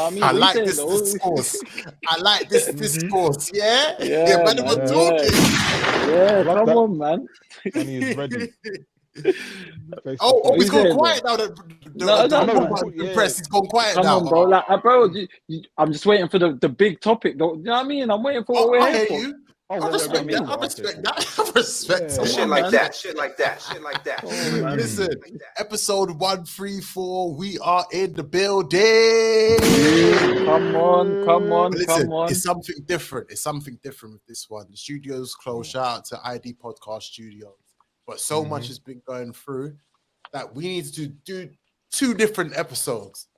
I mean, I like this discourse. I like this discourse. Yeah, Yeah, man, man, we're talking. Yeah, come on, man. And he's ready. Oh, he's gone quiet now. The press, he's gone quiet now. Come on, bro. Like, bro, I'm just waiting for the big topic, though. You know what I mean? I'm waiting for what we're here for. You. I respect that. I respect shit like that. Oh, listen, episode 134. We are in the building. Come on. Listen, it's something different. It's something different with this one. The studio's closed. Shout out to ID Podcast Studios. But so much has been going through that we need to do 2 different episodes.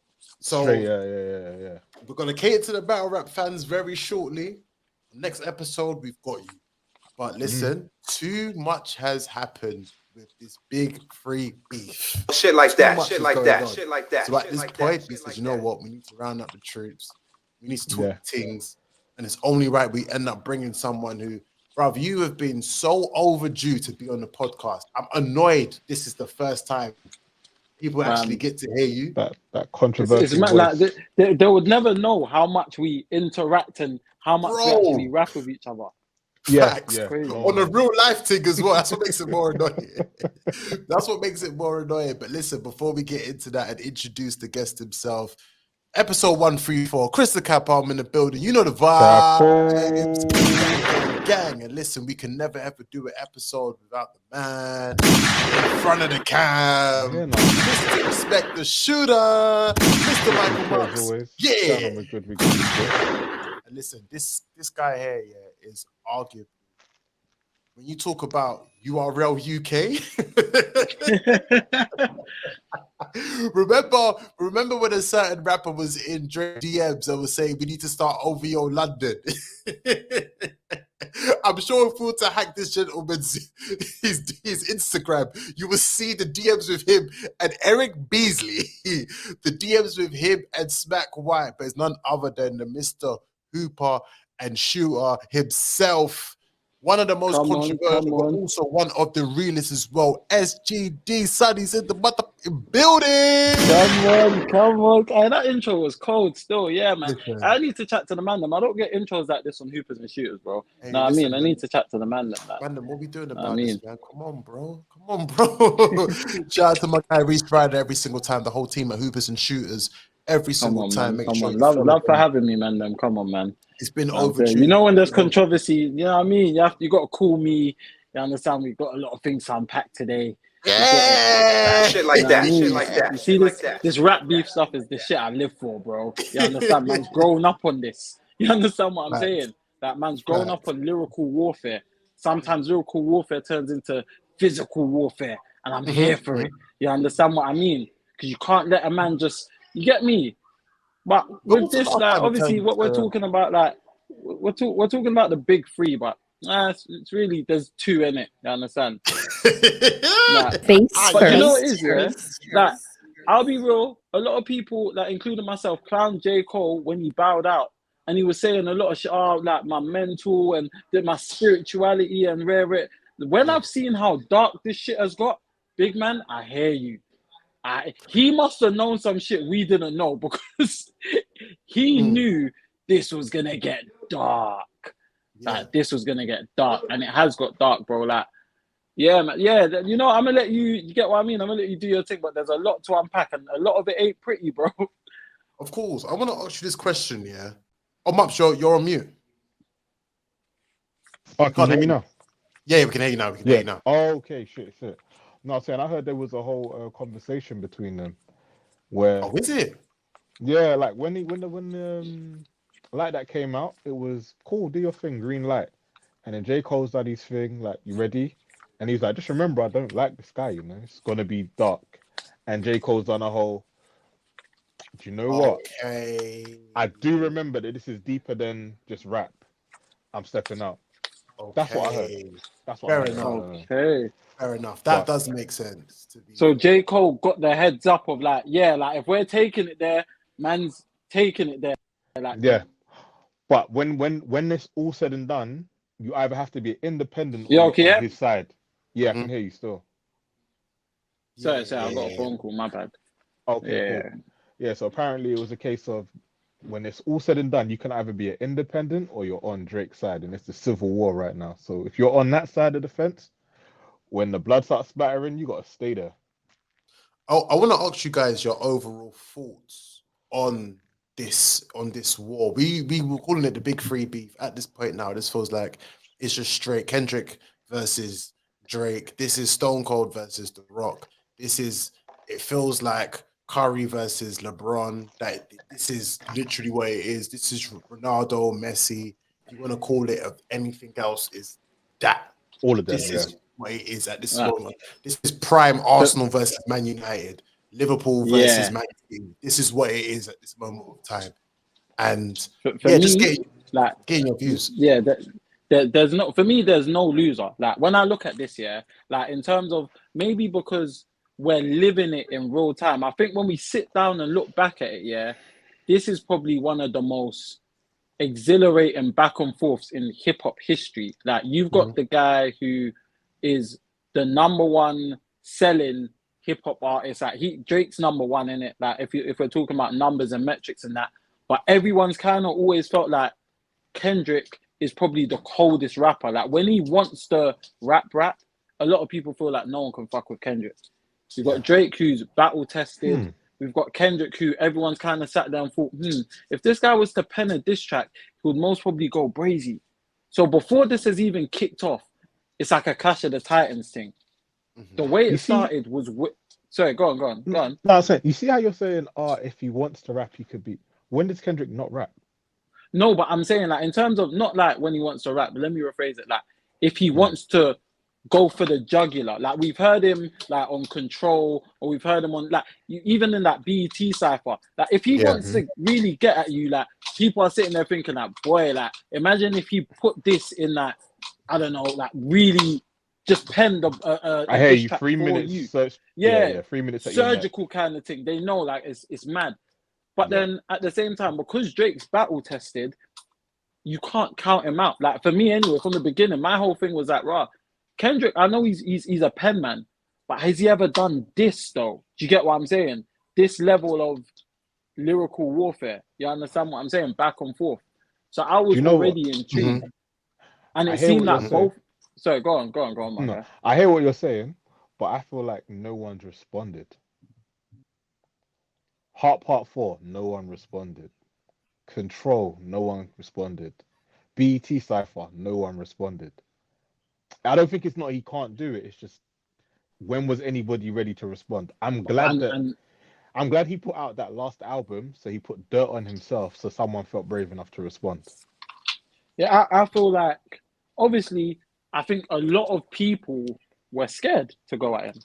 So yeah. We're gonna cater to the battle rap fans very shortly. Next episode, we've got you. But listen, too much has happened with this big free beef. Shit like that. So at this point, we said, you know what? We need to round up the troops. We need to talk things. And it's only right we end up bringing someone who, bruv, you have been so overdue to be on the podcast. I'm annoyed this is the first time people actually get to hear you. That controversy. Like they would never know how much we interact and how much we actually rap with each other. Facts. On a real life thing as well. That's what makes it more annoying. But listen, before we get into that and introduce the guest himself, episode 134, Chris the Cap Arm in the building. You know the vibes. Gang. And listen, we can never ever do an episode without the man in front of the cam. Mr. Respect the Shooter, Mr. Michael Marks. And listen, this guy here, is arguably, when you talk about URL UK, remember when a certain rapper was in Drake DMs and was saying we need to start OVO London. I'm sure if we were to hack this gentleman's his Instagram, you will see the DMs with him and Eric Beasley, the DMs with him and Smack White, but it's none other than the Mr. Hooper and Shooter himself. One of the most controversial, but also one of the realest as well. SGD Sonny's in the motherfucking building. Come on. Hey, that intro was cold still. Yeah, man. Listen. I need to chat to the man. I don't get intros like this on Hoopers and Shooters, bro. Hey, I need to chat to the man. Man, what we doing about this, man? Come on, bro. Shout out to my guy Reese Ryder every single time. The whole team at Hoopers and Shooters every single time. Man. Love for having me, man. Come on, man. It's been overdue. You know when there's controversy, you know what I mean? You got to call me. You understand? We've got a lot of things to unpack today. Shit like that. You see, this rap beef stuff is the shit I live for, bro. You understand? Man's grown up on this. You understand what I'm saying? That man's grown up on lyrical warfare. Sometimes lyrical warfare turns into physical warfare, and I'm here for it. You understand what I mean? Because you can't let a man just. You get me? But with this, like, obviously, what we're talking about, like, we're talking about the big 3, but it's really, there's 2 in it. You understand? But you know what it is, yeah? Like, I'll be real. A lot of people, like, including myself, clowned J. Cole when he bowed out, and he was saying a lot of shit, like my mental and my spirituality and rare. When I've seen how dark this shit has got, big man, I hear you. He must have known some shit we didn't know, because he knew this was gonna get dark. Like, this was gonna get dark, and it has got dark, bro. Like, yeah, man, yeah. You know, I'm gonna let you get what I mean. I'm gonna let you do your thing, but there's a lot to unpack, and a lot of it ain't pretty, bro. Of course, I want to ask you this question. Yeah, Maps, you're on mute. Oh, can you hear me now? Yeah, we can hear you now. Hear you now. Oh, okay, shit. No, I'm saying I heard there was a whole conversation between them where. Oh, is it? Yeah, like when Like That came out, it was cool. Do your thing, green light. And then J. Cole's done his thing, like, you ready? And he's like, just remember, I don't like this guy. You know, it's gonna be dark. And J. Cole's done a whole. Do you know what? I do remember that this is deeper than just rap. I'm stepping out. Okay. That's what I heard. That's what I heard. Okay. Fair enough. That does make sense. So J. Cole got the heads up of like, like if we're taking it there, man's taking it there. Like, yeah. But when this all said and done, you either have to be independent on his side. Yeah, I can hear you still. Sorry, I got a phone call. My bad. Okay. Yeah. Cool. Yeah. So apparently it was a case of when it's all said and done, you can either be an independent or you're on Drake's side, and it's the civil war right now. So if you're on that side of the fence, when the blood starts spattering, you gotta stay there. I want to ask you guys your overall thoughts on this war. We were calling it the big three beef. At this point now, this feels like it's just straight Kendrick versus Drake. This is Stone Cold versus The Rock. It feels like Curry versus LeBron. That this is literally what it is. This is Ronaldo, Messi. If you want to call it anything else, is that All of them. this is what it is at this Yeah. moment. This is prime Arsenal versus Man United, Liverpool versus Man City. This is what it is at this moment of time. And For me, just getting your views. Yeah, there's no, for me, there's no loser. Like when I look at this, like in terms of maybe because we're living it in real time. I think when we sit down and look back at it, this is probably one of the most exhilarating back and forths in hip hop history. Like you've got the guy who is the number one selling hip hop artist. Like Drake's number one in it. Like if we're talking about numbers and metrics and that, but everyone's kind of always felt like Kendrick is probably the coldest rapper. Like when he wants to rap, a lot of people feel like no one can fuck with Kendrick. You've got Drake who's battle tested. We've got Kendrick who everyone's kind of sat there and thought, if this guy was to pen a diss track, he would most probably go brazy. So before this has even kicked off, it's like a Clash of the Titans thing. The way it started was... Sorry, go on. No, I'm saying, you see how you're saying, if he wants to rap, he could be... When does Kendrick not rap? No, but I'm saying like in terms of not like when he wants to rap, but let me rephrase it. Like if he wants to go for the jugular, like we've heard him like on Control, or we've heard him on like even in that BET cypher. Like if he wants to really get at you, like people are sitting there thinking like, boy, like imagine if he put this in like, I don't know, like really just penned I hear you 3 minutes. You. Search, yeah, 3 minutes. Surgical kind of thing. They know like it's mad. But then at the same time, because Drake's battle tested, you can't count him out. Like for me anyway, from the beginning, my whole thing was like, rah, Kendrick, I know he's a pen man, but has he ever done this though? Do you get what I'm saying? This level of lyrical warfare. You understand what I'm saying? Back and forth. So I was already intrigued. And it seemed like both... Sorry, go on, my guy. I hear what you're saying, but I feel like no one's responded. Heart Part 4, no one responded. Control, no one responded. BET Cypher, no one responded. I don't think it's not he can't do it. It's just, when was anybody ready to respond? I'm glad he put out that last album, so he put dirt on himself, so someone felt brave enough to respond. Yeah, I feel like, obviously, I think a lot of people were scared to go at him. Do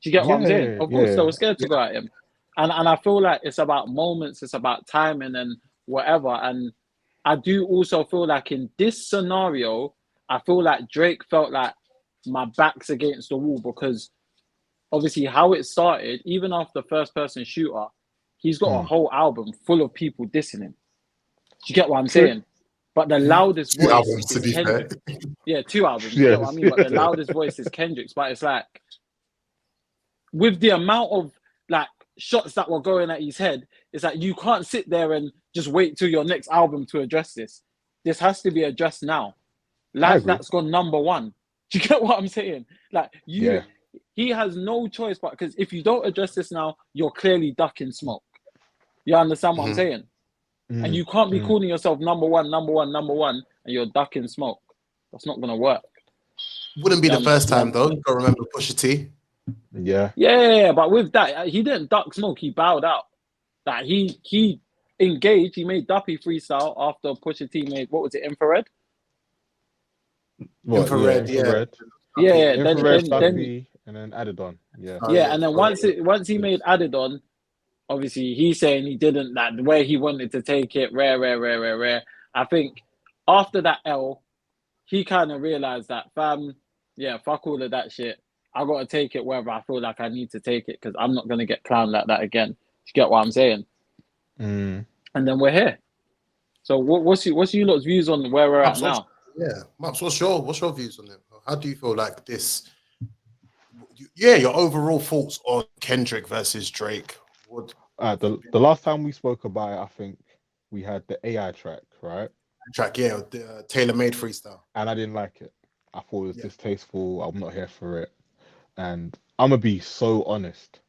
you get what I'm saying? Of course, they were scared to go at him. And I feel like it's about moments, it's about timing and whatever. And I do also feel like in this scenario, I feel like Drake felt like my back's against the wall, because obviously how it started, even after First Person Shooter, he's got a whole album full of people dissing him. Do you get what I'm saying? But the loudest voice is Kendrick. Yeah, 2 albums. You get what I mean? But the loudest voice is Kendrick's. But it's like, with the amount of like shots that were going at his head, it's like you can't sit there and just wait till your next album to address this. This has to be addressed now. Like that's gone number one. Do you get what I'm saying? Like he has no choice, but because if you don't address this now, you're clearly ducking smoke. You understand what I'm saying? And you can't be calling yourself number one, and you're ducking smoke. That's not gonna work. Wouldn't be the first time though. You gotta remember Pusha T. Yeah, but with that, he didn't duck smoke. He bowed out. Like he engaged. He made Duppy freestyle after Pusha T made, what was it, Infrared? Infrared. Yeah. Infrared, Duppy, and then added on. And then once he made added on, obviously he's saying he didn't, like the way he wanted to take it, rare. I think after that L, he kind of realized that, fam, fuck all of that shit. I got to take it wherever I feel like I need to take it, because I'm not going to get clowned like that again. You get what I'm saying? And then we're here. So what's you lot's views on where we're at now? Maps, what's your views on it? How do you feel like this? Your overall thoughts on Kendrick versus Drake. The last time we spoke about it, I think we had the AI track, right? Track, yeah, the tailor-made freestyle. And I didn't like it. I thought it was distasteful. I'm not here for it. And I'm gonna be so honest.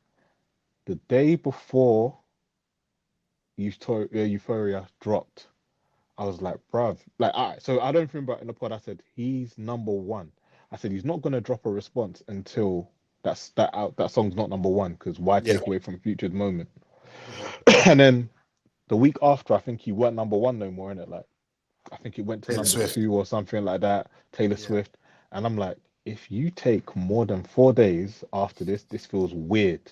The day before Euphoria dropped, I was like, bruv, like, all right. So I don't remember in the pod I said he's number one. I said he's not gonna drop a response until that song's not number one, because why take away from Future's moment? And then the week after, I think he weren't number one no more, innit? Like, I think it went to Taylor number Swift. 2 or something like that. Taylor Swift. And I'm like, if you take more than 4 days after this feels weird.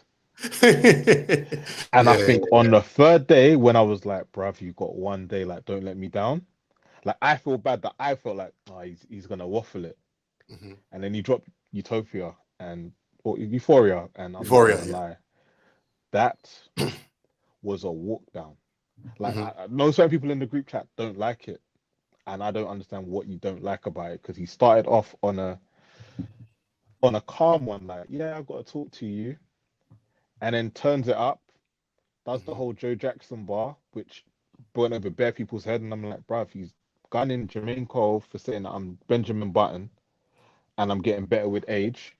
And I think on the 3rd day, when I was like, bruv, you got 1 day, like, don't let me down. Like, I feel bad that I felt like, oh, he's gonna waffle it. And then he dropped Euphoria, and I'm not gonna lie, that was a walk down. Like, I know certain people in the group chat don't like it, and I don't understand what you don't like about it, because he started off on a calm one, like, yeah, I've got to talk to you, and then turns it up, does the whole Joe Jackson bar, which went over bare people's head, and I'm like, bruv, he's gunning Jermaine Cole for saying that I'm Benjamin Button and I'm getting better with age,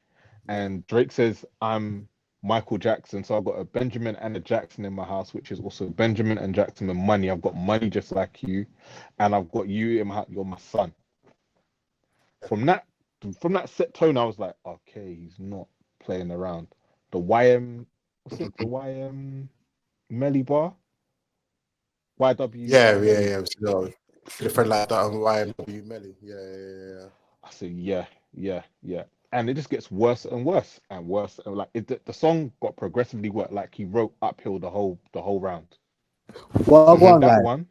and Drake says I'm Michael Jackson, so I've got a Benjamin and a Jackson in my house, which is also Benjamin and Jackson with money. I've got money just like you, and I've got you in my house. You're my son. From that set tone, I was like, okay, he's not playing around. The YM, what's it? The YM Melly bar, YW. Yeah. So, different like that on YMW Melly. Yeah. I said, yeah. And it just gets worse and worse and worse. And like the song got progressively worse. Like he wrote uphill the whole round. Well, go on, that guys. one.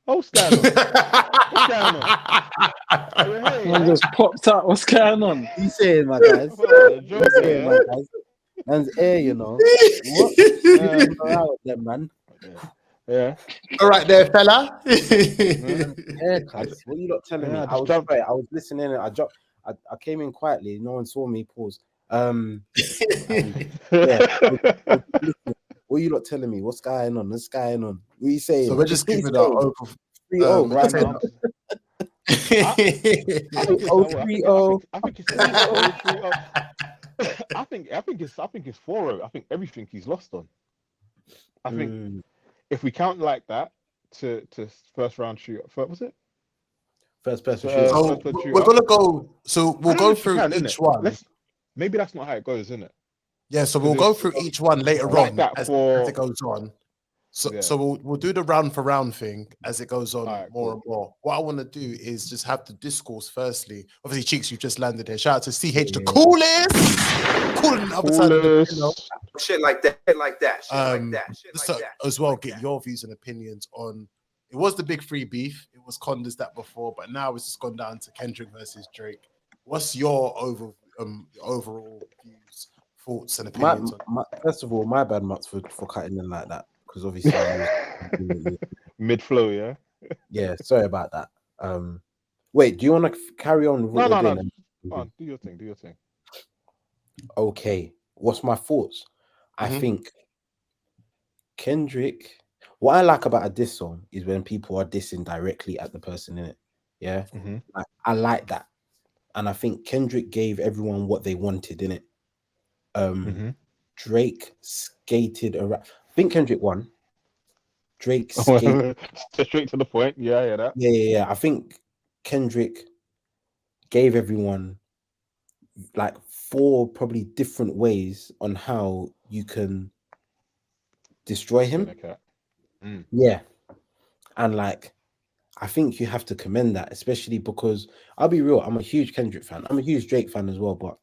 Oh, what's going on? What's going on? Hey, Man just popped up. What's going on? You saying, my guys? You saying, my guys? Man's air, you know. What? Around with them, man. Yeah. All right there, fella. Yeah, cuz. What you not telling me? I was listening and I came in quietly. No one saw me. Pause. And, what you not telling me? What's going on? What's going on? What are you saying? So we're just giving our over 3-0 right now. I think it's 4-0. I think everything he's lost on. I think if we count like that to first round shoot, was it? First person shoot. We're gonna go. So we'll go through each one. Maybe that's not how it goes, isn't it? Yeah. So we'll go through each one later on as it goes on. So we'll do the round for round thing as it goes on more and more. What I want to do is just have the discourse firstly. Obviously, Cheeks, you've just landed here. Shout out to CH, the coolest, cooling the other side of the pillow. Shit like that. As well, get your views and opinions on. It was the big 3 beef. It was Condas that before, but now it's just gone down to Kendrick versus Drake. What's your overall views, thoughts, and opinions? First of all, my bad, Mux, for cutting in like that. Because obviously mid flow, yeah. Yeah, sorry about that. Wait, do you want to carry on with what you're doing? No. Do your thing. Okay, what's my thoughts? I think Kendrick. What I like about a diss song is when people are dissing directly at the person in it. Yeah, I like that, and I think Kendrick gave everyone what they wanted in it. Drake skated around. I think Kendrick won. Drake skated straight to the point. Yeah, that. Yeah. I think Kendrick gave everyone like 4 probably different ways on how you can destroy him. Yeah, and like I think you have to commend that, especially because I'll be real. I'm a huge Kendrick fan. I'm a huge Drake fan as well, but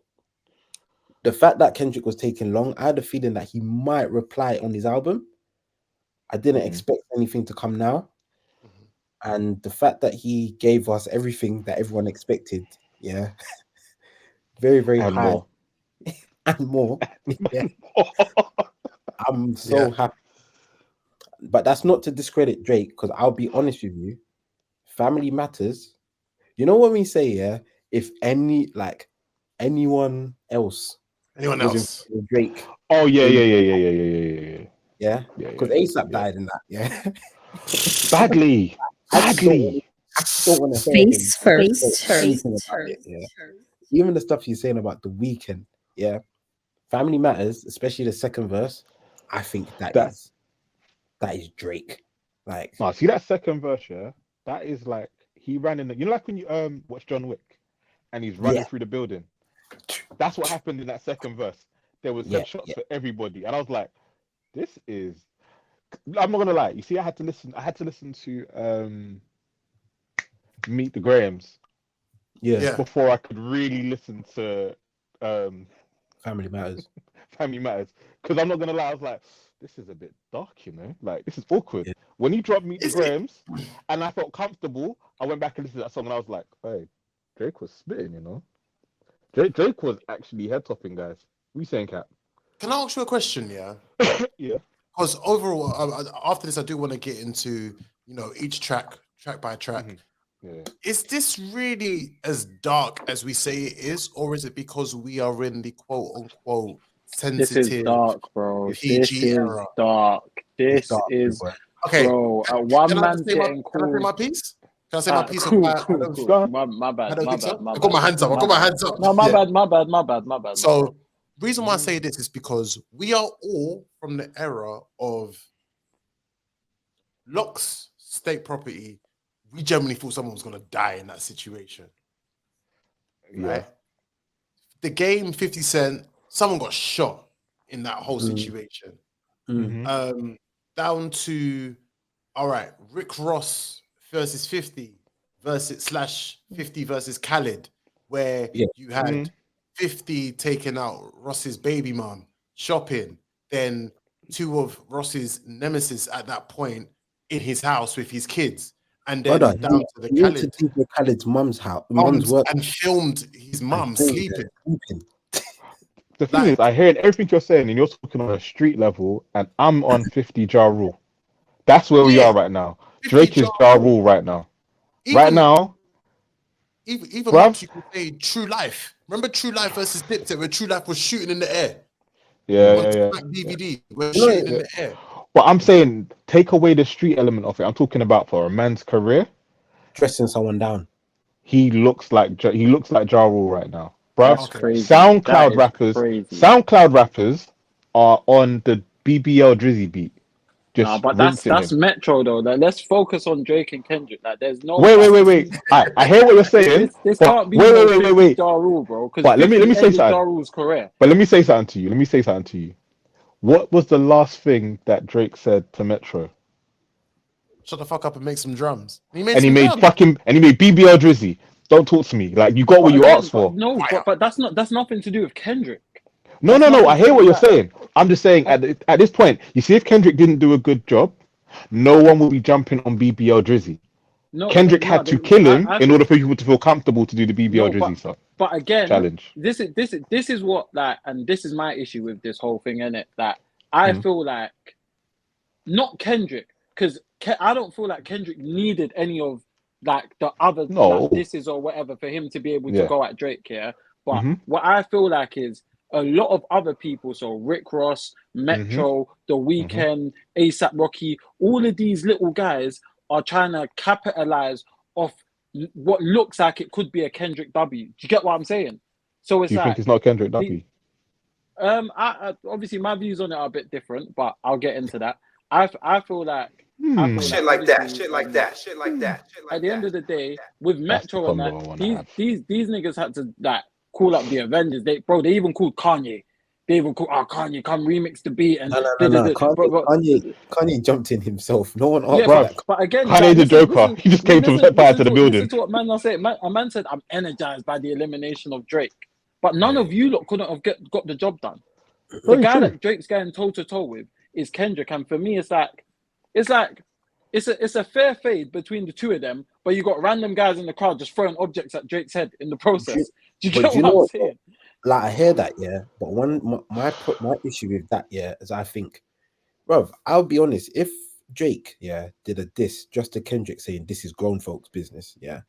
the fact that Kendrick was taking long, I had a feeling that he might reply on his album. I didn't expect anything to come now. And the fact that he gave us everything that everyone expected, yeah, very, very and high. More. And more. Yeah. I'm so happy. But that's not to discredit Drake, because I'll be honest with you, family matters. You know what we say, yeah? If anyone else was in Drake. Oh yeah. Yeah, because ASAP died in that. Yeah. Badly. I don't want to say Face first. anything about it. Yeah, even the stuff he's saying about the weekend. Yeah, Family Matters, especially the second verse. I think that is Drake. Like, no, see that second verse, yeah? That is like he ran in the, you know, like when you watch John Wick and he's running through the building. That's what happened in that second verse. There was headshots for everybody, and I was like, "This is." I'm not gonna lie. You see, I had to listen to Meet the Grahams, before I could really listen to Family Matters. Family Matters, because I'm not gonna lie. I was like, "This is a bit dark, you know. Like this is awkward." Yeah. When he dropped Meet the Grahams, and I felt comfortable, I went back and listened to that song, and I was like, "Hey, Drake was spitting, you know." Drake was actually head topping, guys. What you saying, Cap? Can I ask you a question? Yeah. Yeah. Because overall, after this, I do want to get into, you know, each track by track. Mm-hmm. Yeah. Is this really as dark as we say it is, or is it because we are in the quote unquote sensitive? This is dark, bro. PG This is era? dark. This dark, is Okay, bro. One can I man say getting can I say my called. piece? Can I say my piece? Cool. My I bad. don't My think so. bad. My I got my bad. hands up. I got my hands up. No, my Yeah. bad. My bad. So, reason why I say this is because we are all from the era of Locke's state property. We generally thought someone was going to die in that situation. Yeah. Right? The Game, 50 Cent, someone got shot in that whole situation. Mm-hmm. Down to, all right, Rick Ross versus 50 versus /50 versus Khaled, where you had 50 taking out Ross's baby mom, shopping, then two of Ross's nemesis at that point in his house with his kids, and then down to the Khaled's mum's house, mum's work, and filmed his mum sleeping. The thing is, I hear everything you're saying, and you're talking on a street level, and I'm on 50 Ja Rule. That's where we are right now. Drake is Ja Rule right now. Right now, even much you could say True Life. Remember True Life versus Dipset, where True Life was shooting in the air. DVD, we're shooting in the air. But I'm saying, take away the street element of it. I'm talking about for a man's career, dressing someone down. He looks like Ja Rule right now, bro. Crazy. SoundCloud rappers are on the BBL Drizzy beat. Just but that's Metro though. Like, let's focus on Drake and Kendrick. Like, there's no. Wait. I hear what you're saying. This can't be wait. Ja Rule, bro. But let me say something. Ja Rule's career. But let me say something to you. What was the last thing that Drake said to Metro? Shut the fuck up and make some drums. He made BBL Drizzy. Don't talk to me. Like, you got what you asked for. No, but that's nothing to do with Kendrick. No. I hear what you're saying. I'm just saying at this point, you see, if Kendrick didn't do a good job, no one will be jumping on BBL Drizzy. Kendrick had to kill him in order for people to feel comfortable to do the BBL Drizzy stuff. But again, challenge. This is what, like, and this is my issue with this whole thing, innit? That I feel like not Kendrick, because I don't feel like Kendrick needed any of like the other disses or whatever for him to be able to go at Drake here. But what I feel like is a lot of other people, so Rick Ross, Metro, The Weeknd, ASAP Rocky, all of these little guys are trying to capitalize off what looks like it could be a Kendrick W. Do you get what I'm saying? So it's you think it's not Kendrick W? I obviously my views on it are a bit different, but I'll get into that. I feel like shit like that. At the end of the day, with Metro and that, these niggas had to like call up the Avengers. They even called Kanye. They even called Kanye, come remix the beat. And no. Kanye jumped in himself. No one asked that. But again, Kanye the Joker. He just came to the building. Listen to what man I said. A man said, I'm energized by the elimination of Drake. But none of you lot couldn't have got the job done. The guy that Drake's going toe to toe with is Kendrick, and for me, it's a fair fade between the two of them. But you got random guys in the crowd just throwing objects at Drake's head in the process. Do you get what I'm saying? Like, I hear that, yeah. But my issue with that, yeah, is I think, bruv, I'll be honest. If Drake, did a diss just to Kendrick saying this is grown folks' business, and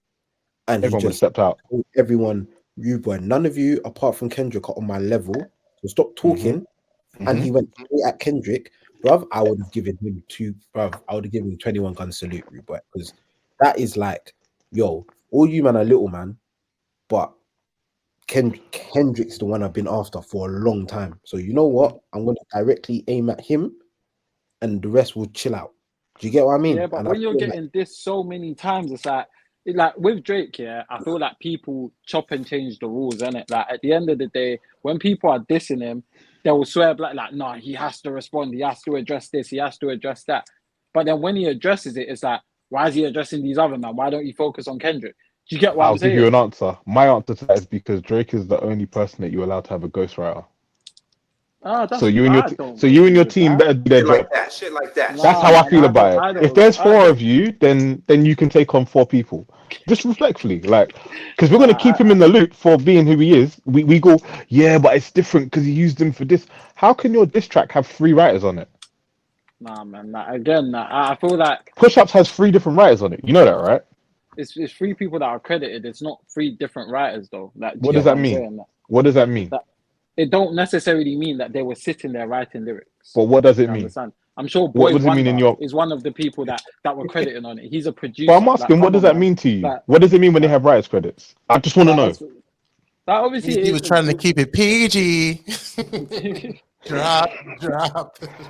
everyone he just stepped out. Everyone, you boy, none of you apart from Kendrick are on my level. So stop talking. And he went straight at Kendrick. bruv, I would have given him I would have given him 21 gun salute, but because that is like, yo, all you man are little man, but Kendrick's the one I've been after for a long time. So you know what? I'm gonna directly aim at him, and the rest will chill out. Do you get what I mean? Yeah, but And when you're getting this so many times, it's like with Drake, yeah, I feel like people chop and change the rules, innit? Like at the end of the day, when people are dissing him, they will swear like, no, he has to respond, he has to address this, he has to address that. But then when he addresses it, it's like, why is he addressing these other men? Why don't you focus on Kendrick? Do you get what I'll I'm give you saying? an answer. My answer to that is because Drake is the only person that you're allowed to have a ghostwriter. Ah, So I don't you and agree your with team that. better do their Shit job. like that. Shit like that. That's Nah, how I man, feel about it. If there's four of you, then you can take on four people. Just respectfully, like, because we're gonna keep him in the loop for being who he is. We go, yeah, but it's different because he used them for this. How can your diss track have 3 writers on it? Nah, man. Again, I feel like Push Ups has 3 different writers on it. You know that, right? it's 3 people that are credited. It's not 3 different writers though. Like, do What you does get what that I'm mean? saying? What does that mean? That it don't necessarily mean that they were sitting there writing lyrics. But what does it You mean? understand? I'm sure What Boy does it mean in Wonder your? is one of the people that were credited on it. He's a But I'm producer. Like, asking, what come does on, that man. mean to you? Like, What does it mean when they like, have writers credits? I just want to know. obviously He was trying to keep it PG. drop.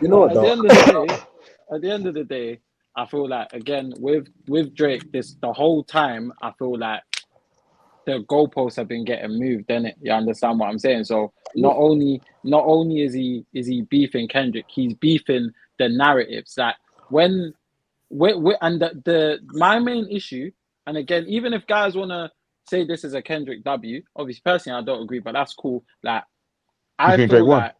You know what at the though? end of the day, I feel like again with Drake, the whole time I feel like the goalposts have been getting moved, then you understand what I'm saying? So not only is he beefing Kendrick, he's beefing the narratives that when and the my main issue, and again, even if guys wanna say this is a Kendrick W, obviously personally I don't agree, but that's cool. Like You I think Drake feel won? like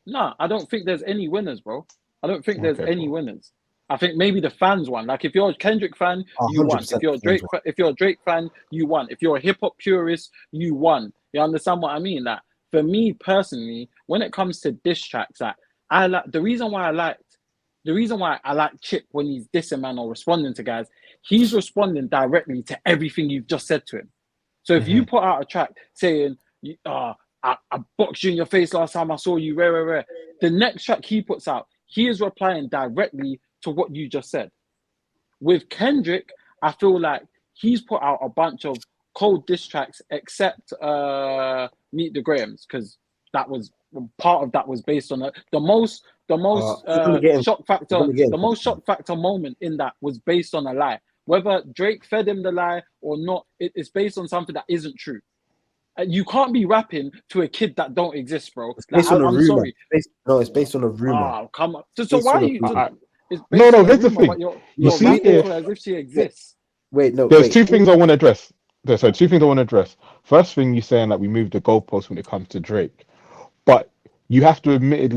no, I don't think there's any winners, bro. I don't think there's Okay, any cool. winners. I think maybe the fans won. Like if you're a Kendrick fan, you won. 100% If you're a Drake fan, you won. If you're a hip hop purist, you won. You understand what I mean? That for me personally, when it comes to diss tracks, that I like the reason why I like Chip when he's dissing man or responding to guys, he's responding directly to everything you've just said to him. So if you put out a track saying, I boxed you in your face last time I saw you, rare. The next track he puts out, he is replying directly to what you just said. With Kendrick, I feel like he's put out a bunch of cold diss tracks, except Meet the Grahams, because that was part of that was based on the most shock factor. The most shock factor moment in that was based on a lie. Whether Drake fed him the lie or not, it's based on something that isn't true. You can't be rapping to a kid that don't exist, bro. It's based on a rumor. Sorry. It's based on a rumor. Oh, come on. So why are you? It's No, based on a here's the rumor, thing. but You you're see, rapping to her as if she exists. There's 2 things I want to address. So 2 things I want to address. First thing, you're saying that we moved the goalpost when it comes to Drake, but you have to admit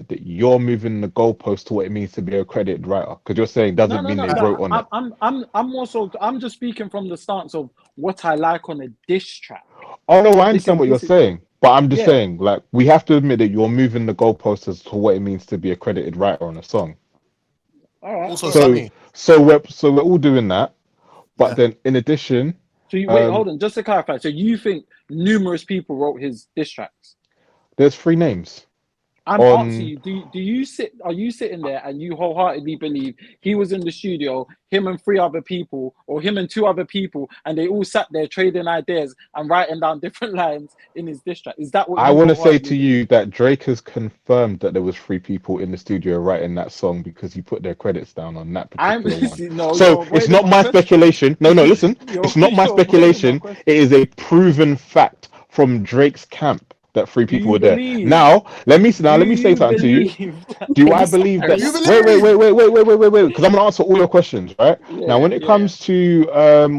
that you're moving the goalpost to what it means to be a credited writer, because you're saying doesn't mean they wrote on it. I'm also speaking from the stance of what I like on a diss track. Oh no, I understand what you're saying, but I'm just Yeah. saying, like, we have to admit that you're moving the goalposts as to what it means to be a credited writer on a song. All right. Also, So we're all doing that, but then in addition, So you wait, hold on, just to clarify. So you think numerous people wrote his diss tracks? there's 3 names. I'm asking you, are you sitting there and you wholeheartedly believe he was in the studio, him and 3 other people, or him and 2 other people, and they all sat there trading ideas and writing down different lines in his diss track? Is that what I want to say to you that Drake has confirmed that there was 3 people in the studio writing that song because he put their credits down on that particular one. So it's not my speculation. No, listen. It's not my speculation. It is a proven fact from Drake's camp that 3 people were there. Now, let me say something to you. Do I believe that? Wait, because I'm gonna answer all your questions, right? Now, when it comes to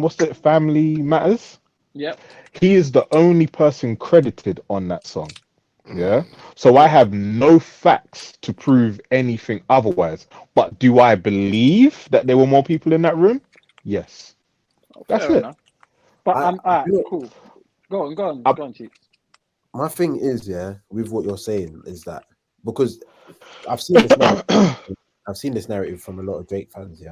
what's it, Family Matters? Yep. He is the only person credited on that song. Yeah. So I have no facts to prove anything otherwise. But do I believe that there were more people in that room? Yes. That's it. Enough. But I'm cool. Go on, Chief. My thing is, with what you're saying is that because I've seen this narrative from a lot of Drake fans,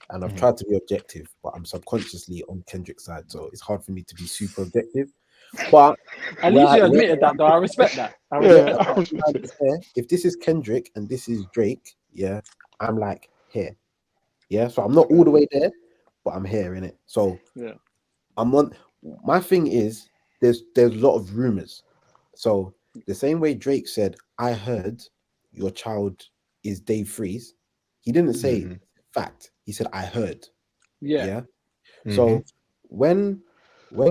and I've tried to be objective, but I'm subconsciously on Kendrick's side, so it's hard for me to be super objective. But At least you admitted that, though. I respect that. I respect that. if this is Kendrick and this is Drake, yeah, I'm like here. Yeah, so I'm not all the way there, but I'm here in it. So Yeah. I'm on. My thing is there's a lot of rumors. So the same way Drake said, I heard your child is Dave Freeze. He didn't say fact. He said I heard. Yeah. Yeah. So when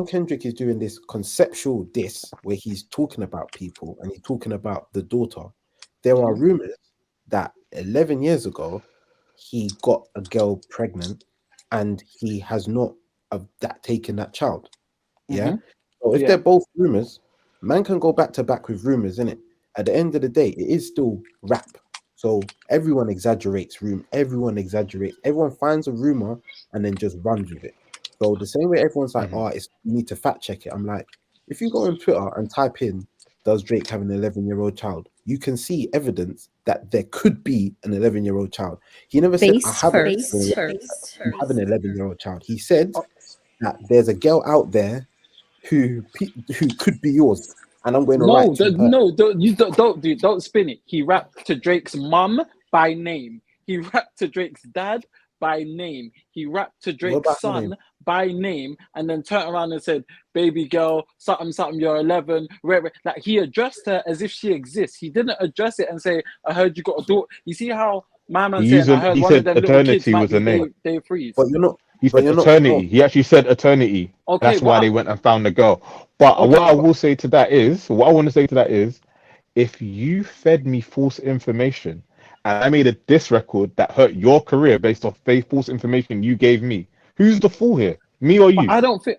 Kendrick is doing this conceptual diss where he's talking about people and he's talking about the daughter, there are rumors that 11 years ago he got a girl pregnant and he has not taken that child. Yeah. So if they're both rumors, man can go back to back with rumors, innit? At the end of the day, it is still rap. So everyone exaggerates everyone exaggerates, everyone finds a rumor and then just runs with it. So the same way everyone's like, oh, you need to fact check it. I'm like, if you go on Twitter and type in, does Drake have an 11-year-old child? You can see evidence that there could be an 11-year-old child. He never said, I have an 11-year-old child. He said that there's a girl out there who could be yours. And I'm going to write to her. Don't spin it. He rapped to Drake's mum by name. He rapped to Drake's dad by name. He rapped to Drake's son by name, and then turned around and said, "Baby girl, something, you're 11." Like he addressed her as if she exists. He didn't address it and say, "I heard you got a daughter." You see how my man said, "I heard one of them little kids might be Dave Freeze." But you're not. He said eternity. He actually said eternity. Okay, that's why they went and found the girl. But what I want to say to that is, if you fed me false information and I made a diss record that hurt your career based off false information you gave me, who's the fool here? Me or you? I don't think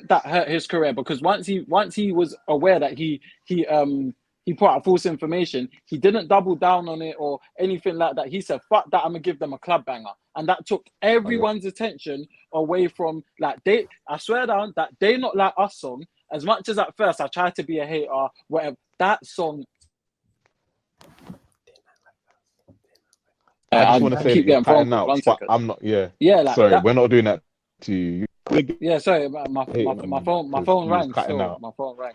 that hurt his career, because once he was aware that he put out false information, he didn't double down on it or anything like that. He said, "Fuck that, I'm gonna give them a club banger," and that took everyone's attention away from I swear down that They Not Like Us song. As much as at first I tried to be a hater, whatever, that song. I just want to say keep that you're getting cutting out, but I'm not. Yeah. Like sorry, that, we're not doing that to you. Yeah, sorry, my phone rang. Still, my phone rang.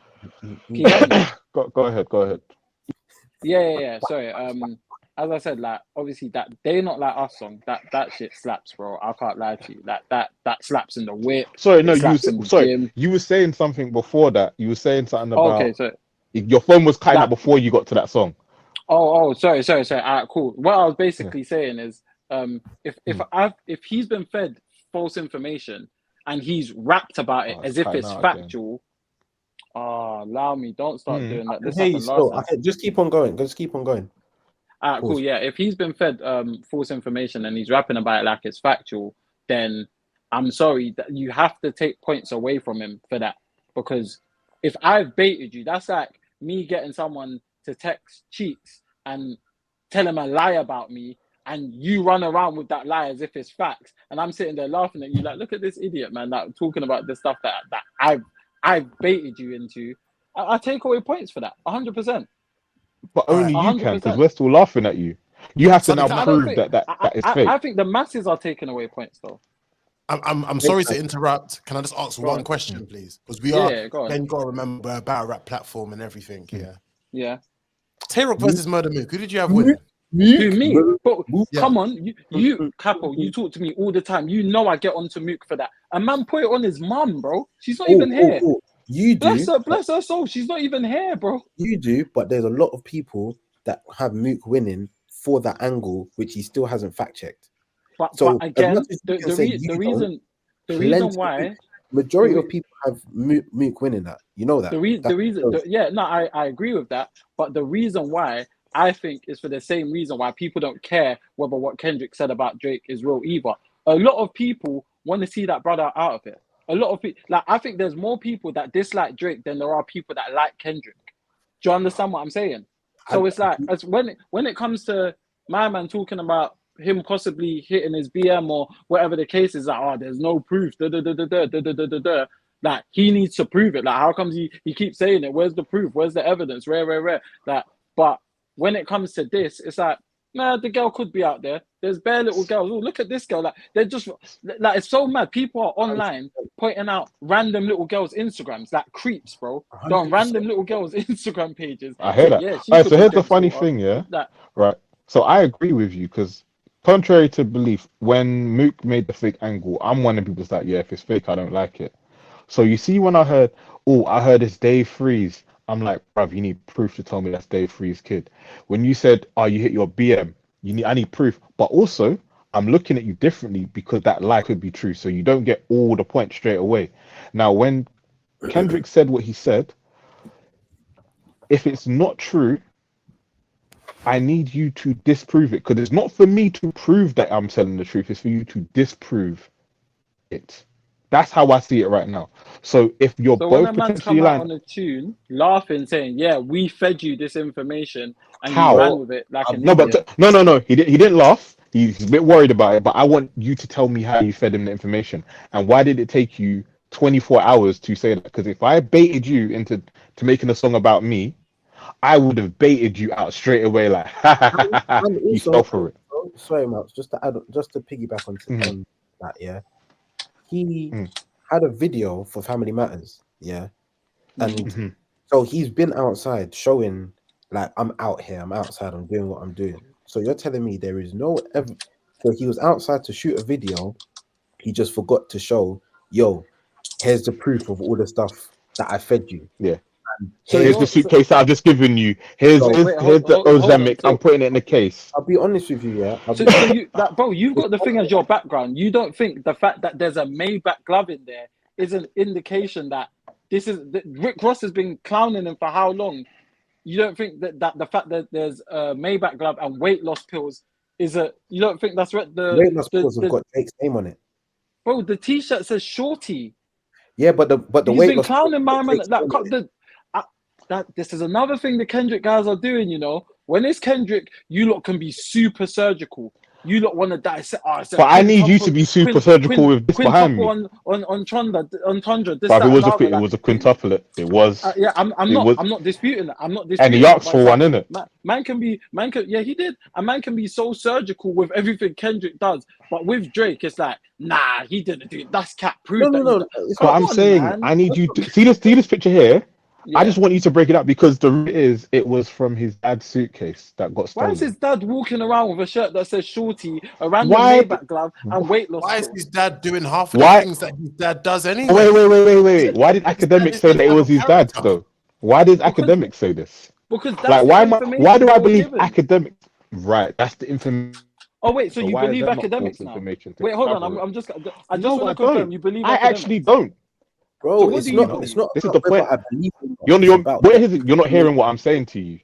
Go ahead. Yeah. Sorry. As I said, like obviously that They Not Like Us song, that shit slaps, bro. I can't lie to you. Like that slaps in the whip. Sorry, no, you were saying something before that. You were saying something about. Okay, so your phone was cutting out before you got to that song. Oh, sorry. All right, cool. What I was basically saying is, if he's been fed false information and he's rapped about it as if it's factual. Allow me. Don't start doing that. This happened last time. Just keep on going. Alright, cool. Yeah, if he's been fed false information and he's rapping about it like it's factual, then I'm sorry that you have to take points away from him for that. Because if I've baited you, that's like me getting someone to text cheeks and tell him a lie about me, and you run around with that lie as if it's facts, and I'm sitting there laughing at you like, look at this idiot, man, that talking about the stuff that I've baited you into. I take away points for that 100%. But only you can, because we're still laughing at you. You have to now prove that is fake. I think the masses are taking away points, though. I'm sorry to interrupt. Can I just ask one question, please? Because we are then got to remember a battle rap platform and everything. Yeah. Tay-Rock versus Murder Mook. Who did you have win? Me? Come on, you Capo. You talk to me all the time. You know I get onto Mook for that. A man put it on his mum, bro. She's not even here. You do. Bless her soul. She's not even here, bro. You do, but there's a lot of people that have Mook winning for that angle, which he still hasn't fact checked. But again, the reason why majority of people have Mook winning that. You know that. I agree with that. But the reason why I think is for the same reason why people don't care whether what Kendrick said about Drake is real either. A lot of people want to see that brother out of it. A lot of people, I think there's more people that dislike Drake than there are people that like Kendrick. Do you understand what I'm saying? So it's like, as when it comes to my man talking about him possibly hitting his BM or whatever the case is, like, there's no proof. Like, he needs to prove it. Like, how comes he keeps saying it? Where's the proof? Where's the evidence? Rare. Like, but when it comes to this, it's like, Nah, the girl could be out there. There's bare little girls. Oh, look at this girl. Like they're just like it's so mad. People are online pointing out random little girls' Instagrams, like creeps, bro. They're on 100%. random little girls' Instagram pages. I hear that. Yeah, she Alright, could so be here's the Drake's funny daughter. thing, yeah. Like, Right. So I agree with you because, contrary to belief, when Mook made the fake angle, I'm one of the people that's like, yeah, if it's fake, I don't like it. So you see, when I heard it's Dave Freeze, I'm like, bruv, you need proof to tell me that's Dave Freeze's kid. When you said, oh, you hit your BM, I need proof. But also, I'm looking at you differently because that lie could be true. So you don't get all the points straight away. Now, when Kendrick said what he said, if it's not true, I need you to disprove it, because it's not for me to prove that I'm telling the truth. It's for you to disprove it. That's how I see it right now. So if you're so when both a man's potentially come out lying, on a tune, laughing, saying, "Yeah, we fed you this information," and you how? ran with it like an No, idiot. but no. He didn't laugh. He's a bit worried about it. But I want you to tell me how you fed him the information, and why did it take you 24 hours to say that? Because if I baited you into making a song about me, I would have baited you out straight away. Like, And you also, fell for it. sorry, Max, just to add, just to piggyback on Mhm. on that, yeah. He Mm. had a video for Family Matters, yeah, and Mhm. so he's been outside showing, like, I'm out here, I'm outside, I'm doing what I'm doing. So you're telling me there is no so he was outside to shoot a video, he just forgot to show, yo, here's the proof of all the stuff that I fed you. Yeah. So Here's the you're so, suitcase I've just given you. Here's So wait, the hold on. Ozempic. I'm putting it in the case. I'll be honest with you, yeah. So you that bro, you've got the thing as your background. You don't think the fact that there's a Maybach glove in there is an indication that that Rick Ross has been clowning him for how long? You don't think that the fact that there's a Maybach glove and weight loss pills you don't think that's what Weight loss pills have got Drake's name on it. bro, the t-shirt says Shorty. Yeah, but the He's weight been loss pills clowning have my got man. Drake's name on it. This is another thing the Kendrick guys are doing, you know. When it's Kendrick, you lot can be super surgical. You lot want to dissect. Oh, it's a But I need you to be super surgical with this behind me. on Tundra, this, But that, and the other. it was a quintuplet. It was. Yeah, I'm It was. not disputing that. I'm not And disputing he that. asked But for it's one, like, innit? yeah, he did. A man can be so surgical with everything Kendrick does, but with Drake, it's like, nah, he didn't do it. That's cat proof that he's done. It's But not. Come I'm on, saying, man. I need you to see this picture here. Yeah. I just want you to break it up, because it was from his dad's suitcase that got Why stolen. is his dad walking around with a shirt that says Shorty, a random Why- Maybach glove, and weight loss? Why is his dad doing half of Why- the things that his dad does anyway? Wait. Why did academics say that it was his dad's though? Why did academics say this? Because that's Like, the why information do they I were believe given. academics? Right, that's the information. Oh wait, so So you why is believe that not academics false now? information to Wait, hold on. cover it? I just No, want I to confirm don't. you believe I academics. actually don't. Bro, So what it's do you not. believe? It's not. This is about the point. whether I believe or not. It's about You're not hearing what I'm saying to you.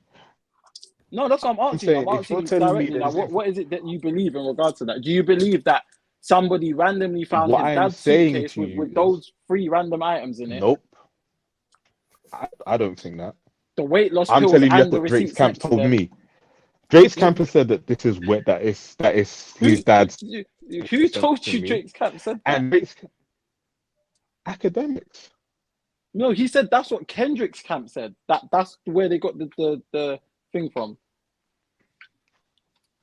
No, that's what I'm I'm asking you. saying, I'm if asking you're you telling me directly. Like, there's what is it that you believe in regards to that? Do you believe that somebody randomly found what his I'm dad's saying suitcase to you with is, those 3 random items in it? nope. I don't think that. The weight loss I'm pills telling you and that's the what Drake's receipts camp next to told them. me. Drake's camp has said that this is where that is his dad's. Who told to you me. Drake's camp said that? And Drake's academics. No, he said that's what Kendrick's camp said. That's where they got the thing from.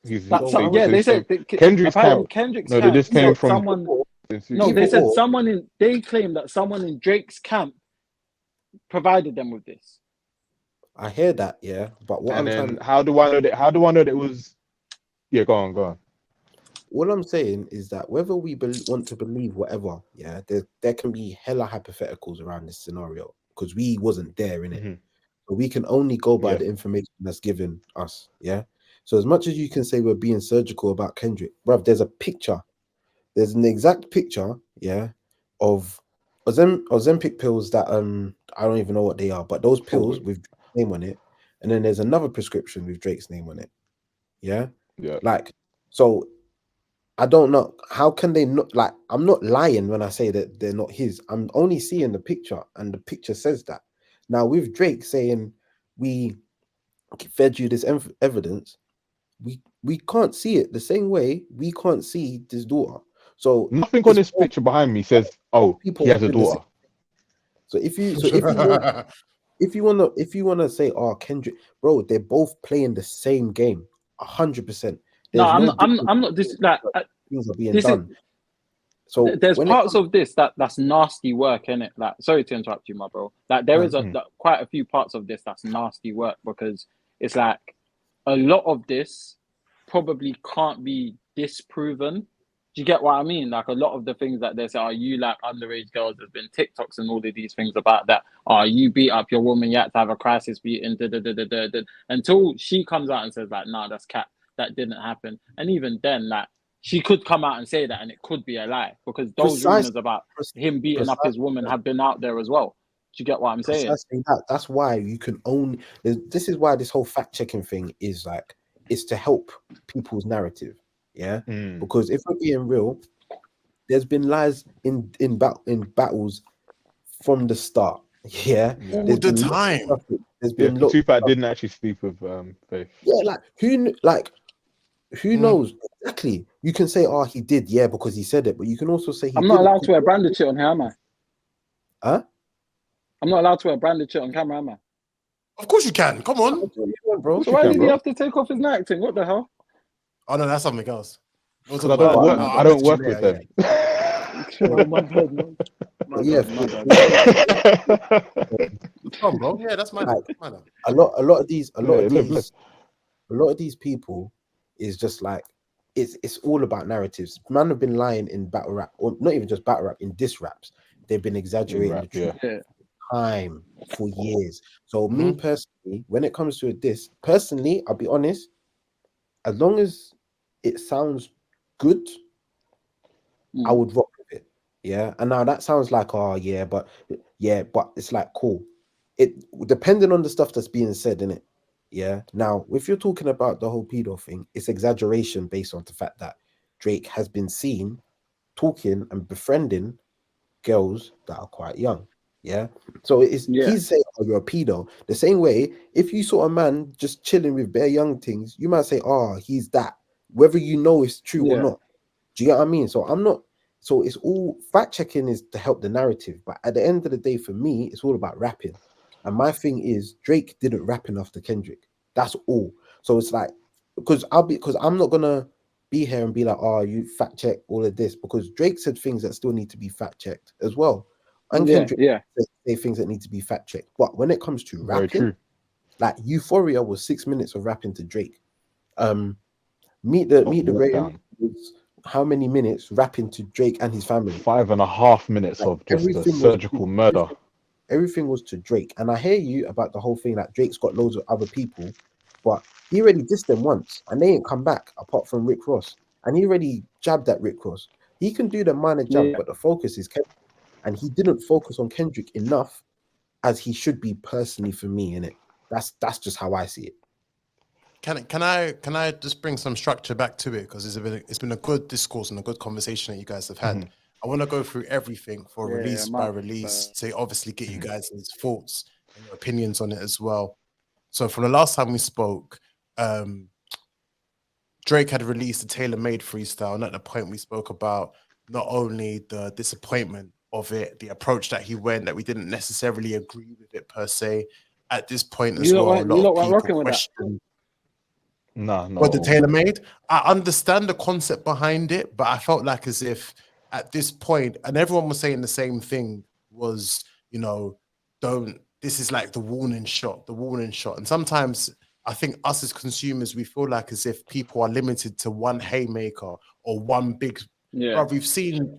They said Kendrick's apparently camp. Kendrick's No, they camp just came said from. someone. No, they said they claimed that someone in Drake's camp provided them with this. I hear that, yeah, but what And I'm then trying. how do I know that? How do I know that it was? Yeah, go on. What I'm saying is that whether we want to believe whatever, yeah, there can be hella hypotheticals around this scenario because we wasn't there in it. Mm-hmm. But we can only go by the information that's given us, yeah. So as much as you can say we're being surgical about Kendrick, bruv, there's a picture. There's an exact picture, yeah, of Ozempic pills that I don't even know what they are, but those pills with Drake's name on it, and then there's another prescription with Drake's name on it. Yeah. Like, so I don't know. How can they not, like, I'm not lying when I say that they're not his. I'm only seeing the picture, and the picture says that. Now, with Drake saying we fed you this evidence, we can't see it the same way we can't see this daughter. So nothing on this picture behind me says, "Oh, he has a daughter." So if you wanna say, "Oh, Kendrick, bro," they're both playing the same game, 100%. No, There's no I'm not. This like things are being this is. done. So There's when it parts comes, of this that's nasty work, innit? Like, sorry to interrupt you, my bro. Like, there is quite a few parts of this that's nasty work because it's like a lot of this probably can't be disproven. Do you get what I mean? Like, a lot of the things that they say, are you like underage girls? There's been TikToks and all of these things about that. You beat up your woman, you had to have a crisis beating, until she comes out and says, like, nah, that's cat. That didn't happen. And even then, like, she could come out and say that, and it could be a lie because those rumors about him beating up his woman have been out there as well. Do you get what I'm saying? Precisely that. That's why you can only. This is why this whole fact checking thing is like, it's to help people's narrative. Yeah, because if we're being real, there's been lies in battles from the start. Yeah, All there's the been time. There's been Tupac didn't actually sleep with Faith. Yeah, who knows exactly? You can say, oh, he did, yeah, because he said it, but you can also say I'm not allowed to wear branded shit on here, am I? Huh? I'm not allowed to wear branded shit on camera, am I? Of course you can. Come on, bro. So why did he have to take off his night thing? What the hell? Oh no, that's something else. I don't work with them. My bad, man. Yeah, Come on, bro. Yeah, that's my a lot of these people is just like, it's all about narratives. Man have been lying in battle rap, or not even just battle rap, in diss raps. They've been exaggerating the truth time for years. So me personally, when it comes to a diss, personally, I'll be honest, as long as it sounds good, I would rock with it. Yeah. And now that sounds like, but it's like, cool. It depending on the stuff that's being said in it. Yeah. Now, if you're talking about the whole pedo thing, it's exaggeration based on the fact that Drake has been seen talking and befriending girls that are quite young. Yeah. So he's saying, oh, you're a pedo. The same way, if you saw a man just chilling with bare young things, you might say, oh, he's that, whether you know it's true or not. Do you get what I mean? So it's all fact checking is to help the narrative, but at the end of the day, for me, it's all about rapping. And my thing is, Drake didn't rap enough to Kendrick. That's all. So it's like, because I'm not gonna be here and be like, oh, you fact check all of this, because Drake said things that still need to be fact checked as well. And Kendrick say things that need to be fact checked. But when it comes to rapping, like Euphoria was 6 minutes of rapping to Drake. Meet the Graham was how many minutes rapping to Drake and his family? 5.5 minutes of just a surgical murder. Everything was to Drake. And I hear you about the whole thing that Drake's got loads of other people, but he already dissed them once and they ain't come back apart from Rick Ross. And he already jabbed at Rick Ross. He can do the minor jab, but the focus is Kendrick. And he didn't focus on Kendrick enough as he should be personally for me, innit? That's just how I see it. Can I just bring some structure back to it, because it's been a good discourse and a good conversation that you guys have had. I want to go through everything for release by release to obviously get you guys' thoughts and your opinions on it as well. So from the last time we spoke, Drake had released a tailor-made freestyle, and at the point we spoke about not only the disappointment of it, the approach that he went, that we didn't necessarily agree with it per se. At this point as well, a lot of people question what the tailor-made. I understand the concept behind it, but I felt like as if at this point, and everyone was saying the same thing, was, this is like the warning shot. And sometimes I think us as consumers, we feel like as if people are limited to one haymaker or one big. Bro, we've seen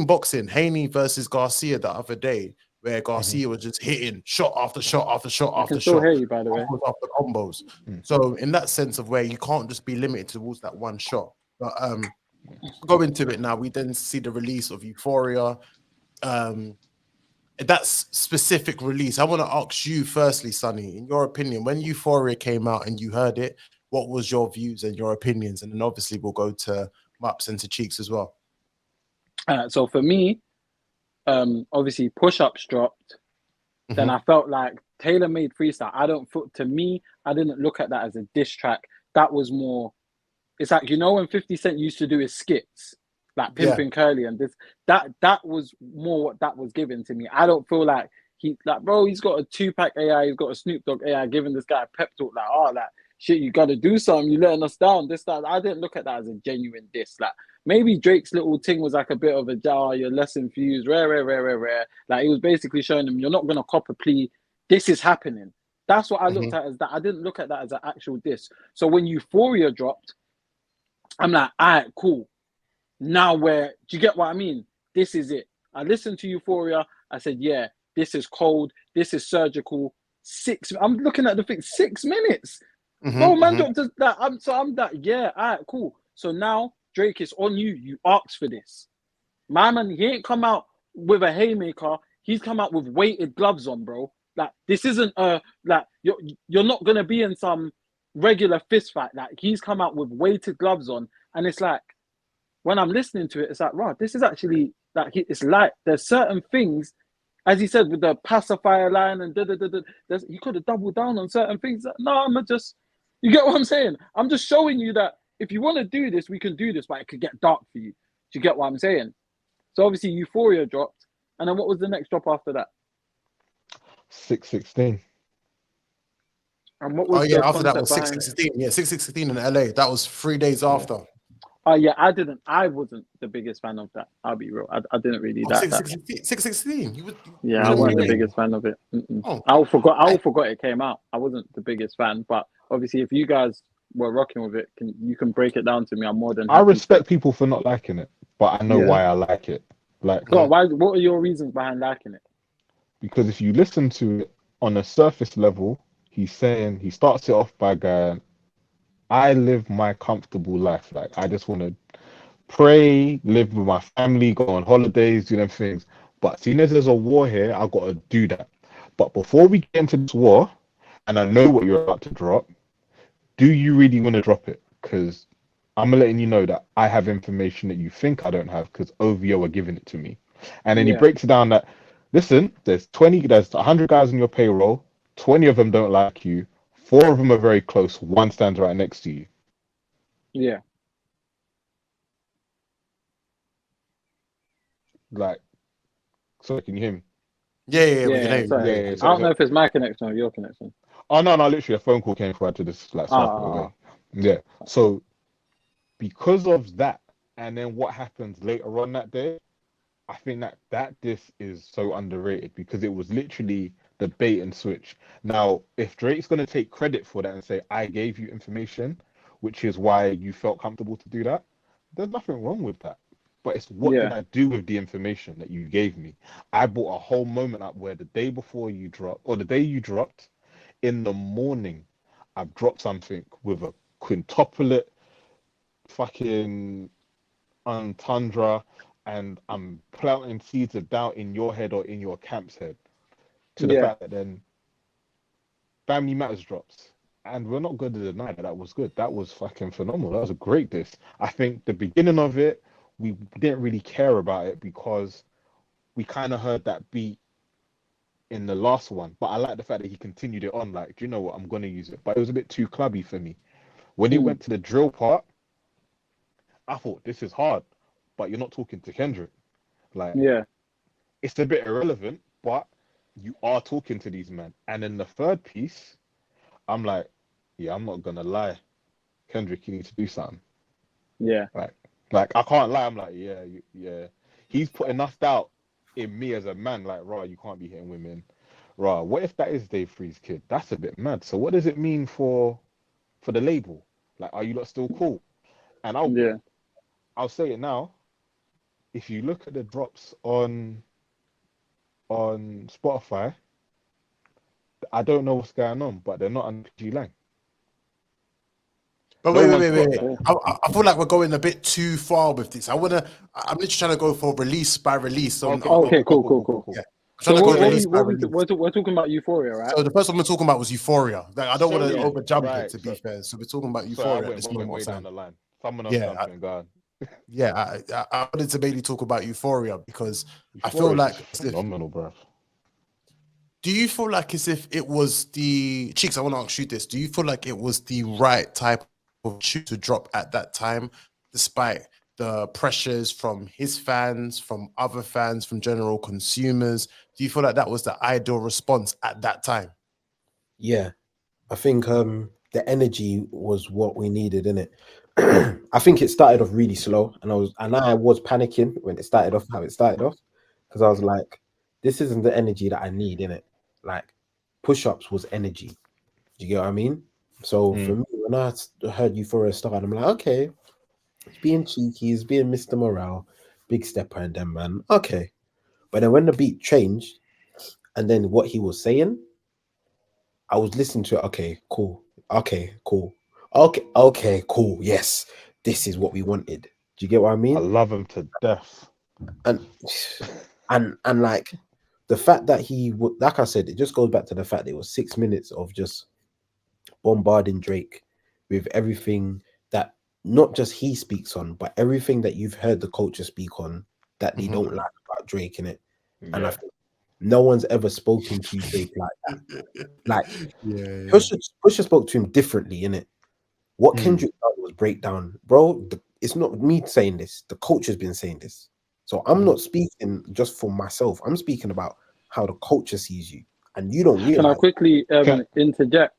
boxing, Haney versus Garcia the other day, where Garcia was just hitting shot after shot after shot after shot. Still hear you, by the way. After combos. So in that sense of where you can't just be limited towards that one shot. But go into it now. We then see the release of Euphoria. That specific release, I want to ask you firstly, Sonny, in your opinion, when Euphoria came out and you heard it, what was your views and your opinions? And then obviously we'll go to Mups and to Cheeks as well. So for me, obviously push-ups dropped. Then I felt like tailor-made freestyle. To me, I didn't look at that as a diss track. That was more, it's like, when 50 Cent used to do his skits, like Pimpin' Curly and this, that was more what that was given to me. I don't feel like he's got a Tupac AI, he's got a Snoop Dogg AI giving this guy a pep talk, shit, you gotta do something. You letting us down. This, that. I didn't look at that as a genuine diss. Like maybe Drake's little thing was like a bit of a jar. You're less infused. Rare. Like he was basically showing them you're not gonna cop a plea. This is happening. That's what I looked at as that. I didn't look at that as an actual diss. So when Euphoria dropped, I'm like, all right, cool. Now do you get what I mean? This is it. I listened to Euphoria. I said, yeah, this is cold. This is surgical. I'm looking at the thing, 6 minutes. Bro, man dropped that. I'm that, yeah, all right, cool. So now Drake is on you. You asked for this. My man, he ain't come out with a haymaker. He's come out with weighted gloves on, bro. Like, this isn't like you're not gonna be in some regular fist fight. Like, he's come out with weighted gloves on, and it's like, when I'm listening to it, it's like, wow, this is actually like, it's like there's certain things, as he said with the pacifier line and he could have doubled down on certain things. No, you get what I'm saying? I'm just showing you that if you want to do this, we can do this, but it could get dark for you. Do you get what I'm saying? So obviously Euphoria dropped, and then what was the next drop after that? 616. And what was after that was behind... 616. Yeah, 616 in LA. That was 3 days after. Oh yeah, I wasn't the biggest fan of that. I'll be real. I didn't really like that. 616. I wasn't the biggest fan of it. I forgot it came out. I wasn't the biggest fan, but obviously, if you guys were rocking with it, you can break it down to me. I'm more than happy. I respect people for not liking it, but I know why I like it. Like, what are your reasons behind liking it? Because if you listen to it on a surface level, he starts it off by going, I live my comfortable life. Like, I just want to pray, live with my family, go on holidays, do them things. But seeing as there's a war here, I've got to do that. But before we get into this war, and I know what you're about to drop, do you really want to drop it? Because I'm letting you know that I have information that you think I don't have, because OVO are giving it to me. And then he breaks it down that, listen, there's 100 guys on your payroll, 20 of them don't like you, 4 of them are very close, 1 stands right next to you. Yeah. Like, so can you hear me? Yeah, we can hear you. I don't know if it's my connection or your connection. Oh no, literally a phone call came through. I had to just like swipe it away. Yeah. So because of that, and then what happens later on that day, I think that this is so underrated because it was literally the bait and switch. Now, if Drake's gonna take credit for that and say, I gave you information, which is why you felt comfortable to do that, there's nothing wrong with that. But it's what did I do with the information that you gave me? I brought a whole moment up where the day before you dropped, or the day you dropped, in the morning, I've dropped something with a quintuplet fucking entendre, and I'm planting seeds of doubt in your head or in your camp's head. To the fact that then Family Matters drops. And we're not going to deny that was good. That was fucking phenomenal. That was a great diss. I think the beginning of it, we didn't really care about it because we kind of heard that beat in the last one. But I like the fact that he continued it on. Like, do you know what? I'm going to use it. But it was a bit too clubby for me. When he went to the drill part, I thought, this is hard. But you're not talking to Kendrick. Like, it's a bit irrelevant, but you are talking to these men. And in the third piece, I'm like, yeah, I'm not going to lie. Kendrick, you need to do something. Yeah. Like I can't lie. I'm like, yeah. He's put enough doubt in me as a man. Like, raw, you can't be hitting women. Raw, what if that is Dave Free's kid? That's a bit mad. So what does it mean for the label? Like, are you lot still cool? And I'll say it now. If you look at the drops on Spotify, I don't know what's going on, but they're not on PG Lang. But wait. I feel like we're going a bit too far with this. I'm literally trying to go for release by release. So okay, cool. Yeah. So we're talking about Euphoria, right? So the first one we're talking about was Euphoria. Like, I don't want to over jump it, to be fair. So we're talking about Euphoria. I went way down the line. Someone else jumping, go on. I wanted to mainly talk about Euphoria because I feel like phenomenal, bro. Do you feel like as if it was the Cheeks? I want to ask you this: do you feel like it was the right type of shoe to drop at that time, despite the pressures from his fans, from other fans, from general consumers? Do you feel like that was the ideal response at that time? Yeah, I think the energy was what we needed, innit? I think it started off really slow, and I was panicking when it started off how it started off, because I was like, this isn't the energy that I need, innit? Like push-ups was energy. Do you get what I mean? So for me, when I heard Euphoria start, I'm like, okay, he's being cheeky, he's being Mr. Morale, big stepper and them, man. Okay. But then when the beat changed and then what he was saying, I was listening to it. Okay, cool. Okay, cool. Okay, cool. Yes, this is what we wanted. Do you get what I I mean? love him to death. And and like the fact that he would, like I said, it just goes back to the fact that it was 6 minutes of just bombarding Drake with everything that not just he speaks on, but everything that you've heard the culture speak on that they don't like about Drake in it. And I think no one's ever spoken to Drake like that. Like Pusha spoke to him differently, innit? What Kendrick done was break down, bro. It's not me saying this. The culture's been saying this. So I'm not speaking just for myself. I'm speaking about how the culture sees you, and you don't Can I realize. quickly Can- interject?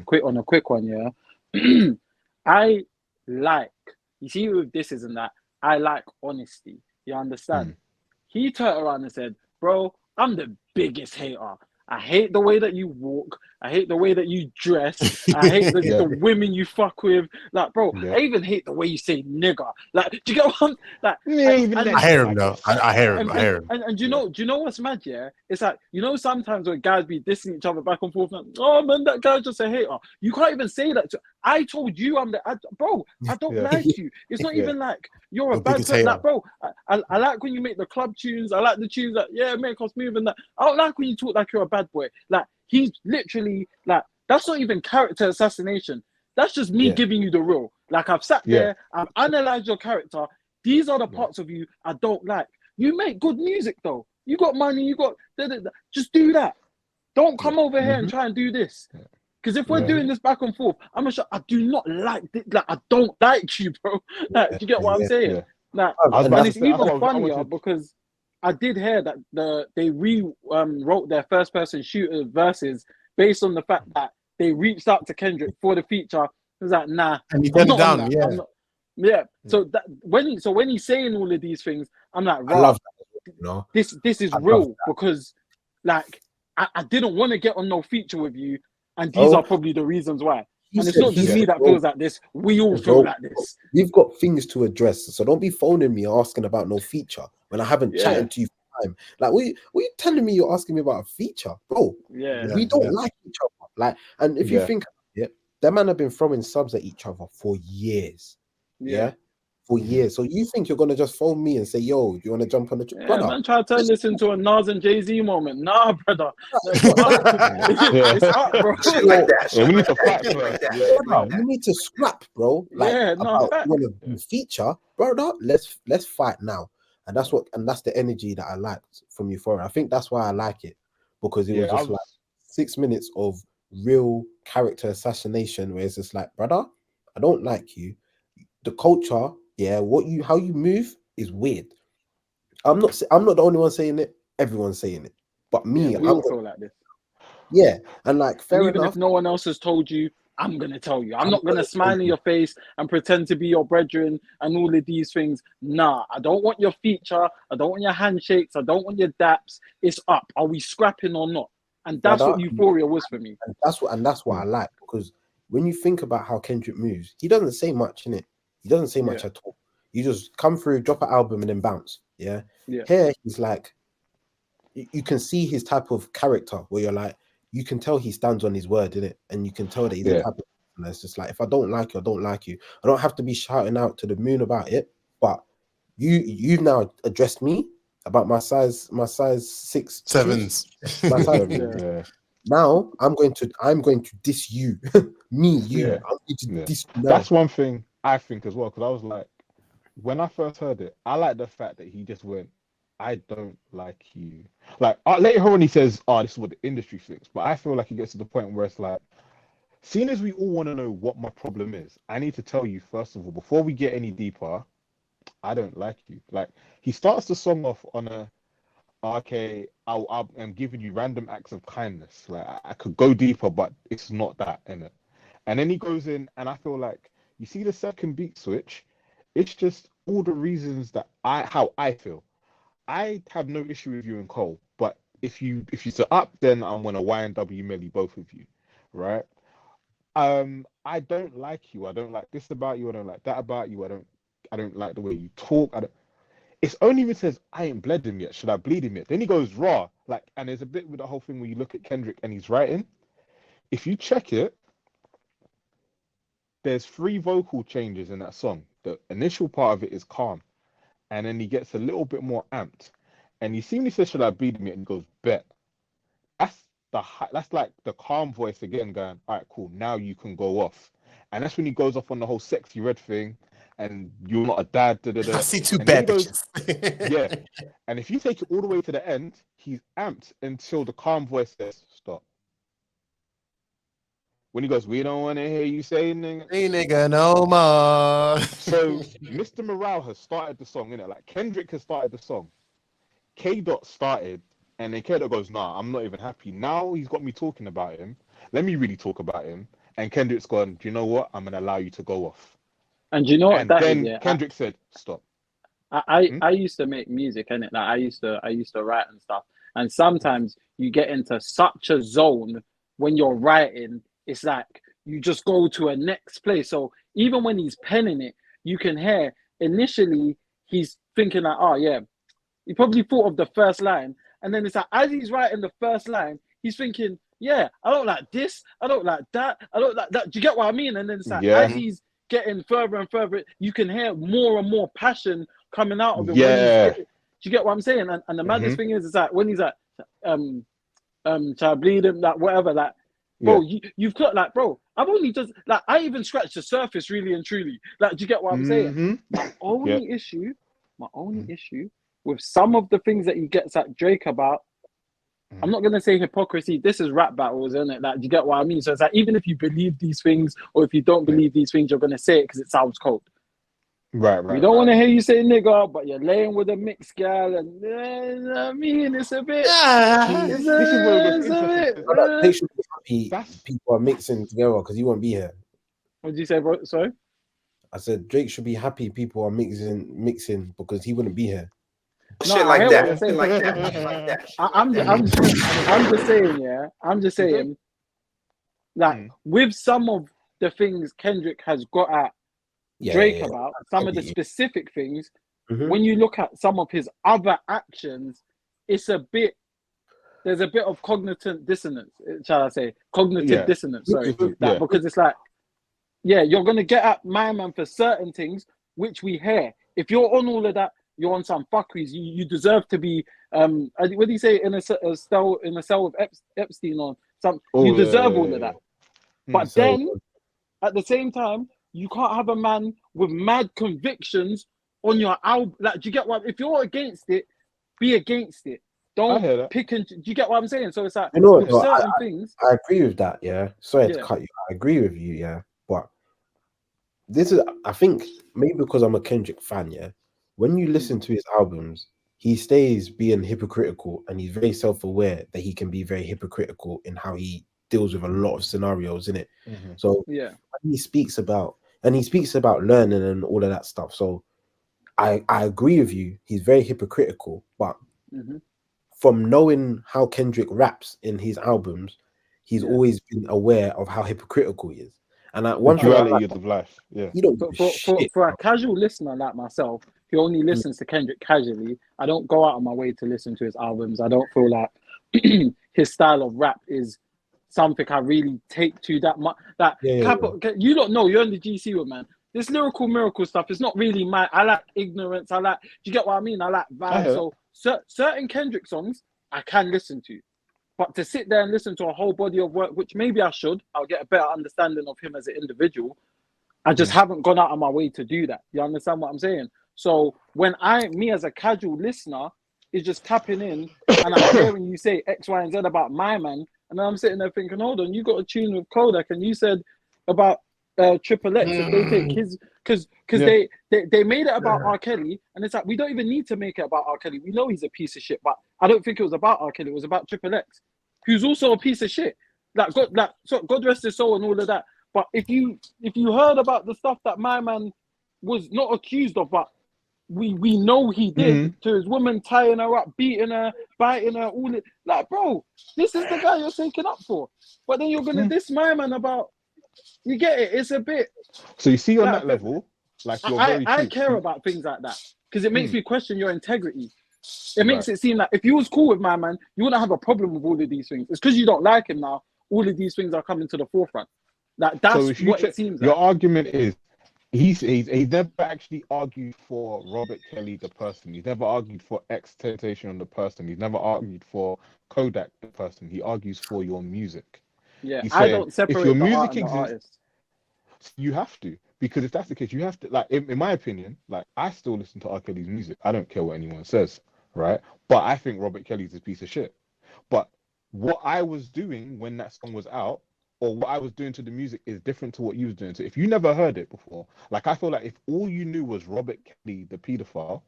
Quick on a quick one, yeah. I like, you see, with this isn't that I like honesty. You understand? He turned around and said, "Bro, I'm the biggest hater. I hate the way that you walk. I hate the way that you dress. I hate the women you fuck with. Like, bro, I even hate the way you say nigger. Like, do you get what I'm like? I hear him though. I hear him. I hear him. And do you know what's mad? Yeah, it's like, you know, sometimes when guys be dissing each other back and forth, like, oh man, that guy's just a hater. You can't even say that. I told you bro. I don't like you. It's not even like you're a bad person. Like, bro, I like when you make the club tunes. I like the tunes that make us move and that. I don't like when you talk like you're a bad boy. Like, he's literally like, that's not even character assassination. That's just me giving you the real. Like, I've sat there, I've analyzed your character. These are the parts of you I don't like. You make good music though. You got money, you got just do that. Don't come over here and try and do this. Because if we're doing this back and forth, I'm sure I do not like this. Like, I don't like you, bro. Like, do you get what I'm saying? Like, and it's even funnier because I did hear that they wrote their first person shooter verses based on the fact that they reached out to Kendrick for the feature. It was like, nah, and he turned it down. So when he's saying all of these things, I'm like, I love that, you know? This is real because, like, I didn't want to get on no feature with you, and these are probably the reasons why. And it's not just me that feels like this. We all feel like this. We've got things to address, so don't be phoning me asking about no feature when I haven't chatted to you for time. Like, what are you telling me? You're asking me about a feature, bro? We don't like each other. Like, and if you think about it, that man have been throwing subs at each other for years. For years. So you think you're gonna just phone me and say, "Yo, do you want to jump on the brother?" Man, try to turn this into a Nas and Jay-Z moment. Nah, brother. It's up, bro. Shit like that. We need to fight We need to scrap, bro. Like, you want to feature, brother. Let's fight now. And that's the energy that I liked from Euphoria. I think that's why I like it, because it was just like 6 minutes of real character assassination, where it's just like, brother, I don't like you. The culture, how you move is weird. I'm not the only one saying it. Everyone's saying it, but me, we all feel like this. Yeah, and like, fair even enough. If no one else has told you, I'm gonna tell you. I'm not gonna smile in your face and pretend to be your brethren and all of these things. Nah, I don't want your feature. I don't want your handshakes. I don't want your daps. It's up. Are we scrapping or not? And that's what Euphoria was for me. And that's what I like, because when you think about how Kendrick moves, he doesn't say much in it. He doesn't say much at all. You just come through, drop an album, and then bounce. Here he's like, you can see his type of character where you're like, you can tell he stands on his word, innit? And you can tell that he's the type of person that's just like, if I don't like you, I don't like you. I don't have to be shouting out to the moon about it. But you've now addressed me about my size 6 sevens. My size, Now I'm going to diss you. Me, you. I'm going to diss you now. That's one thing I think as well, because I was like, when I first heard it, I like the fact that he just went, I don't like you. Like, later on he says, this is what the industry thinks. But I feel like he gets to the point where it's like, seeing as we all want to know what my problem is, I need to tell you, first of all, before we get any deeper, I don't like you. Like, he starts the song off on a, okay, I'm giving you random acts of kindness. Like, I could go deeper, but it's not that, innit? And then he goes in, and I feel like you see the second beat switch. It's just all the reasons that how I feel. I have no issue with you and Cole, but if you set up, then I'm gonna YNW Millie both of you, right? I don't like you. I don't like this about you. I don't like that about you. I don't like the way you talk. I don't. It's only even says I ain't bled him yet. Should I bleed him yet? Then he goes raw, like, and there's a bit with the whole thing where you look at Kendrick and he's writing. If you check it, there's 3 vocal changes in that song. The initial part of it is calm, and then he gets a little bit more amped, and he seemingly says, "Should I bleed him yet?" And he goes, "Bet." That's like the calm voice again going, "All right, cool. Now you can go off." And that's when he goes off on the whole sexy red thing, and you're not a dad. Da, da, da. I see 2 And then bad he goes, bitches. yeah. And if you take it all the way to the end, he's amped until the calm voice says, "Stop." When he goes, "We don't want to hear you say nigga." Hey nigga, no more. So Mr. Morale has started the song, innit? Like Kendrick has started the song. K Dot started, and then K Dot goes, "Nah, I'm not even happy. Now he's got me talking about him. Let me really talk about him." And Kendrick's gone, "Do you know what? I'm gonna allow you to go off." And you know what And that then is? Yeah, Kendrick said, "Stop." I used to make music, innit? Like I used to write and stuff. And sometimes you get into such a zone when you're writing, it's like you just go to a next place. So even when he's penning it, you can hear initially he's thinking like, oh yeah, he probably thought of the first line, and then it's like as he's writing the first line, he's thinking, yeah, I don't like this, I don't like that, I don't like that. Do you get what I mean? And then it's like as Yeah, he's getting further and further, you can hear more and more passion coming out of him when he's yeah, getting, do you get what I'm saying? And the maddest hmm thing is like when he's like, shall I bleed him, like whatever, like, bro, yeah, you've got like, bro, I've only just like I even scratched the surface really and truly. Like, do you get what I'm saying? hmm My yeah, only issue with some of the things that he gets at Drake about, I'm not gonna say hypocrisy. This is rap battles, isn't it? Like, do you get what I mean? So it's like even if you believe these things or if you don't yeah. believe these things, you're gonna say it because it sounds cold. Right, We right, don't want to right. hear you say nigga, but you're laying with a mixed gal, and I mean, it's a bit, Ah. See, this is where it gets it's a interesting. bit. 'Cause But they should be happy That's people are mixing together because he won't be here. What did you say, bro? Sorry. I said Drake should be happy people are mixing because he wouldn't be here. No, Shit I like hear what that. you're Shit saying. like that. Shit like that. Shit I'm, like I'm, that. I'm just saying, yeah. I'm just Drake- saying, like, with some of the things Kendrick has got at Drake about, some of the specific things, Mhm. when you look at some of his other actions, it's a bit, there's a bit of cognitive dissonance, shall I say? Cognitive Yeah. dissonance, sorry. Yeah. Because it's like, yeah, you're going to get at my man for certain things, which we hear. If you're on all of that, you're on some fuckeries. You deserve to be, what do you say, in a cell with Epstein or something? Oh, You deserve yeah, all yeah, of that. yeah. But So then, at the same time, you can't have a man with mad convictions on your album. Like, do you get what? If you're against it, be against it. I Don't hear that. pick and. Do you get what I'm saying? So it's like you know what, with though, certain things. I agree with that. Yeah, sorry to Yeah. cut you. I agree with you. Yeah, but this is, I think, maybe because I'm a Kendrick fan. Yeah, when you listen to his albums, he stays being hypocritical, and he's very self-aware that he can be very hypocritical in how he deals with a lot of scenarios in it. So Yeah. when he speaks about learning and all of that stuff. So I agree with you. He's very hypocritical, but from knowing how Kendrick raps in his albums, he's always been aware of how hypocritical he is. And one thing I like, Duality of life. Yeah. he don't give a shit. For a casual listener like myself, who only listens to Kendrick casually, I don't go out of my way to listen to his albums. I don't feel like his style of rap is something I really take to that much. Like, you don't know, you're in the GC with, man. This lyrical miracle stuff is not really my. I like ignorance. Do you get what I mean? I like vibes. So certain Kendrick songs I can listen to. But to sit there and listen to a whole body of work, which maybe I should, I'll get a better understanding of him as an individual. I just haven't gone out of my way to do that. You understand what I'm saying? So when me as a casual listener is just tapping in and I'm hearing you say X, Y, and Z about my man, and I'm sitting there thinking, hold on, you got a tune with Kodak, and you said about Triple X if they take his, because they made it about R. Kelly, and it's like we don't even need to make it about R. Kelly. We know he's a piece of shit, but I don't think it was about R. Kelly. It was about Triple X, who's also a piece of shit. God rest his soul and all of that. But if you heard about the stuff that my man was not accused of, but we know he did to his woman, tying her up, beating her, biting her, all it, like, bro, this is the guy you're taking up for. But then you're gonna diss my man about, you get it? It's a bit. So you see on like, that level, like you're very I cheap. care about things like that because it makes me question your integrity. It makes it seem like if you was cool with my man, you wouldn't have a problem with all of these things. It's because you don't like him now. All of these things are coming to the forefront. Like that's So what it seems your like. argument is he's never actually argued for Robert Kelly the person. He's never argued for XXXTentacion on the person. He's never argued for Kodak the person. He argues for your music. Yeah, He's I saying, don't separate if your the music art and the exists, artist. you have to, because if that's the case, you have to, like, in my opinion, like, I still listen to R. Kelly's music. I don't care what anyone says, right? But I think Robert Kelly's a piece of shit. But what I was doing when that song was out, or what I was doing to the music, is different to what you was doing. So if you never heard it before, like, I feel like if all you knew was Robert Kelly the pedophile,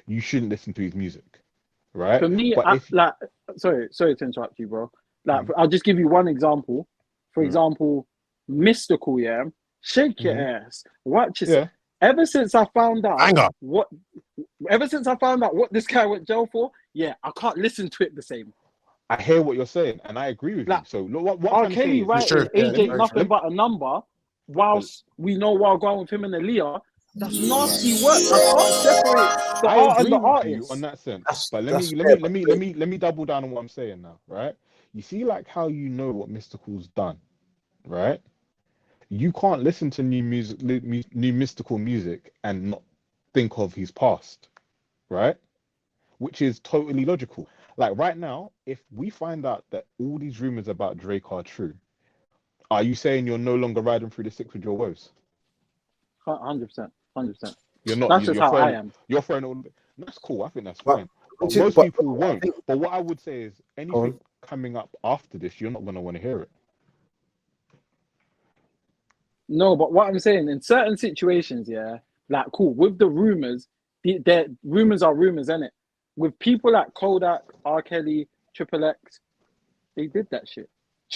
you shouldn't listen to his music, right? For me, But sorry to interrupt you, bro. Like, I'll just give you one example. For example, Mystical, yeah, shake your ass, watch yourself. Ever since I found out what this guy went jail for, yeah, I can't listen to it the same. I hear what you're saying, and I agree with you. So what R. I'm trying to say Kelly is, writing AJ ain't nothing but a number, whilst we know while going with him and Aaliyah, that's nasty work. I can't separate the art and the artist on that sense. But let me double down on what I'm saying now, right? You see, like, how you know what Mystical's done, right? You can't listen to new Mystical music and not think of his past, right? Which is totally logical. Like, right now, if we find out that all these rumors about Drake are true, are you saying you're no longer riding through the six with your woes? 100%. You're not. That's just how I am. You're throwing all. That's cool. I think that's fine. But most people won't. But what I would say is, anything coming up after this, you're not going to want to hear it. No, but what I'm saying, in certain situations, yeah, like, cool, with the rumors, the rumors are rumors, innit? With people like Kodak, R. Kelly, Triple X, they did that shit.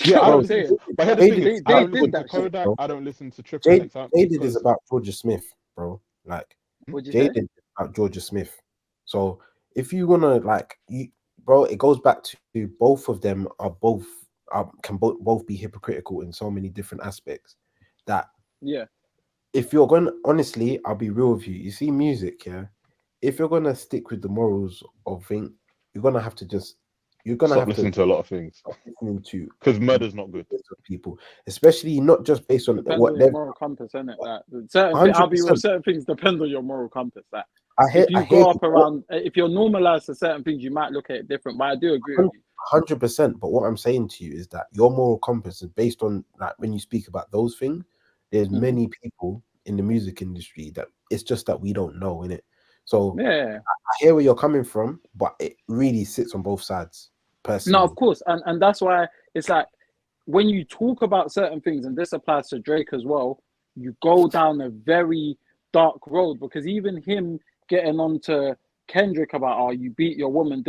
Yeah, I don't say but here's the thing: I don't listen to Kodak. I don't listen to Triple X. Jaded is about Georgia Smith, bro. Like, Jaded is about Georgia Smith. So if you wanna, like, bro, it goes back to both of them can both be hypocritical in so many different aspects. That if you're going, honestly, I'll be real with you. You see, music, yeah. If you're gonna stick with the morals of thing, you're gonna have to listen to a lot of things. Listening to, because murder's not good. People, especially not just based on what their moral compass, isn't it? Like, certain things depend on your moral compass. Like, if you go up around, if you're normalized to certain things, you might look at it different. But I do agree with you. 100%. But what I'm saying to you is that your moral compass is based on, like, when you speak about those things, there's many people in the music industry that it's just that we don't know, innit? So I hear where you're coming from, but it really sits on both sides. Personally. No, of course, and that's why it's like, when you talk about certain things, and this applies to Drake as well, you go down a very dark road, because even him getting on to Kendrick about, oh, you beat your woman,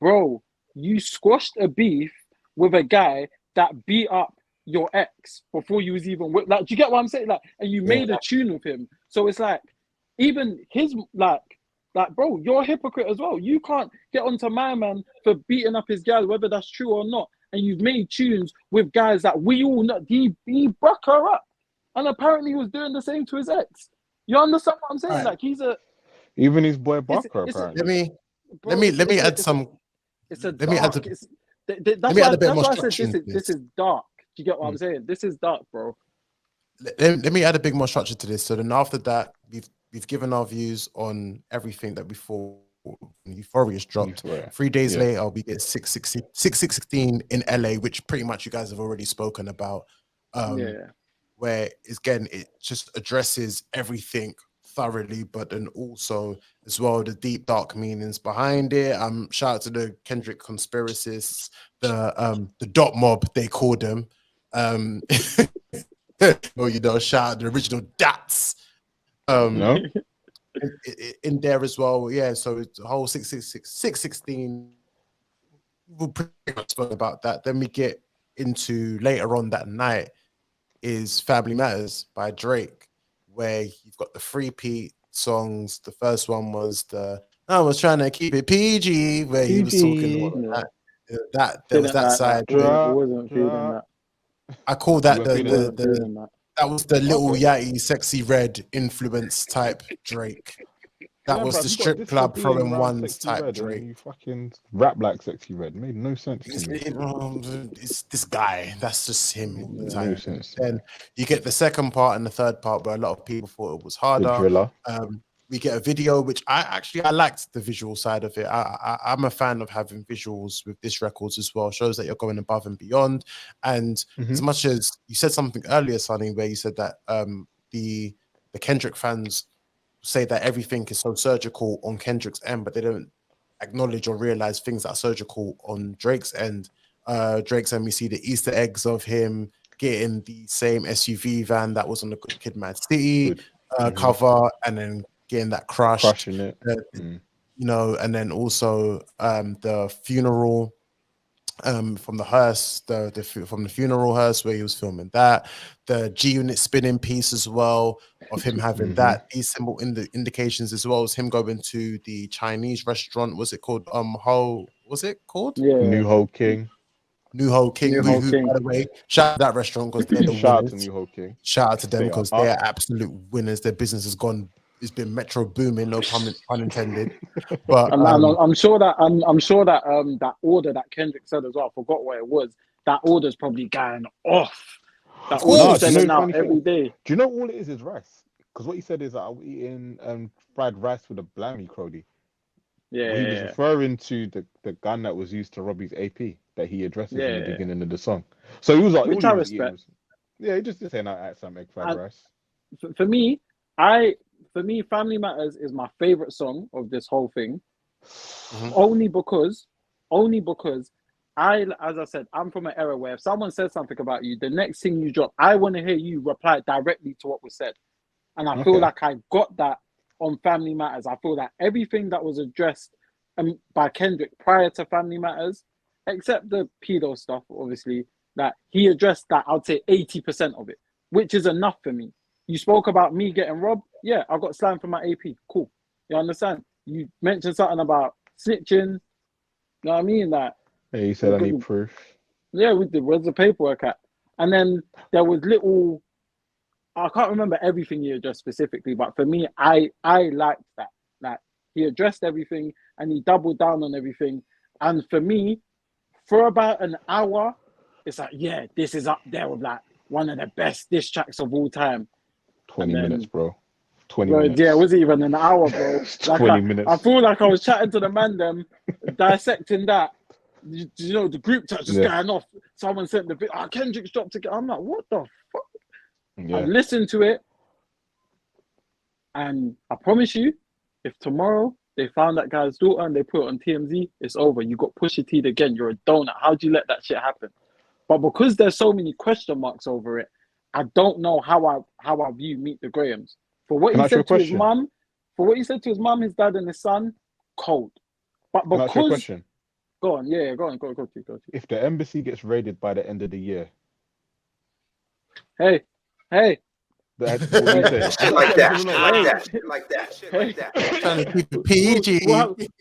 bro, you squashed a beef with a guy that beat up your ex before you was even with, like, do you get what I'm saying? Like, and you made a tune with him. So it's like, even his, like, bro, you're a hypocrite as well. You can't get onto my man for beating up his gal, whether that's true or not. And you've made tunes with guys that we all know. He broke her up, and apparently he was doing the same to his ex. You understand what I'm saying? Right. Like, he's even his boy Barker. Apparently, let me add some. Let me add a bit more structure. This is dark. Do you get what I'm saying? This is dark, bro. Let me add a bit more structure to this. So then after that, we've given our views on everything that before Euphoria's dropped. 3 days later, we get 616 in LA, which pretty much you guys have already spoken about. Where again, it just addresses everything thoroughly, but then also as well the deep dark meanings behind it. Shout out to the Kendrick conspiracists, the dot mob they call them. Shout out the original Dats. In there as well, so it's the whole 616. We'll pretty much spoke about that. Then we get into later on that night is Family Matters by Drake, where you've got the 3-peat songs. The first one was I was trying to keep it PG, where he was talking PG. that there was Didn't that like side. that. Wasn't feeling that. I call that weren't feeling Wasn't feeling the that. that was the little Okay. Yachty Sexy Red influence type Drake. That Yeah, was bruv, the you got strip this for club being throwing around ones Sexy type Red, and then Drake. you fucking rap like Sexy Red. Made no sense to me. It's this guy. That's just him all the Made time. no sense. Then you get the second part and the third part, where a lot of people thought it was The harder. Driller. We get a video, which I liked the visual side of it. I'm a fan of having visuals with this records as well. Shows that you're going above and beyond. And as much as you said something earlier, Sonny, where you said that the Kendrick fans say that everything is so surgical on Kendrick's end, but they don't acknowledge or realize things that are surgical on Drake's end. Drake's end, we see the Easter eggs of him getting the same SUV van that was on the Good Kid, Mad City cover, and then getting that Crushing it. you know, and then also the funeral from the hearse, from the funeral hearse where he was filming that, the G Unit spinning piece as well of him having that. These symbol indications as well as him going to the Chinese restaurant. Was it called was it called? Yeah. New Ho King. New Ho King. New Ho Who, King. by the way, shout out to that restaurant because they're the Shout out winners. to New Ho King. Shout out to them Stay because up. they're absolute winners. Their business has gone. It's been metro booming, no pun intended. But I'm sure that that order that Kendrick said as well. I forgot what it was. That order's probably going off. That order's selling out every day. Do you know all it is rice? Because what he said is that I'm eating fried rice with a blammy crody. Yeah. He was referring to the gun that was used to rob his AP that he addresses in the beginning of the song. So he was like, which I respect. He just saying I ate some egg fried rice. For me, Family Matters is my favorite song of this whole thing. Only because as I said, I'm from an era where if someone says something about you, the next thing you drop, I want to hear you reply directly to what was said. And I feel like I got that on Family Matters. I feel that everything that was addressed by Kendrick prior to Family Matters, except the pedo stuff, obviously, that he addressed that, I'd say 80% of it, which is enough for me. You spoke about me getting robbed. Yeah, I got slammed for my AP. Cool. You understand? You mentioned something about snitching. You know what I mean? That. Yeah, he said I need proof. Yeah, we did. Where's the paperwork at? And then there was little. I can't remember everything he addressed specifically, but for me, I liked that. Like he addressed everything and he doubled down on everything. And for me, for about an hour, it's like, yeah, this is up there with like one of the best diss tracks of all time. 20 minutes, bro. 20 minutes. Yeah, it wasn't even an hour, bro. 20 minutes. I feel like I was chatting to the man, them dissecting that. You know, the group chat just going off. Someone sent the bit, Kendrick's dropped again. I'm like, what the fuck? I listened to it, and I promise you, if tomorrow they found that guy's daughter and they put it on TMZ, it's over. You got Pusha T again. You're a donut. How do you let that shit happen? But because there's so many question marks over it, I don't know how I view Meet the Grahams. For what he said to his mum, his dad, and his son, cold. But because Can I ask you a question? Go on, go on. If the embassy gets raided by the end of the year, hey, Shit like that. Trying to keep it PG.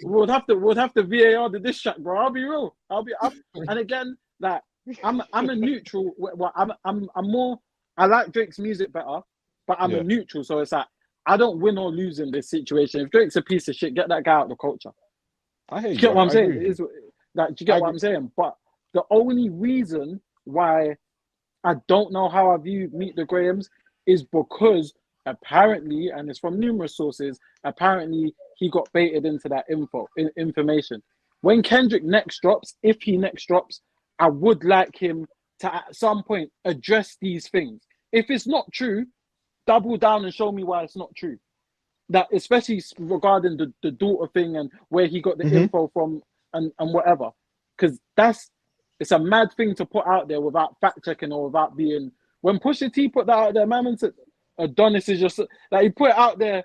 We'll have to VAR the diss track, bro. I'll be real. And again, that I'm a neutral. Well, I'm more. I like Drake's music better, but I'm a neutral. So it's like I don't win or lose in this situation. If Drake's a piece of shit, get that guy out of the culture. I hear you. Do you get what I'm saying? Do you get what I'm saying? But the only reason why I don't know how I view Meet the Grahams is because apparently, and it's from numerous sources, apparently he got baited into that information. When Kendrick next drops, if he next drops, I would like him to at some point address these things. If it's not true, double down and show me why it's not true. That especially regarding the daughter thing and where he got the info from and whatever. Because it's a mad thing to put out there without fact checking or without being. When Pusha T put that out there, man said Adonis is just like he put it out there.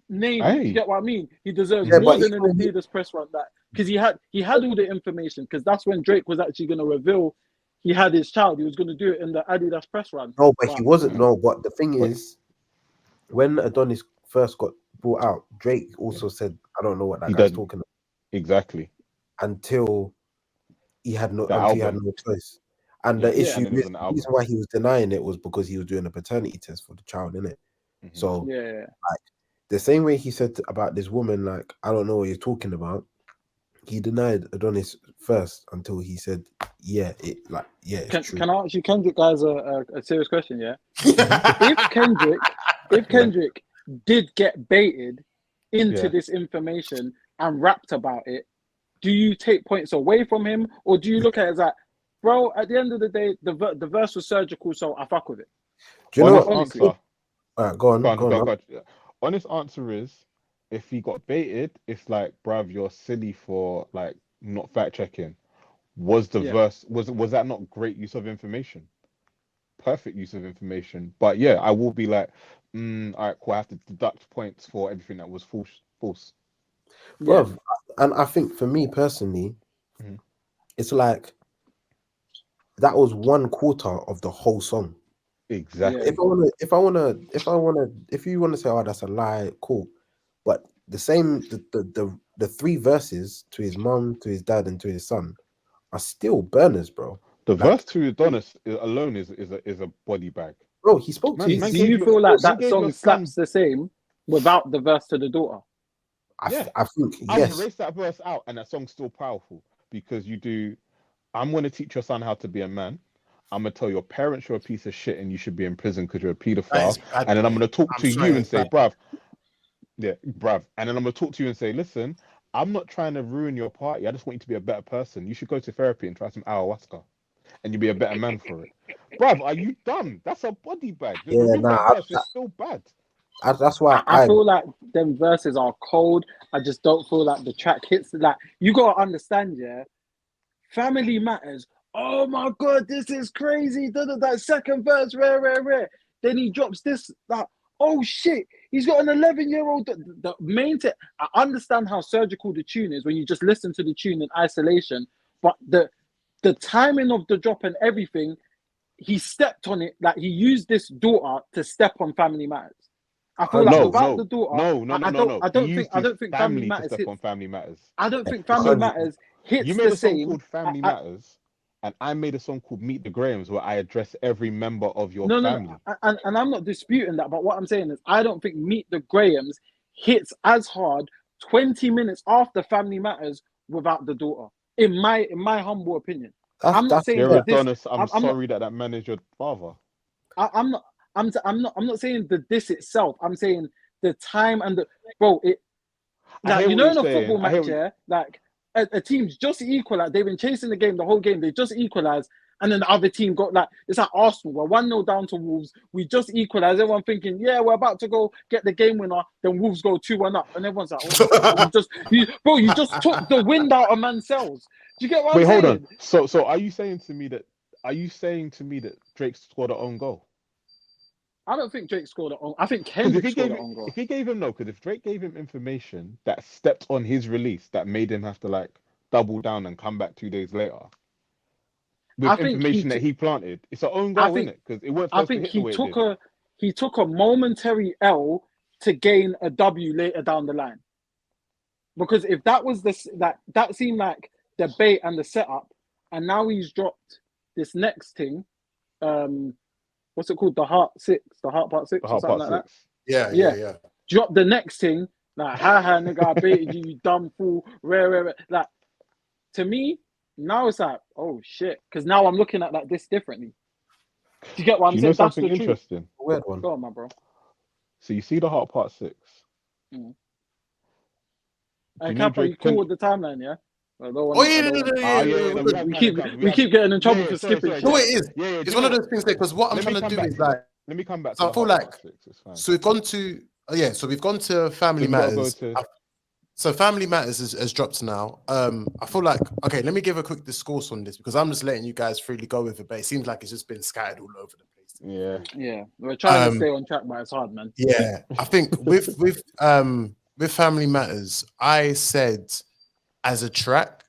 You get what I mean? He deserves more than an Adidas press run that because he had all the information because that's when Drake was actually going to reveal he had his child, he was going to do it in the Adidas press run. No, but he wasn't. No, but the thing But- is, when Adonis first got brought out, Drake also said, "I don't know what that He guy's doesn't. talking about," Exactly. until he had no album. choice. And Yeah, the issue, and then it was an the album. reason why he was denying it was because he was doing a paternity test for the child, innit? Mhm. So Yeah. like the same way he said about this woman, like, I don't know what you're talking about. He denied Adonis first until he said, "Yeah, it's true." Can I ask you, Kendrick, guys, a serious question? Yeah. if Kendrick did get baited into Yeah. this information and rapped about it, do you take points away from him, or do you look at it as like, bro, at the end of the day, the verse was surgical, so I fuck with it? Do you know what? Honest honestly? answer. All right, go on. Go on. Honest answer is, if he got baited, it's like, bruv, you're silly for like not fact checking. Was the Yeah. verse was that not great use of information? Perfect use of information. But yeah, I will be like, all right, cool. I have to deduct points for everything that was false. Bruv, and I think for me personally, Mhm. it's like that was 1/4 of the whole song. Exactly. Yeah. If you want to say, "Oh, that's a lie," cool. But the 3 verses to his mom, to his dad, and to his son are still burners, bro. The Like, verse to Adonis alone is a body bag. bro, he spoke to Man, his. Do you feel like that gave song your slaps son- the same without the verse to the daughter? I think I yes. erase that verse out, and that song's still powerful because you do. I'm going to teach your son how to be a man. I'm going to tell your parents you're a piece of shit and you should be in prison because you're a paedophile. And then I'm going to talk to you and say, bruv. And then I'm going to talk to you and say, listen, I'm not trying to ruin your party. I just want you to be a better person. You should go to therapy and try some ayahuasca and you'll be a better man for it. Bruv, are you dumb? That's a body bag. Just remove that verse. It's still bad. That's why I feel like them verses are cold. I just don't feel like the track hits. Like, you gotta understand, yeah. Family Matters. Oh my god, this is crazy. That second verse, rare. Then he drops this. Like, oh shit, he's got an 11-year-old. The main thing, I understand how surgical the tune is when you just listen to the tune in isolation, but the timing of the drop and everything, he stepped on it. Like, he used this daughter to step on Family Matters. I feel like without the daughter, I don't think Family Matters hits. On Family Matters. I don't think Family Matters hits You made the a song same. called Family Matters, and I made a song called Meet the Grahams where I address every member of your family. No. And I'm not disputing that, but what I'm saying is I don't think Meet the Grahams hits as hard 20 minutes after Family Matters without the daughter. In my humble opinion. I'm not saying that Adonis, I'm sorry that man is your father. I'm not saying the this itself. I'm saying the time and the bro. It like, you know, in a football match, yeah, like a team's just equal. Like, they've been chasing the game the whole game. They just equalized, and then the other team got, like, it's like Arsenal. We're 1-0 down to Wolves. We just equalized. Everyone thinking, yeah, we're about to go get the game winner. Then Wolves go 2-1 up, and everyone's like, oh, you just took the wind out of man's sails. Do you get what I'm saying? Hold on. So are you saying to me that Drake scored an own goal? I don't think Drake scored it on. I think Kendrick scored it on goal. If he gave him because if Drake gave him information that stepped on his release that made him have to like double down and come back 2 days later with information that he planted, it's an own goal, isn't it? Because it weren't supposed to hit the way it did. He took a momentary L to gain a W later down the line. Because if that was that seemed like the bait and the setup, and now he's dropped this next thing. What's it called? The Heart Part 6 or something like that. Yeah. Drop the next thing, like, ha, nigga, I baited you, you dumb fool, rare. Like, to me, now it's like, oh shit, because now I'm looking at like this differently. Do you get what I'm saying? That's the truth. Interesting. Weird one. Go on, my bro. So you see the Heart Part 6. And Kappa, you cool with the timeline, yeah? We keep getting in trouble for skipping. No, it is. It's one of those things because what I'm trying to do is like. Let me come back. So I feel like. So we've gone to. So we've gone to Family Matters. So Family Matters has dropped now. I feel like, okay, let me give a quick discourse on this because I'm just letting you guys freely go with it, but it seems like it's just been scattered all over the place. Yeah. We're trying to stay on track, but it's hard, man. Yeah, I think with Family Matters, I said as a track,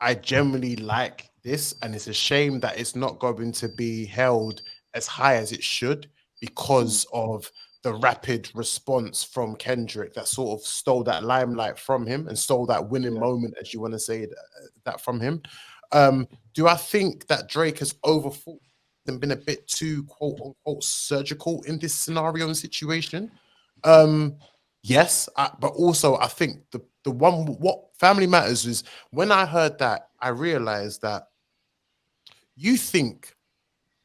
I generally like this, and it's a shame that it's not going to be held as high as it should because of the rapid response from Kendrick that sort of stole that limelight from him and stole that winning moment, as you want to say that from him. Do I think that Drake has overthought and been a bit too quote unquote surgical in this scenario and situation? Yes, but also I think the one what Family Matters is, when I heard that, I realized that you think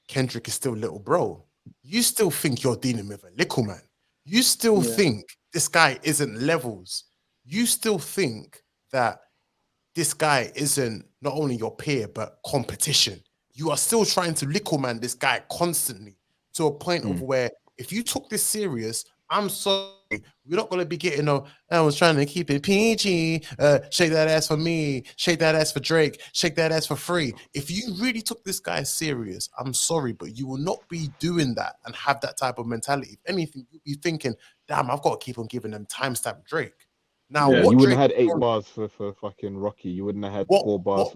Kendrick is still little bro. You still think you're dealing with a little man. You still think this guy isn't levels. You still think that this guy isn't not only your peer, but competition. You are still trying to little man this guy constantly to a point of where if you took this serious, I'm sorry, we're not going to be getting I was trying to keep it PG, shake that ass for me, shake that ass for Drake, shake that ass for free. If you really took this guy serious, I'm sorry, but you will not be doing that and have that type of mentality. If anything, you'll be thinking, damn, I've got to keep on giving them timestamp Drake. Now, Yeah, what you wouldn't Drake have had 8 bars for fucking Rocky. You wouldn't have had 4 bars.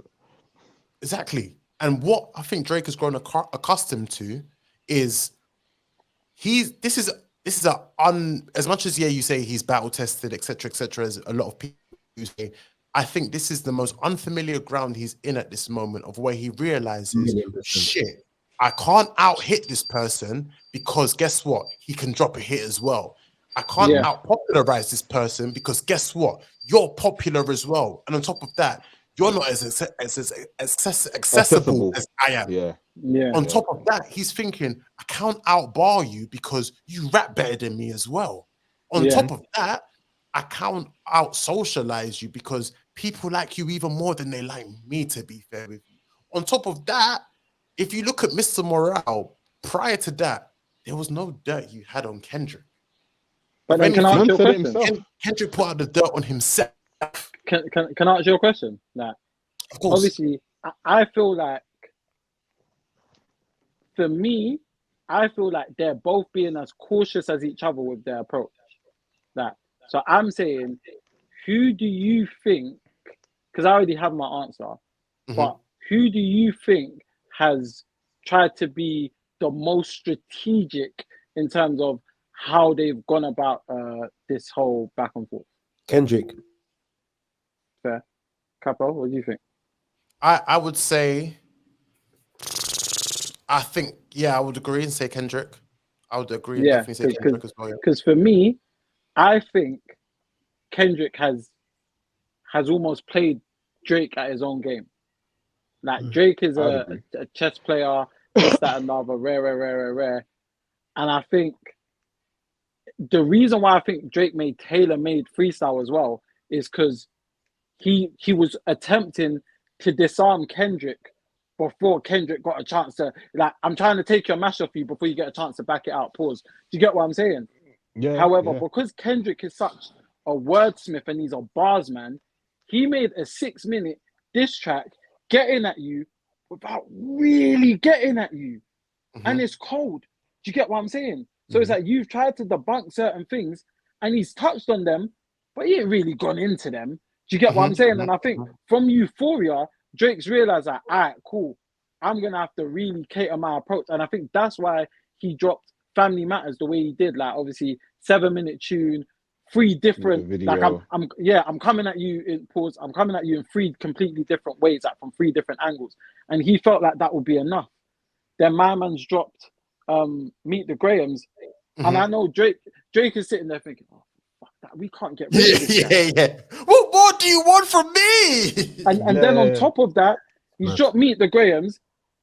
Exactly. And what I think Drake has grown accustomed to is this is as much as you say he's battle tested, etc., as a lot of people say, I think this is the most unfamiliar ground he's in at this moment, of where he realizes, shit, I can't out hit this person because guess what? He can drop a hit as well. I can't out popularize this person because guess what? You're popular as well. And on top of that, you're not as accessible as I am. On top of that, he's thinking, I can't outbar you because you rap better than me as well. On top of that, I can't out socialize you because people like you even more than they like me, to be fair with you. On top of that, if you look at Mr. Morale, prior to that, there was no dirt you had on Kendrick. But then can I ask you a question? Kendrick put out the dirt on himself. Can I ask you a question? Like, of course. Obviously, I feel like, for me, I feel like they're both being as cautious as each other with their approach. Like, so I'm saying, who do you think, because I already have my answer, but who do you think has tried to be the most strategic in terms of how they've gone about this whole back and forth? Kendrick. Fair. Capo, what do you think? I would say, I think, I would agree and say Kendrick. I would agree and definitely say Kendrick as well. Because for me, I think Kendrick has almost played Drake at his own game. Like, Drake is a chess player, this, that, and other, rare. And I think the reason why I think Drake made tailor-made freestyle as well is because he was attempting to disarm Kendrick before Kendrick got a chance to, like, I'm trying to take your mash off you before you get a chance to back it out. Pause. Do you get what I'm saying? Yeah. However, because Kendrick is such a wordsmith and he's a bars man, he made a 6-minute diss track getting at you without really getting at you. And it's cold. Do you get what I'm saying? So it's like you've tried to debunk certain things and he's touched on them, but he ain't really gone into them. Do you get what I'm saying? And I think from Euphoria, Drake's realized that, all right, cool, I'm going to have to really cater my approach. And I think that's why he dropped Family Matters the way he did. Like, obviously, 7-minute tune, 3 different, like, I'm coming at you in pause. I'm coming at you in 3 completely different ways, like from 3 different angles. And he felt like that would be enough. Then my man's dropped Meet the Grahams. And I know Drake is sitting there thinking, oh, fuck that, we can't get rid of this guy. What more do you want from me? And then on top of that, he's dropped Meet the Grahams.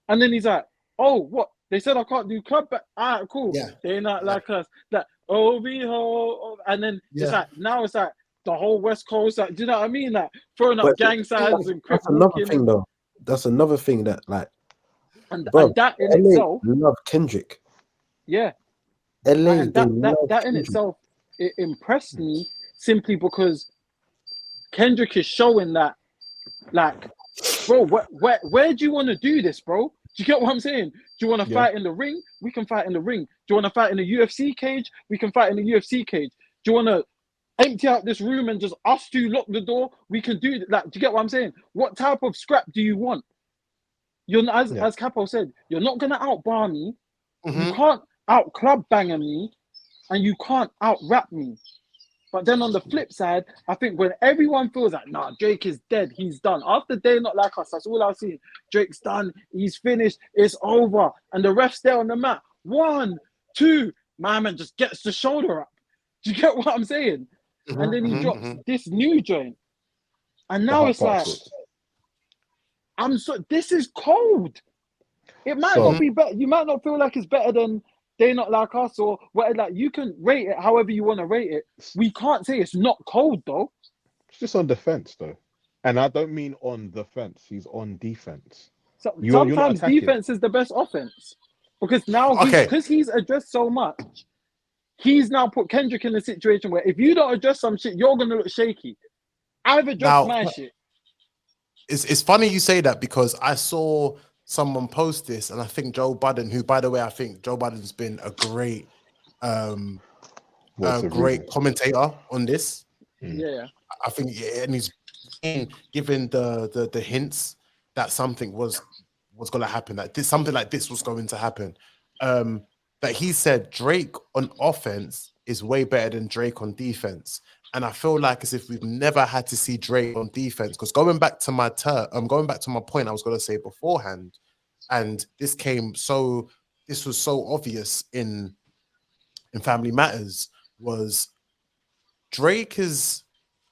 And then he's like, oh, what? They said I can't do club, but all right, cool. They're not like us. Like, and then it's like, now it's like the whole West Coast, like, do you know what I mean? Like, throwing up gang signs and crip. That's another thing, though. That's another thing that, like, and that in itself, love Kendrick. Yeah. LA, and that in itself, it impressed me simply because Kendrick is showing that, like, bro, where do you want to do this, bro? Do you get what I'm saying? Do you want to fight in the ring? We can fight in the ring. Do you want to fight in the UFC cage? We can fight in the UFC cage. Do you want to empty out this room and just us two lock the door? We can do that. Like, do you get what I'm saying? What type of scrap do you want? You're not, as Capo said, you're not gonna outbar me. Mm-hmm. You can't out club banger me, and you can't out rap me. But then on the flip side, I think when everyone feels like, nah, Drake is dead, he's done. After They Not Like Us, that's all I've seen. Drake's done, he's finished, it's over. And the ref's there on the mat. 1, 2, my man just gets the shoulder up. Do you get what I'm saying? And then he drops this new joint. And now it's like, this is cold. It might not be better. You might not feel like it's better than They Not Like Us or whatever. Like, you can rate it however you want to rate it. We can't say it's not cold though. It's just on defense though, and I don't mean on the fence. He's on defense. So, sometimes defense is the best offense because now he's addressed so much. He's now put Kendrick in a situation where if you don't address some shit, you're gonna look shaky. I've addressed my shit. It's funny you say that because I saw someone post this, and I think Joe Budden, who, by the way, I think Joe Budden's been a great, great commentator on this. Yeah, I think, and he's given the hints that something was going to happen, that something like this was going to happen. That he said Drake on offense is way better than Drake on defense. And I feel like as if we've never had to see Drake on defense. Because going back to my point I was going to say beforehand, and this was so obvious in Family Matters, was Drake is,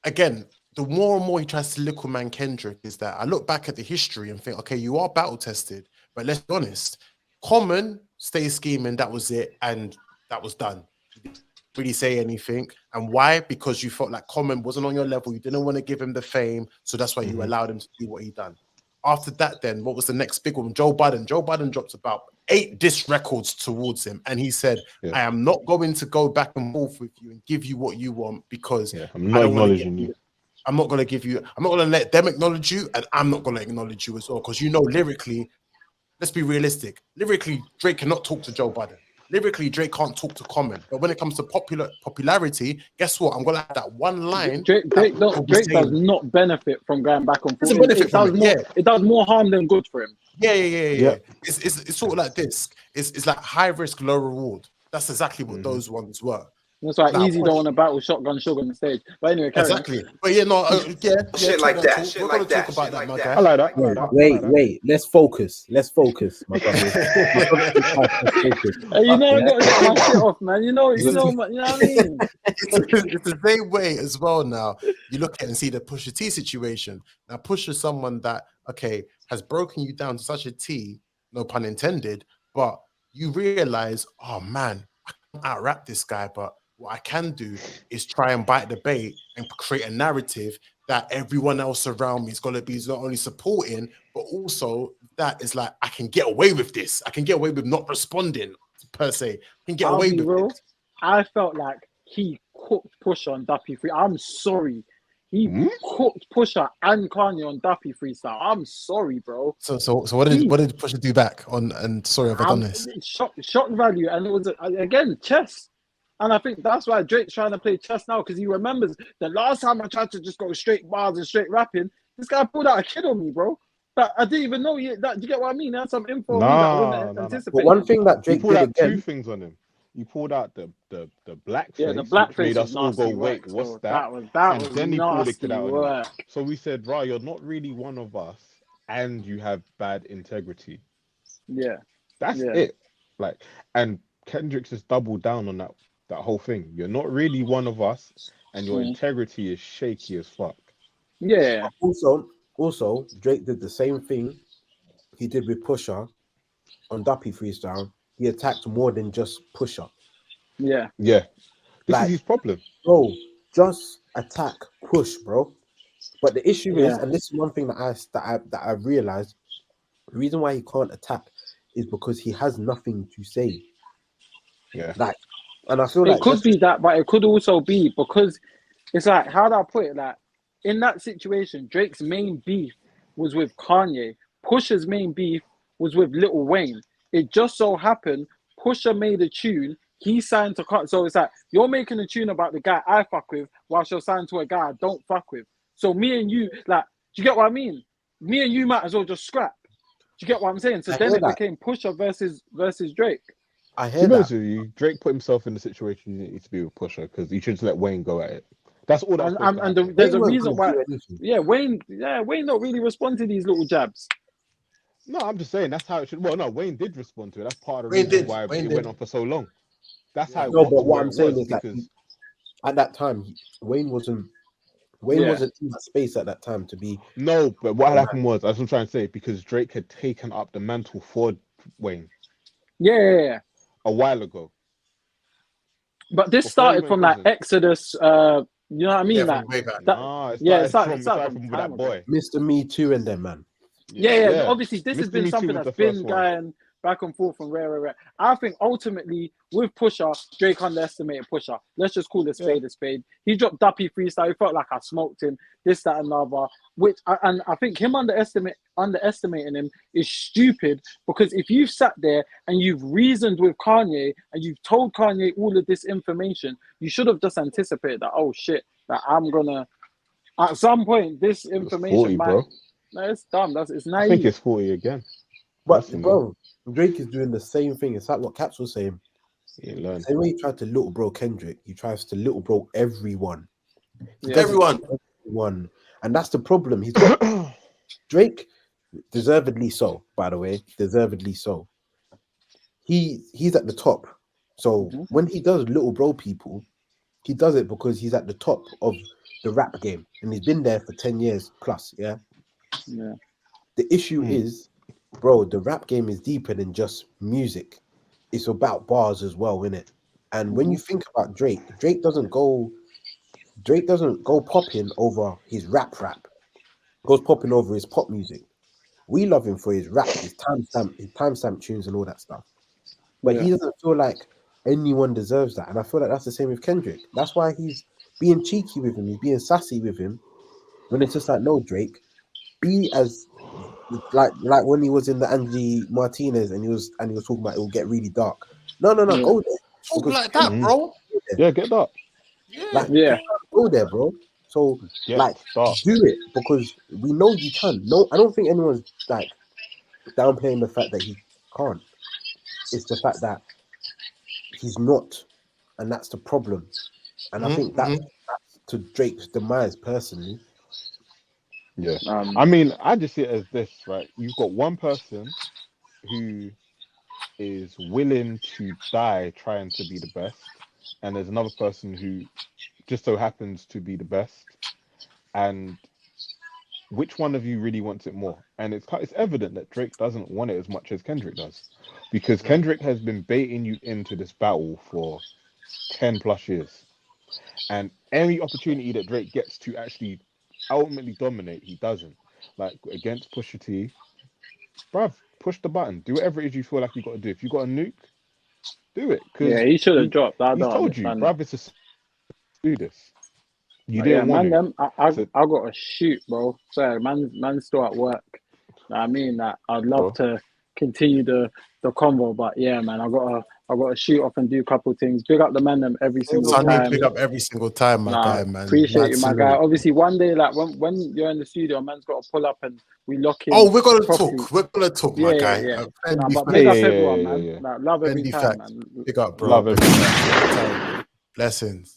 again, the more and more he tries to little man Kendrick, is that I look back at the history and think, okay, you are battle tested, but let's be honest, Common stay scheming, that was it, and that was done. You didn't really say anything. And why? Because you felt like Common wasn't on your level, you didn't want to give him the fame, so that's why you allowed him to do what he done. After that, then what was the next big one? Joe Budden dropped about 8 diss records towards him, and he said, I am not going to go back and forth with you and give you what you want because I'm not acknowledging you. I'm not going to let them acknowledge you, and I'm not going to acknowledge you as well, because lyrically, let's be realistic. Lyrically, Drake cannot talk to Joe Budden. Lyrically, Drake can't talk to Common. But when it comes to popularity, guess what? I'm going to have that one line. Drake does not benefit from going back and forth. It does more harm than good for him. Yeah. It's sort of like this. It's like high risk, low reward. That's exactly what those ones were. That's why Easy don't want to battle Shotgun Sugar on the stage. But anyway, exactly. But shit like that. We're going to talk about that, my guy. I like that. Wait. Let's focus, my brother. You know, I got to get my shit off, man. You know what I mean? It's the same way as well. Now you look at and see the Pusha T situation. Now Pusha is someone that has broken you down to such a T, no pun intended. But you realize, oh man, I can't out-rap this guy, but what I can do is try and bite the bait and create a narrative that everyone else around me is going to be not only supporting, but also that is like, I can get away with this. I can get away with not responding per se. I can get away with it. I felt like he cooked Pusha on Duppy Free. I'm sorry. He cooked Pusha and Kanye on Duppy Freestyle. I'm sorry, bro. So what did Pusha do back on? And sorry, have I done this? Shock value, and it was again chess. And I think that's why Drake's trying to play chess now, because he remembers the last time I tried to just go straight bars and straight rapping, this guy pulled out a kid on me, bro. But I didn't even know do you get what I mean? That's some info that I wasn't anticipating. But one thing that Drake pulled did out again, 2 things on him. He pulled out the black face, the black face made us all go, wait, what's that? That and was then he pulled the kid out work. on him. So we said, right, you're not really one of us, and you have bad integrity. Yeah, that's it. Like, and Kendrick's just doubled down on that whole thing. You're not really one of us, and your integrity is shaky as fuck. Yeah. Also, Drake did the same thing he did with Pusha on Duppy Freestyle. He attacked more than just Pusha. Yeah. This is his problem. Bro, just attack Push, bro. But the issue is, and this is one thing that I realized, the reason why he can't attack is because he has nothing to say. Yeah. And I feel it could be that, but it could also be because it's like, how do I put it? Like, in that situation, Drake's main beef was with Kanye. Pusha's main beef was with Lil Wayne. It just so happened Pusha made a tune. He signed to Kanye. So it's like, you're making a tune about the guy I fuck with, whilst you're signed to a guy I don't fuck with. So me and you, like, do you get what I mean? Me and you might as well just scrap. you get what I'm saying? So I then hear it that. became Pusha versus Drake. I To hear be honest that. with you, Drake put himself in the situation he needs to be with Pusha because he should just let Wayne go at it. That's all that's supposed to happen. There's They a weren't reason gonna why. do anything. Yeah, Wayne don't really respond to these little jabs. No, I'm just saying that's how it should. Well, no, Wayne did respond to it. That's part of the Wayne reason did. why Wayne it did. went on for so long. That's how it No, got but to what where I'm it saying was is that because at that time, Wayne wasn't Yeah. in that space at that time to be. no, but what happened was, as I'm trying to say, because Drake had taken up the mantle for Wayne Yeah. a while ago. But this Before he started went from like prison. Exodus. You know what I mean? Yeah, Like from way back. that. Nah, it Yeah, started it started from from time that ago. boy. Mr. Me Too and them, man. Yeah. Obviously, this has Mr. been Me Too something was that's the first been one. going back and forth and rare. I think ultimately with Pusha, Drake underestimated Pusha. Let's just call it spade a spade. He dropped Duppy freestyle. He felt like I smoked him. This, that, and other. And I think him underestimating him is stupid because if you've sat there and you've reasoned with Kanye and you've told Kanye all of this information, you should have just anticipated that. Oh shit, that I'm gonna at some point this It was information 40, might. bro. No, it's dumb. It's I think naive. it's 40 again. But Personally, bro, Drake is doing the same thing. It's like what Caps was saying. he ain't learned. The same way he tried to little bro Kendrick, he tries to little bro everyone. He Yeah. does it to Everyone. everyone, and that's the problem. He's got Drake, deservedly so. By the way, deservedly so. He's at the top. So Mhm. when he does little bro people, he does it because he's at the top of the rap game, and he's been there for 10 years plus. Yeah. Yeah. The issue is, bro, the rap game is deeper than just music. It's about bars as well, innit? And when you think about Drake doesn't go popping over his rap. Goes popping over his pop music. We love him for his rap, his timestamp tunes and all that stuff. But Yeah. he doesn't feel like anyone deserves that. And I feel like that's the same with Kendrick. That's why he's being cheeky with him, he's being sassy with him. When it's just like, no, Drake, be as like when he was in the Angie Martinez and he was talking about it will get really dark. No, Yeah. go there. Talk Because like that, bro. Yeah, get that. Yeah. like Yeah. go there, bro. So Get like that. do it because we know you can. No, I don't think anyone's like downplaying the fact that he can't. It's the fact that he's not, and that's the problem. And I think that's to Drake's demise personally. Yeah. I mean, I just see it as this, right? You've got one person who is willing to die trying to be the best, and there's another person who just so happens to be the best. And which one of you really wants it more? And it's evident that Drake doesn't want it as much as Kendrick does, because Kendrick has been baiting you into this battle for 10 plus years, and any opportunity that Drake gets to actually ultimately dominate, he doesn't. Like against Pusha T, bruv, push the button, do whatever it is you feel like you got to do. If you got a nuke, do it, Yeah. because He should have dropped. I he's don't told you, understand that. bruv, it's a do this. You But yeah, didn't want man. to. I So, got to shoot, bro. Sorry, man's still at work. I mean that I'd love bro, to continue the convo, but yeah, man, I gotta shoot off and do a couple things. Big up the man them every single Sonny, time. pick up every single time, my Nah, guy, man. appreciate Mad you, my guy. salute. Obviously, one day, like when you're in the studio, man's got to pull up and we lock in. Oh, we're gonna properly. talk. We're gonna talk, Yeah, my yeah, guy. yeah. Pen Nah, be but fact. big up Yeah. everyone, man. Like, love Pen every be time, fact. man. Pick up, bro. love everything. Blessings.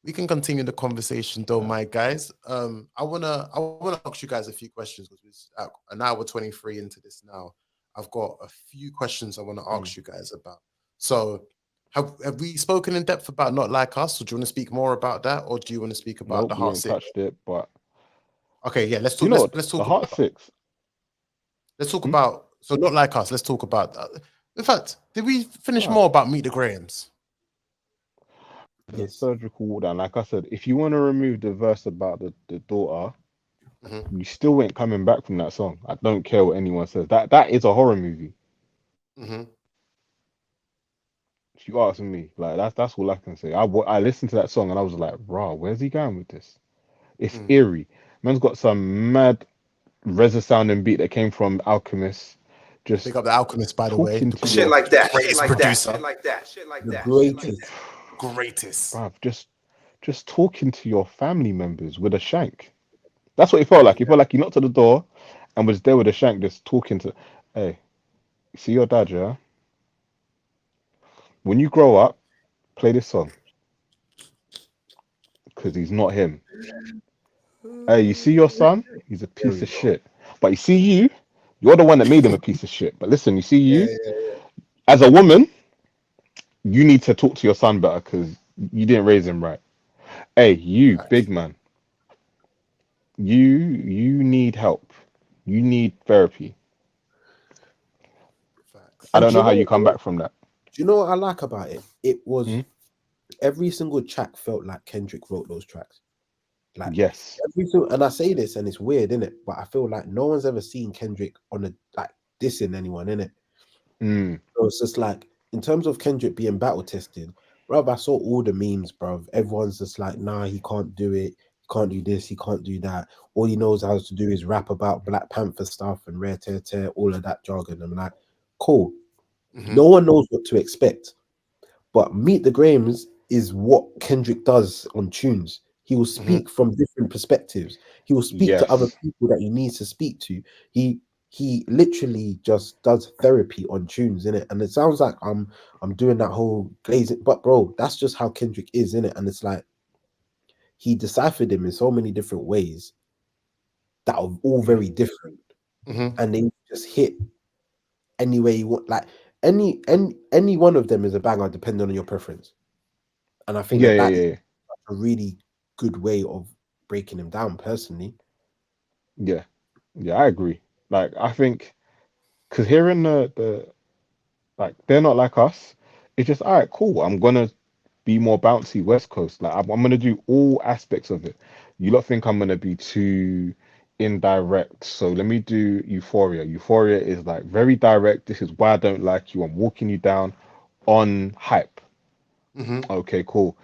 We can continue the conversation though, my guys. I wanna ask you guys a few questions because it's an hour 23 into this now. I've got a few questions I want to ask you guys about. So have we spoken in depth about Not Like Us, or do you want to speak more about that, or do you want to speak about Nope, the we Heart ain't Six? touched it, but Okay, yeah, let's talk. you know Let's the talk Heart about. Six. Let's talk about. So Not Like Us. Let's talk about. In fact, did we finish Bruv. more about Meet the Grahams? The Yes. surgical wall down. Like I said, if you want to remove the verse about the daughter, Mhm. you still ain't coming back from that song. I don't care what anyone says. That is a horror movie. Mhm. If you ask me, like that's all I can say. I listened to that song and I was like, "Raw, where's he going with this?" It's eerie. Man's got some mad Reza sounding beat that came from Alchemist. Just Pick up the Alchemist, by the way. talking to Shit your like that. Greatest producer. Shit like that. Shit like The that. greatest. Greatest. bruv, just talking to your family members with a shank. That's what it felt like. It felt like he knocked on the door and was there with a shank just talking to, hey, see your dad, yeah? When you grow up, play this song because he's not him. Hey, you see your son? He's a There piece we of go. shit. But you see you, you're the one that made him a piece of shit. But listen, you see Yeah, you, yeah. as a woman, you need to talk to your son better because you didn't raise him right. Hey, you Facts. big man, you need help. You need therapy. Facts. I And don't know how you come back from that. do you know what I like about it? It was Hmm? every single track felt like Kendrick wrote those tracks. Like Yes. and I say this and it's weird, innit? But I feel like no one's ever seen Kendrick on a like dissing anyone, innit? Mm. So it's just like in terms of Kendrick being battle tested, bro, I saw all the memes, bro. Everyone's just like, nah, he can't do it, he can't do this, he can't do that. All he knows how to do is rap about Black Panther stuff and rare tear tear, all of that jargon. I'm like, cool. Mm-hmm. No one knows what to expect. But Meet the Grahams is what Kendrick does on tunes. He will Mm-hmm. speak from different perspectives. He will speak to other Yes. people that he needs to speak to. He literally just does therapy on tunes, in it. And it sounds like I'm doing that whole glazing, but bro, that's just how Kendrick is, in it. And it's like he deciphered him in so many different ways that are all very different, Mm-hmm. and they just hit any way you want. Like any one of them is a banger, depending on your preference. And I think Yeah, that yeah, that is yeah, a really good way of breaking him down personally. yeah. Yeah, I agree. Like, I think because hearing the like they're not like us. It's just all right, cool. I'm gonna be more bouncy West Coast. Like I'm gonna do all aspects of it. You lot think I'm gonna be too indirect, so let me do Euphoria. Euphoria is like very direct. This is why I don't like you. I'm walking you down on hype. Mm-hmm. Okay, cool.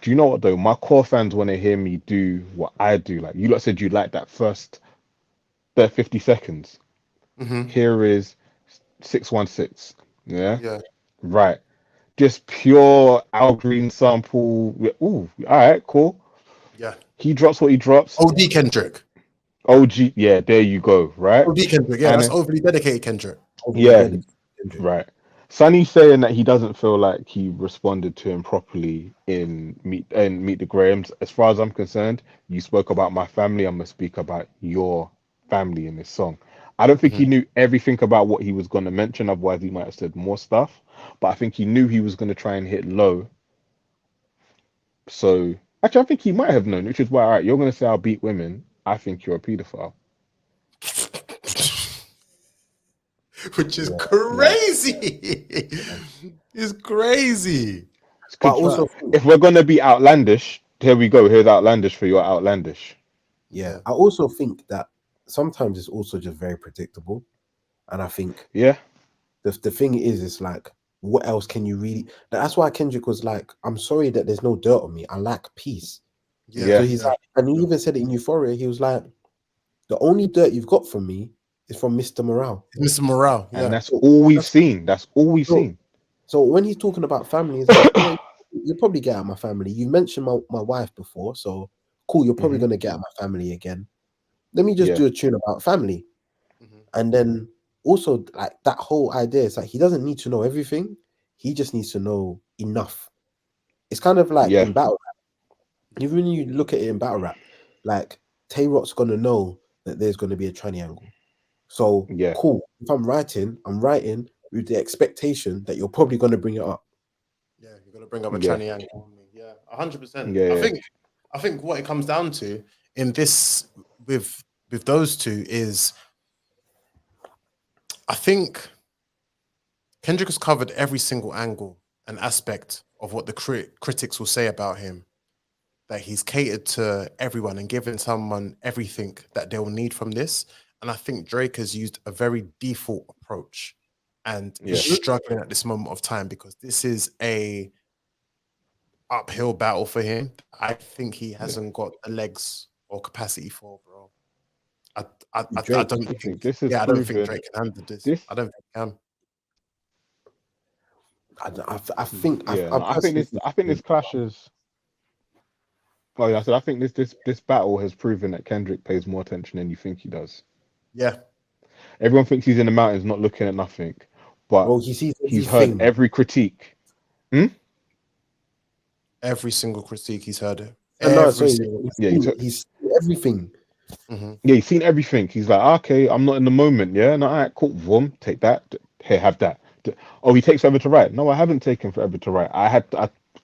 Do you know what though? My core fans want to hear me do what I do. Like you lot said, you like that first 50 seconds. Mm-hmm. Here is 616. Yeah, Yeah. right. Just pure Al Green sample. Ooh, all right, cool. Yeah. He drops what he drops. OD Kendrick. OG, yeah, there you go, right? OD Kendrick. Yeah, And that's overly dedicated Kendrick. Overly yeah, dedicated. Kendrick. right. Sonny saying that he doesn't feel like he responded to him properly in Meet the Grahams. As far as I'm concerned, you spoke about my family. I'm gonna speak about your family in this song. I don't think Mm-hmm. he knew everything about what he was gonna mention. Otherwise, he might have said more stuff. But I think he knew he was gonna try and hit low. So actually, I think he might have known, which is why, all right, you're gonna say I'll beat women. I think you're a pedophile. Which is Yeah. Yeah, crazy. It's crazy. it's But I good. also think, If we're gonna be outlandish, here we go. Here's outlandish for your outlandish. yeah, Yeah. I also think that sometimes it's also just very predictable. And I think Yeah, the thing is, it's like, what else can you really? That's why Kendrick was like, I'm sorry that there's no dirt on me. I lack peace. Yeah. So yeah, he's Yeah. like, and he even said it in Euphoria. He was like, the only dirt you've got from me is from Mr. Morale. Mr. Morale. and Yeah. that's all we've That's seen. That's all we've so. seen. So when he's talking about family, he's like, yeah, you'll probably get out of my family. You mentioned my wife before, so cool. You're probably Hmm. gonna get out of my family again. Let me just Yeah, do a tune about family, Mm-hmm. and then also like that whole idea. It's like he doesn't need to know everything. He just needs to know enough. It's kind of like yeah, in battle rap. Even when you look at it in battle rap, like Tay Rock's gonna know that there's gonna be a tranny angle. So yeah, cool. If I'm writing with the expectation that you're probably gonna bring it up. Yeah. You're gonna bring up a yeah, tranny angle on me. Yeah. 100%. yeah, I yeah, think. I think what it comes down to in this with those two is I think Kendrick has covered every single angle and aspect of what the critics will say about him. That he's catered to everyone and given someone everything that they'll need from this. And I think Drake has used a very default approach and is yeah, struggling at this moment of time because this is a uphill battle for him. I think he yeah. hasn't got the legs or capacity for, bro. I Drake, don't I think, think this is yeah, I don't think proven. Drake can handle this. This, I don't think he can. I think yeah, I no, personally think I think this clashes. Well, yeah, I said I think this battle has proven that Kendrick pays more attention than you think he does. Yeah, Everyone thinks he's in the mountains, not looking at nothing, but Bro, he sees he's heard everything. every critique. Every single critique he's heard it. No, sorry, Yeah, he's seen everything. Yeah, he's seen everything. He's like, okay, I'm not in the moment. Yeah, no, all right, cool. Boom, take that. Here, have that. Oh, he takes forever to write. No, I haven't taken forever to write. I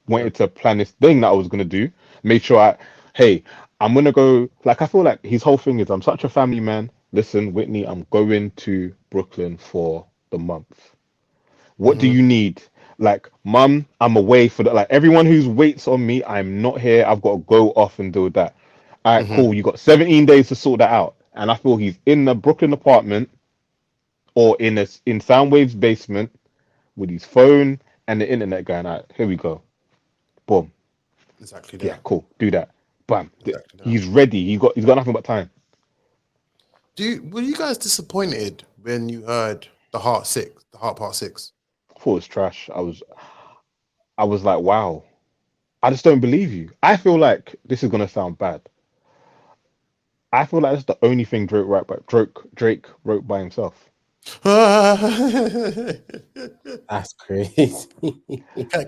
wanted to plan this thing that I was gonna do. Made sure hey, I'm gonna go. Like, I feel like his whole thing is, I'm such a family man. Listen, Whitney, I'm going to Brooklyn for the month. What do you need? Like, mum, I'm away for that. Like, everyone who's waits on me, I'm not here. I've got to go off and do that. All right, cool. You got 17 days to sort that out. And I feel he's in the Brooklyn apartment or in Soundwave's basement with his phone and the internet going out. Here we go. Boom. Exactly that. Yeah, cool. Do that. Bam. Exactly that. He's ready. He's got nothing but time. Were you guys disappointed when you heard the Heart Part 6? I thought it was trash. I was like, wow. I just don't believe you. I feel like this is gonna sound bad. I feel like that's the only thing Drake wrote by himself. That's crazy.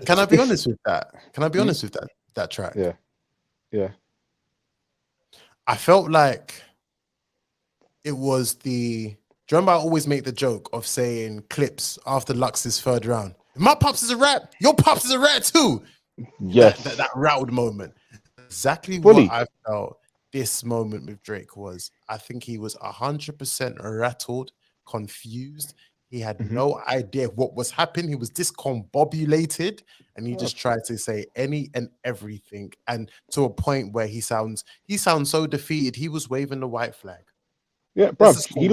Can I be honest with that? Can I be honest with that track? Yeah. Yeah. I felt like it was do you remember I always make the joke of saying clips after Lux's third round? My pops is a rat. Your pops is a rat too. Yes. That rattled moment. Exactly Fully. what I felt this moment with Drake was. I think he was 100% rattled, confused. He had no idea what was happening. He was discombobulated, and he just tried to say any and everything, and to a point where he sounds so defeated. He was waving the white flag. Yeah, bruv. He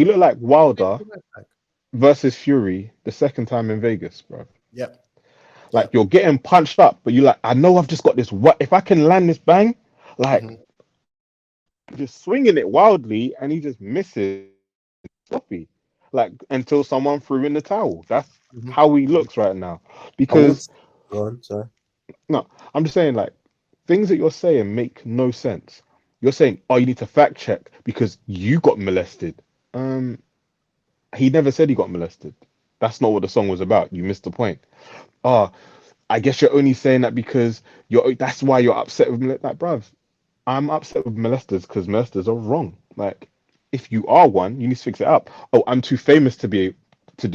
looked like Wilder versus Fury the second time in Vegas, bruv. Yep. Like, you're getting punched up, but you're like, I know I've just got this. What if I can land this bang? Like, just swinging it wildly, and he just misses. Sloppy. Like, until someone threw in the towel. That's how he looks right now. Because Go on, sorry. no, I'm just saying, like, things that you're saying make no sense. You're saying, oh, you need to fact check because you got molested. He never said he got molested. That's not what the song was about. You missed the point. I guess you're only saying that because that's why you're upset with like, bruv. I'm upset with molesters because molesters are wrong. Like, if you are one, you need to fix it up. Oh, I'm too famous to do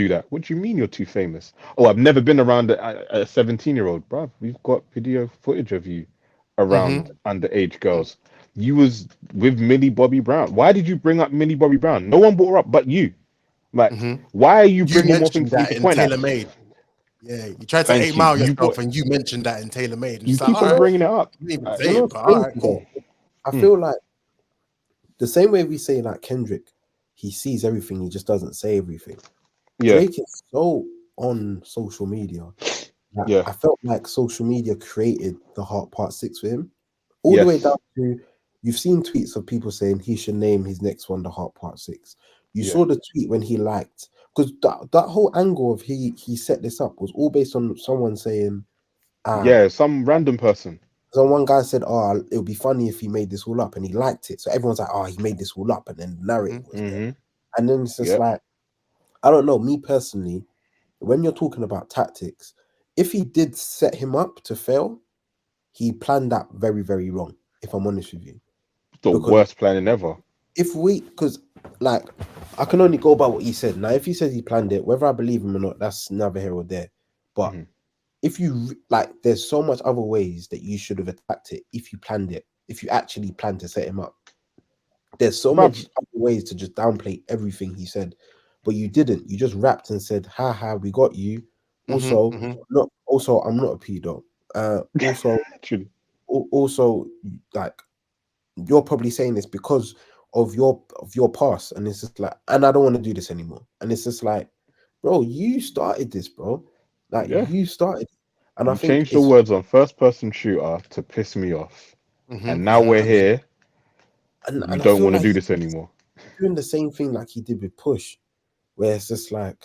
that. What do you mean you're too famous? Oh, I've never been around a 17-year-old, bruv. We've got video footage of you around underage girls. You was with Millie Bobby Brown. Why did you bring up Millie Bobby Brown? No one brought her up but you. Like, why are you bringing more things that to in point Tailor at? Made? Yeah, you tried to Thank 8 you. Mile You yourself, got- and you mentioned that in Tailor Made. You keep on bringing it up. You didn't even Like, say You know it, but what's all right, crazy cool. though? I feel like the same way we say like Kendrick, he sees everything, he just doesn't say everything. Yeah. Drake is so on social media. Like, Yeah. I felt like social media created the Heart Part 6 for him. All the way down to, you've seen tweets of people saying he should name his next one the Heart Part 6. You saw the tweet when he liked, because that whole angle of he set this up was all based on someone saying, some random person. so one guy said, "Oh, it would be funny if he made this all up," and he liked it. So everyone's like, "Oh, he made this all up," and then the narrative was there. And then it's just like, I don't know. Me personally, when you're talking about tactics, if he did set him up to fail, he planned that very, very wrong. If I'm honest with you, The worst planning ever. Because like, I can only go by what he said. Now, if he says he planned it, whether I believe him or not, that's neither here or there. But if you like, there's so much other ways that you should have attacked it if you planned it, if you actually planned to set him up. There's so much other ways to just downplay everything he said, but you didn't. You just rapped and said, "Ha ha, we got you." Also, I'm not a pedo. Also, like, you're probably saying this because of your past, and it's just like, and I don't want to do this anymore. And it's just like, bro, you started this, bro. Like, you started, and I think changed the words on first person shooter to piss me off, and now we're here. And you I don't feel want to like do this anymore. Doing the same thing like he did with Push, where it's just like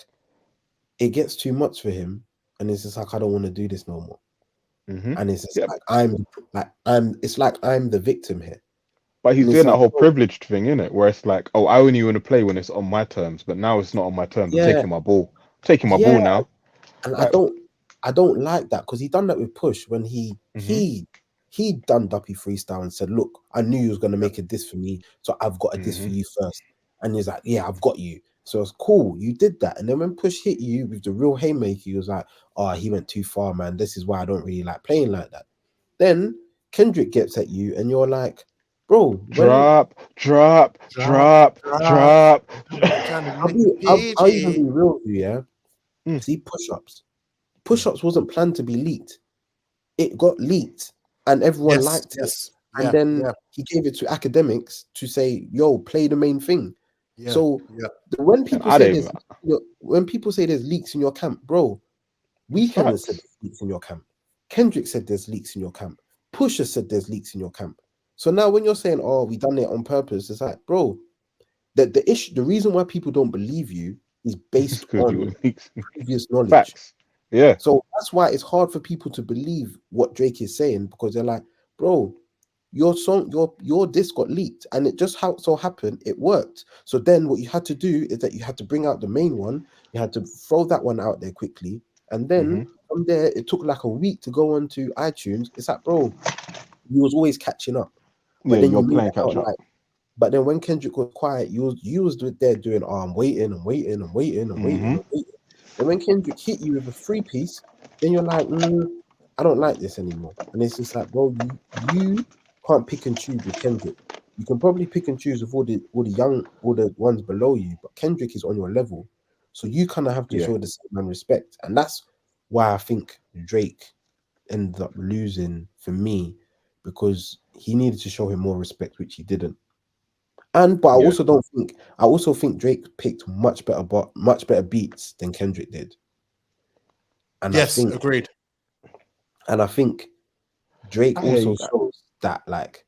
it gets too much for him, and it's just like, I don't want to do this no more. And it's just like I'm the victim here. But he's And it's doing that like, whole bro, privileged thing, innit? Where it's like, oh, I only want to play when it's on my terms, but now it's not on my terms. I'm yeah, taking my ball. I'm taking my yeah. ball now. And Like, I don't like that because he done that with Push when mhm, he done Duppy freestyle and said, look, I knew you was gonna Yeah. make a diss for me, so I've got a diss for mhm. you first. And he's like, yeah, I've got you. So it's cool, you did that. And then when Push hit you with the real haymaker, he was like, oh, he went too far, man. This is why I don't really like playing like that. Then Kendrick gets at you, and you're like, bro, when Drop, drop, Drop, drop, drop. drop. I'm trying to make it I'll even PG. be real with you, yeah. Mm. See, push-ups wasn't planned to be leaked. It got leaked, and everyone Yes, liked it. yes, And yeah, then yeah, he gave it to academics to say, "Yo, play the main thing." yeah, So yeah. when And people I say don't there's, even. when people say there's leaks in your camp, bro, It's Weekend has said facts. there's leaks in your camp. Kendrick said there's leaks in your camp. Pusha said there's leaks in your camp. So now when you're saying, "Oh, we done it on purpose," it's like, bro, the issue, the reason why people don't believe you is It's based because you on were leaks. previous knowledge. Facts. Yeah. So that's why it's hard for people to believe what Drake is saying because they're like, bro, your song, your disc got leaked, and it just how so happened it worked. So then what you had to do is that you had to bring out the main one, you had to throw that one out there quickly, and then Hmm. from there it took like a week to go onto iTunes. It's like, bro, you was always catching up, but Yeah, then you you're made playing it out catch up. like. But then when Kendrick was quiet, you was there doing, oh, I'm waiting and waiting and waiting and waiting Hmm. and waiting. Then when Kendrick hit you with a free piece, then you're like, I don't like this anymore. And it's just like, bro, you can't pick and choose with Kendrick. You can probably pick and choose with all the ones below you, but Kendrick is on your level. So you kind of have to Yeah. show the same man respect. And that's why I think Drake ended up losing for me, because he needed to show him more respect, which he didn't. But Yeah. I also think Drake picked much better beats than Kendrick did. And I Yes, think agreed. and I think Drake I hear also you. shows that, like,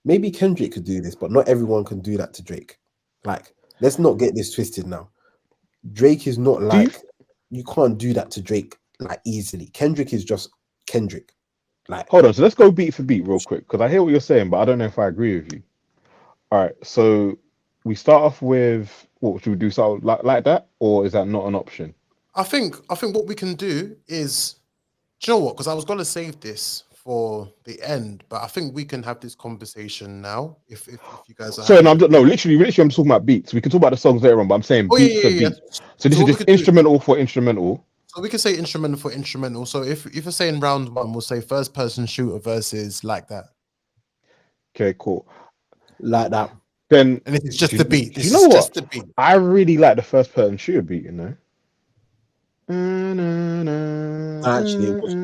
maybe Kendrick could do this, but not everyone can do that to Drake. Like, let's not get this twisted now. Drake is not Do you like, you can't do that to Drake like easily. Kendrick is just Kendrick. Like, hold on? So let's go beat for beat real quick because I hear what you're saying, but I don't know if I agree with you. All right. So we start off with what should we do? Something like that, or is that not an option? I think what we can do is, do you know what? Because I was gonna save this for the end, but I think we can have this conversation now if you guys are Sorry, no, happy. no, literally, I'm talking about beats. We can talk about the songs later on, but I'm saying Oh yeah, beat yeah, for yeah, yeah. beat. So this So is what we just could do, instrumental for instrumental. so we can say instrumental for instrumental. So if you're saying round one, we'll say first person shooter versus like that. Okay, cool. like that. Then And this is just do, the do beat. you This know is just what? the beat. I really like the first person shooter beat. You know. Actually, it was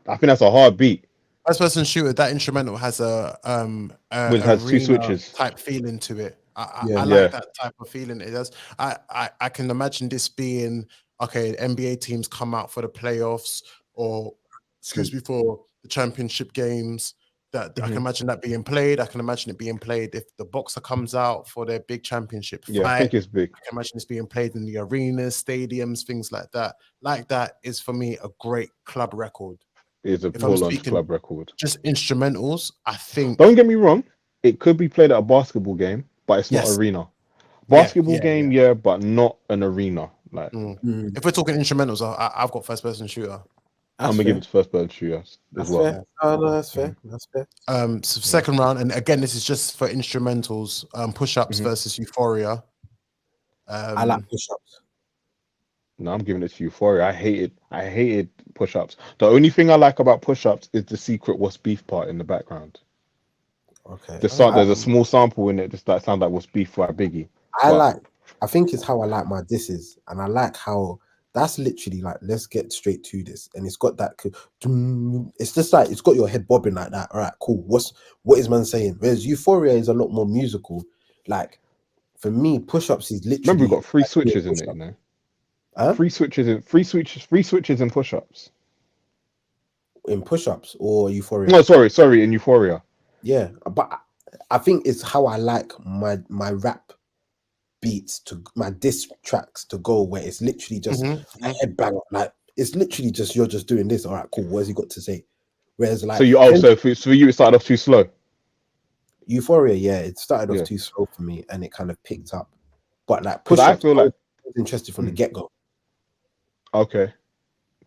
I think that's a hard beat. First person shooter, that instrumental has Which a has two arena switches. type feeling to it. I yeah. like Yeah. that type of feeling it does. I can imagine this being okay. NBA teams come out for the playoffs, or excuse me, for the championship games. That I Hmm. can imagine that being played. I can imagine it being played if the boxer comes out for their big championship Yeah, I fight. think it's big. I can imagine it's being played in the arenas, stadiums, things like that. Like that is for me a great club record. It's a If I'm full-on speaking club record. just instrumentals, I Don't think get me wrong, it could be played at a basketball game, but it's not yes, arena. yeah, Basketball yeah, yeah. game, yeah, but not an arena. Like Mm. Mm, If we're talking instrumentals, I've got first person shooter. I'm that's gonna give fair. it to first person shooters as That's well. fair. Yeah. Oh no, that's Mhm. fair. That's fair. So Mhm. second round, and again, this is just for instrumentals. Push-ups Mhm. versus Euphoria. I like Um, push-ups. No, I'm giving it to Euphoria. I hated push-ups. The only thing I like about push-ups is the secret what's beef part in the background. Okay. There's a small sample in it just that sounds like what's beef by Biggie. I But like, I think it's how I like my disses, and I like how that's literally like, let's get straight to this, and it's got that. It's just like it's got your head bobbing like that. All right, cool. What is man saying? Whereas Euphoria is a lot more musical. Like for me, push-ups is remember we literally got three like doing switches in it, you push-ups. know. Huh? Three switches in push-ups. In push-ups or Euphoria? No, sorry, in Euphoria. Yeah, but I think it's how I like my rap beats to my diss tracks to go, where it's literally just mhm, a mhm. headbang, like it's literally just you're just doing this. All right, cool. What has he got to say? Whereas So like you so for you it started off too slow. Euphoria, yeah, it started off Yeah. too slow for me, and it kind of picked up. But like 'Cause push I ups, feel I like was interested from the get go. okay,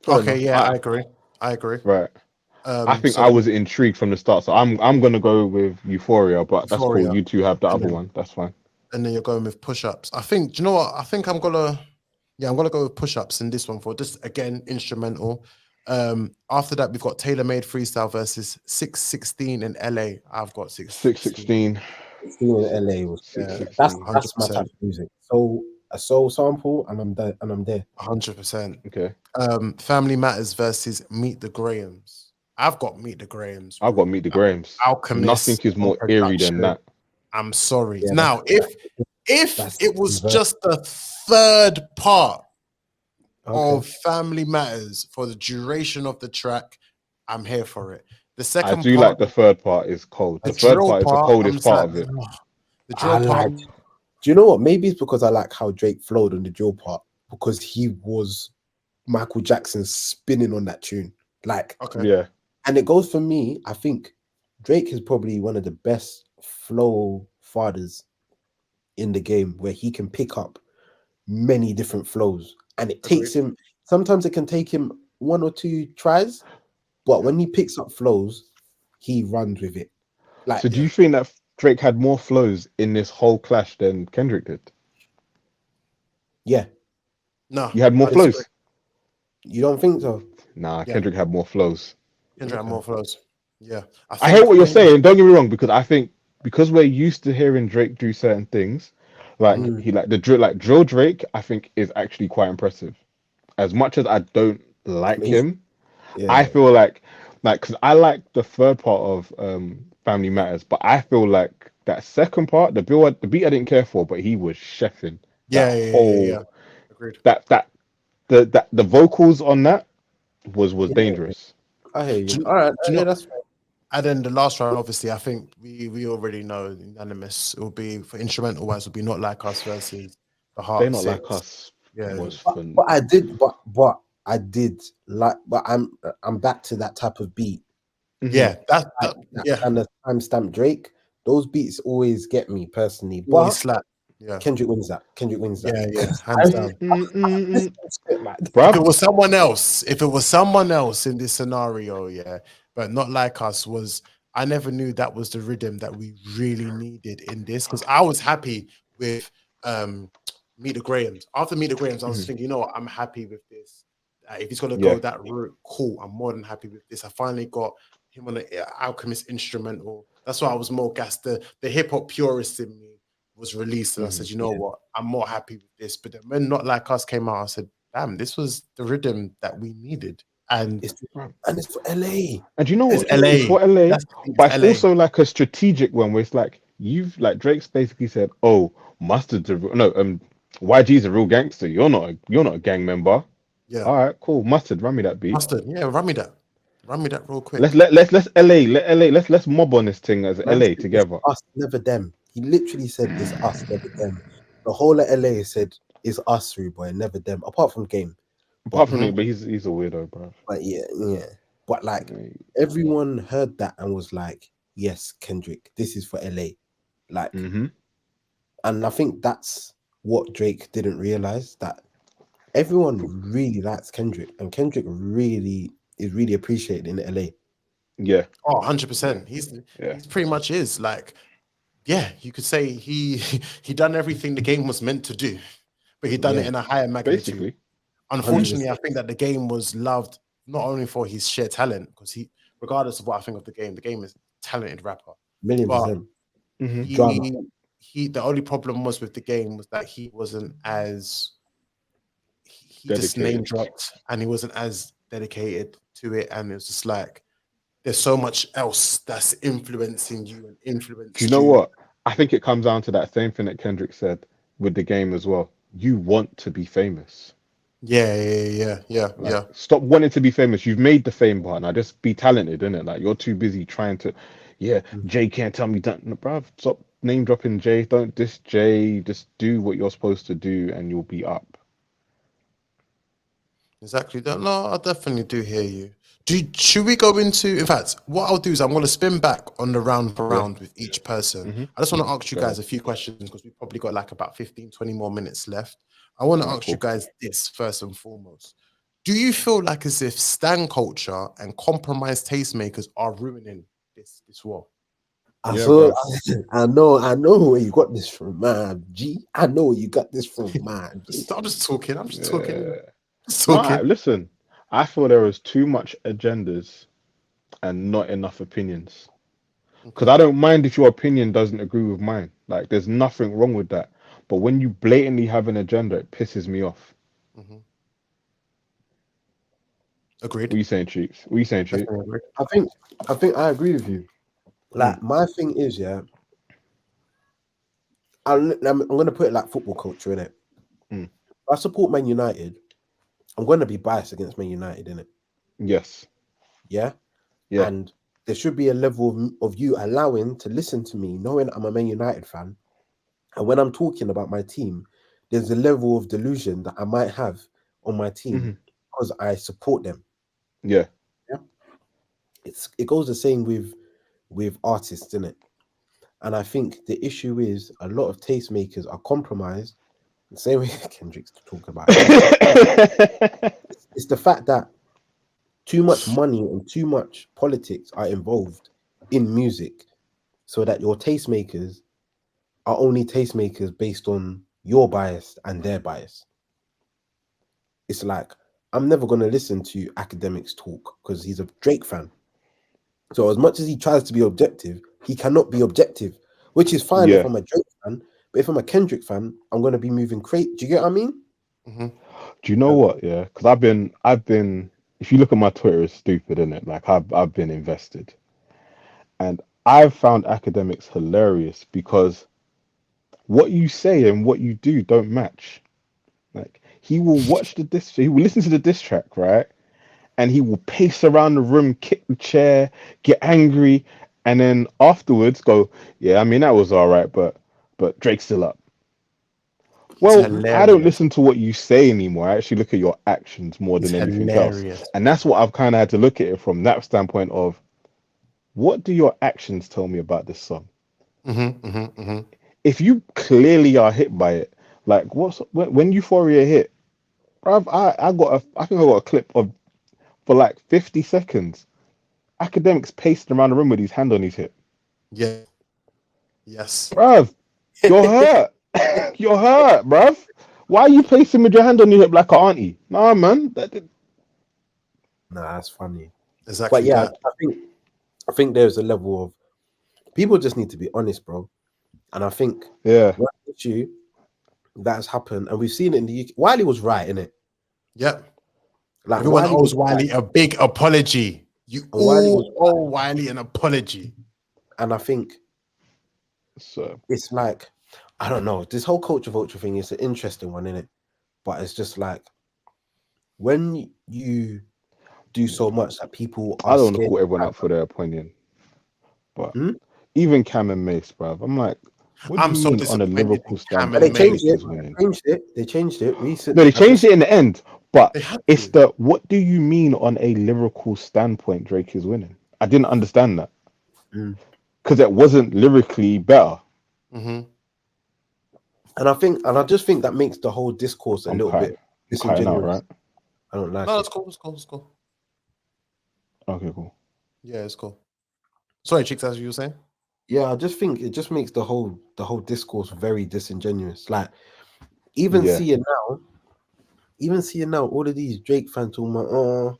fair Okay, enough. yeah, I agree. I agree. Right. I think I So was intrigued from the start, so I'm gonna go with Euphoria, but that's cool. Euphoria, You two have the and other then one. That's fine. you're going with push-ups. I think. Do you know what? I think I'm gonna go with push-ups in this one for just again instrumental. After that, we've got tailor-made freestyle versus 616 in LA. I've got 616. 616. Seeing in LA was Yeah, 616. that's my type 100%. of music. So a soul sample, and I'm there, and I'm there. 100%. Okay. Family Matters versus Meet the Grahams. I've got Meet the Grahams. I've got Meet the Grahams. Nothing Alchemist is on more eerie than production. that. I'm sorry. Yeah, Now, if that's it was convert. just the third part Okay. of Family Matters for the duration of the track, I'm here for it. The I second do part, like the third part is cold. the The third drill part is the part, I'm coldest just part like, of it. ugh. The I drill part, like. Do you know what? Maybe it's because I like how Drake flowed on the drill part because he was Michael Jackson spinning on that tune. Like, okay, Yeah. and it goes for me. I think Drake is probably one of the best flow fathers in the game where he can pick up many different flows, and it takes agreed. him. Sometimes it can take him 1 or 2 tries, but when he picks up flows, he runs with it. Like, So do you think that Drake had more flows in this whole clash than Kendrick did? yeah, No, You had more I disagree. flows? you don't think so? Nah, Yeah, Kendrick had more flows. Kendrick had more flows. Yeah, I I hear think what you're when saying. Don't get me wrong, because I think because we're used to hearing Drake do certain things, like Mm. he like the drill, like drill Drake, I think is actually quite impressive. As much as I don't like Amazing. him, I Yeah, feel like because I like the third part of Family Matters, but I feel like that second part, the beat I didn't care for, but he was chefing that yeah, whole agreed. the vocals on that was yeah. dangerous. I hear Do you. you, All right, do you yeah, know? that's fine. And then the last round, obviously, I think we already know unanimous. It will be for instrumental wise, will be Not Like Us versus The They Heart Not Like Six. Us Yeah, was fun. But I did, but I did like. But I'm back to that type of beat. yeah, that That yeah, kind of timestamp Drake. Those beats always get me personally. always But slap. Yeah, Kendrick wins that. Kendrick wins that. yeah, 'Cause hands down. I listen to it, man. If it Bruv, was someone else, in this scenario, yeah, but Not Like Us was. I never knew that was the rhythm that we really needed in this because I was happy with Meet the Grahams. After Meet the Grahams, I was thinking, you know what, I'm happy with this. If he's gonna yeah. go that route, cool. I'm more than happy with this. I finally got him on the Alchemist instrumental. That's why I was more gassed. The hip hop purist in me was released, and I said, you know what, I'm more happy with this. But then when Not Like Us came out, I said, damn, this was the rhythm that we needed. And It's and it's for LA. And you know it's what? It's LA. for LA, That's the thing, but it's it's LA. also like a strategic one where it's like Drake's basically said, "Oh, Mustard's a no, YG's a real gangster. You're not a gang member. Yeah. All right, cool. Mustard, run me that beat. Mustard. Yeah, run me that. Run me that real quick. Let's LA, let's mob on this thing as Man LA said it's together. us, never them. He literally said it's us, never them. The whole of LA said it's us, rude boy, never them. Apart from Game, but Apart from it, but he's a weirdo, bro. but yeah. But like everyone heard that and was like, yes, Kendrick, this is for LA. Like, Mm-hmm. and I think that's what Drake didn't realize, that everyone really likes Kendrick, and Kendrick really is really appreciated in LA. Yeah, Oh, 100%. He's yeah. pretty much is like, yeah, you could say he done everything the game was meant to do, but he done it Yeah, in a higher magnitude. Basically, Unfortunately, 100%, I think that the game was loved not only for his sheer talent, because regardless of what I think of the game is a talented rapper. million But percent mm-hmm. drama. the only problem was with the game was that he wasn't as he just name Dedicated. dropped and he wasn't as dedicated to it, and it was just like there's so much else that's influencing you and Do you influenced know you. what? I think it comes down to that same thing that Kendrick said with the game as well. You want to be famous. Yeah. Stop wanting to be famous. You've made the fame part. Now just be talented, innit? Like you're too busy trying to, Jay can't tell me that. No, bruv, stop name dropping Jay. Don't diss Jay. Just do what you're supposed to do and you'll be up. Exactly. No, I definitely do hear you. Should we go into? In fact, what I'll do is I'm going to spin back on the round for round with each person. I just want to ask you guys a few questions because we've probably got like about 15, 20 more minutes left. I want to ask you guys this first and foremost. Do you feel like as if stan culture and compromised tastemakers are ruining this war? I know where you got this from, man. I know where you got this from, man. I'm just talking. Nah, listen, I feel there is too much agendas and not enough opinions. Because I don't mind if your opinion doesn't agree with mine. Like, there's nothing wrong with that. But when you blatantly have an agenda, it pisses me off. Agreed. What are you saying, Cheeks? I think I agree with you. Like, my thing is, yeah, I'm going to put it like football culture, innit? If I support Man United, I'm going to be biased against Man United, innit? Yes. Yeah? And there should be a level of you allowing to listen to me, knowing I'm a Man United fan. And when I'm talking about my team, there's a level of delusion that I might have on my team because I support them. Yeah. It goes the same with artists, innit? And I think the issue is a lot of tastemakers are compromised. The same way Kendrick's talking about it. It's the fact that too much money and too much politics are involved in music, so that your tastemakers are only tastemakers based on your bias and their bias. It's like, I'm never going to listen to Academics talk because he's a Drake fan. So as much as he tries to be objective, he cannot be objective, which is fine if I'm a Drake fan. But if I'm a Kendrick fan, I'm going to be moving crate. Do you get what I mean? Do you know what? Yeah, because I've been. If you look at my Twitter, it's stupid, isn't it? Like I've been invested, and I've found Academics hilarious because what you say and what you do don't match. Like, he will watch he will listen to the diss track, right? And he will pace around the room, kick the chair, get angry, and then afterwards go, yeah, I mean, that was all right, but Drake's still up. Well, I don't listen to what you say anymore. I actually look at your actions more than anything else. And that's what I've kind of had to look at it from that standpoint of, what do your actions tell me about this song? If you clearly are hit by it, like when Euphoria hit, bruv, I think I got a clip of for like 50 seconds. Academics pacing around the room with his hand on his hip. Yeah. Yes. Bruv, you're hurt. You're hurt, bruv. Why are you pacing with your hand on your hip like an auntie? Nah, man. Nah, that's funny. Exactly. But yeah, I think there's a level of people just need to be honest, bro. And I think one issue that has happened, and we've seen it in the UK. Wiley was right, innit? Yep. Like, everyone owes Wiley a big apology. You all owe Wiley an apology. And I think it's like, I don't know, this whole culture vulture thing is an interesting one, innit? But it's just like, when you do so much that people are I don't want to call everyone up for their opinion. But even Cam and Mace, bruv, I'm like, what do you mean on a lyrical standpoint? They changed it. They changed it recently. No, they changed it in the end. But it's what do you mean on a lyrical standpoint Drake is winning? I didn't understand that. Because it wasn't lyrically better. And I just think that makes the whole discourse a little bit disingenuous. Right? I don't like it. No, it's cool. It's cool. Okay, cool. Yeah, it's cool. Sorry, Chicks, as you were saying? Yeah, I just think it just makes the whole discourse very disingenuous. Like, even seeing now, all of these Drake fans talking about,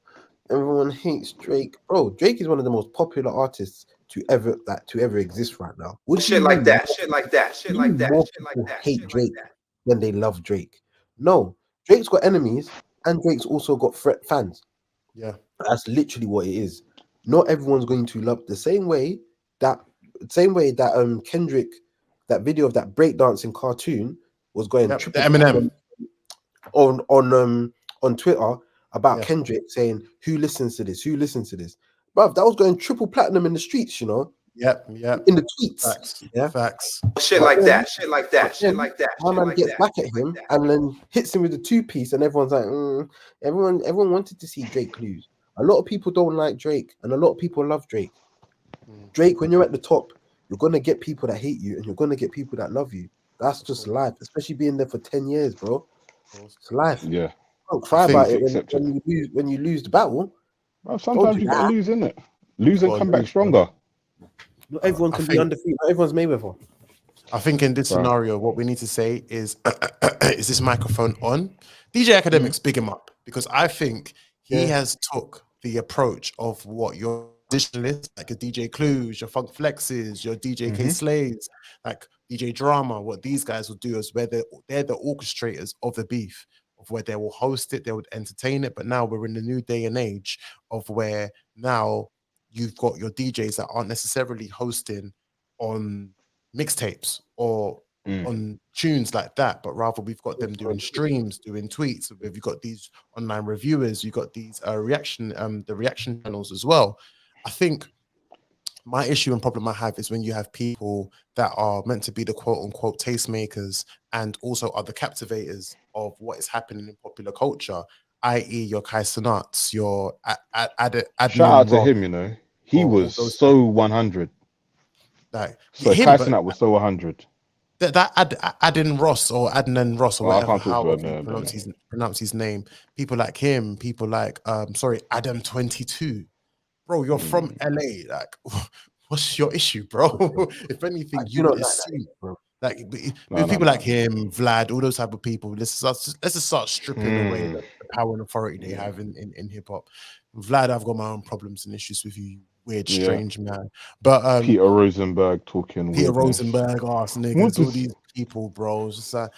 everyone hates Drake. Bro, Drake is one of the most popular artists to ever exist right now. Shit like that. Hate Drake when they love Drake. No, Drake's got enemies and Drake's also got fans. Yeah, that's literally what it is. Not everyone's going to love the same way that Kendrick, that video of that breakdancing cartoon was going triple Eminem on Twitter about Kendrick saying, who listens to this? Bruv, that was going triple platinum in the streets, you know. Yep. In the tweets. Facts. Shit like that. My man gets back at him and then hits him with the 2-piece, and everyone's like, everyone wanted to see Drake lose. A lot of people don't like Drake, and a lot of people love Drake. Mm. Drake, when you're at the top, you're gonna get people that hate you, and you're gonna get people that love you. That's just life, especially being there for 10 years, bro. It's life. Yeah. Don't cry think about it accept when you lose the battle. Well, Don't sometimes do you got to that. lose, innit? Lose and Gotta come back lose, bro. stronger. Not everyone I can be think- undefeated. Not everyone's Mayweather. I think in this Bro. scenario, what we need to say is this microphone on? DJ Academics, big him up, because I think he has took the approach of what your traditionalists, like your DJ Clues, your Funk Flexes, your DJ K Slays, like DJ Drama, what these guys will do is where they're the orchestrators of the beef, of where they will host it, they would entertain it. But now we're in the new day and age of where now you've got your DJs that aren't necessarily hosting on mixtapes or on tunes like that, but rather we've got them doing streams, doing tweets. We've got these online reviewers, you've got these the reaction channels as well. I think my issue and problem I have is when you have people that are meant to be the quote unquote tastemakers and also are the captivators of what is happening in popular culture, i.e., your Kai Cenats, your Shout out to Ross, him, you know. He or was those so 100. like So him, Tyson but that was so 100. that Adin Ross or Adnan Ross or Oh, I whatever, can't talk however about you that. pronounce his name, people like him, people like Adam 22, bro, you're from LA, like what's your issue, bro? If anything, you would assume like with people like him, Vlad, all those type of people, let's just start stripping away the power and authority they have in hip-hop. Vlad, I've got my own problems and issues with you, weird, strange man. But Peter Rosenberg talking Peter weirdness. Rosenberg, ass niggas, all these people, bro. It's just like,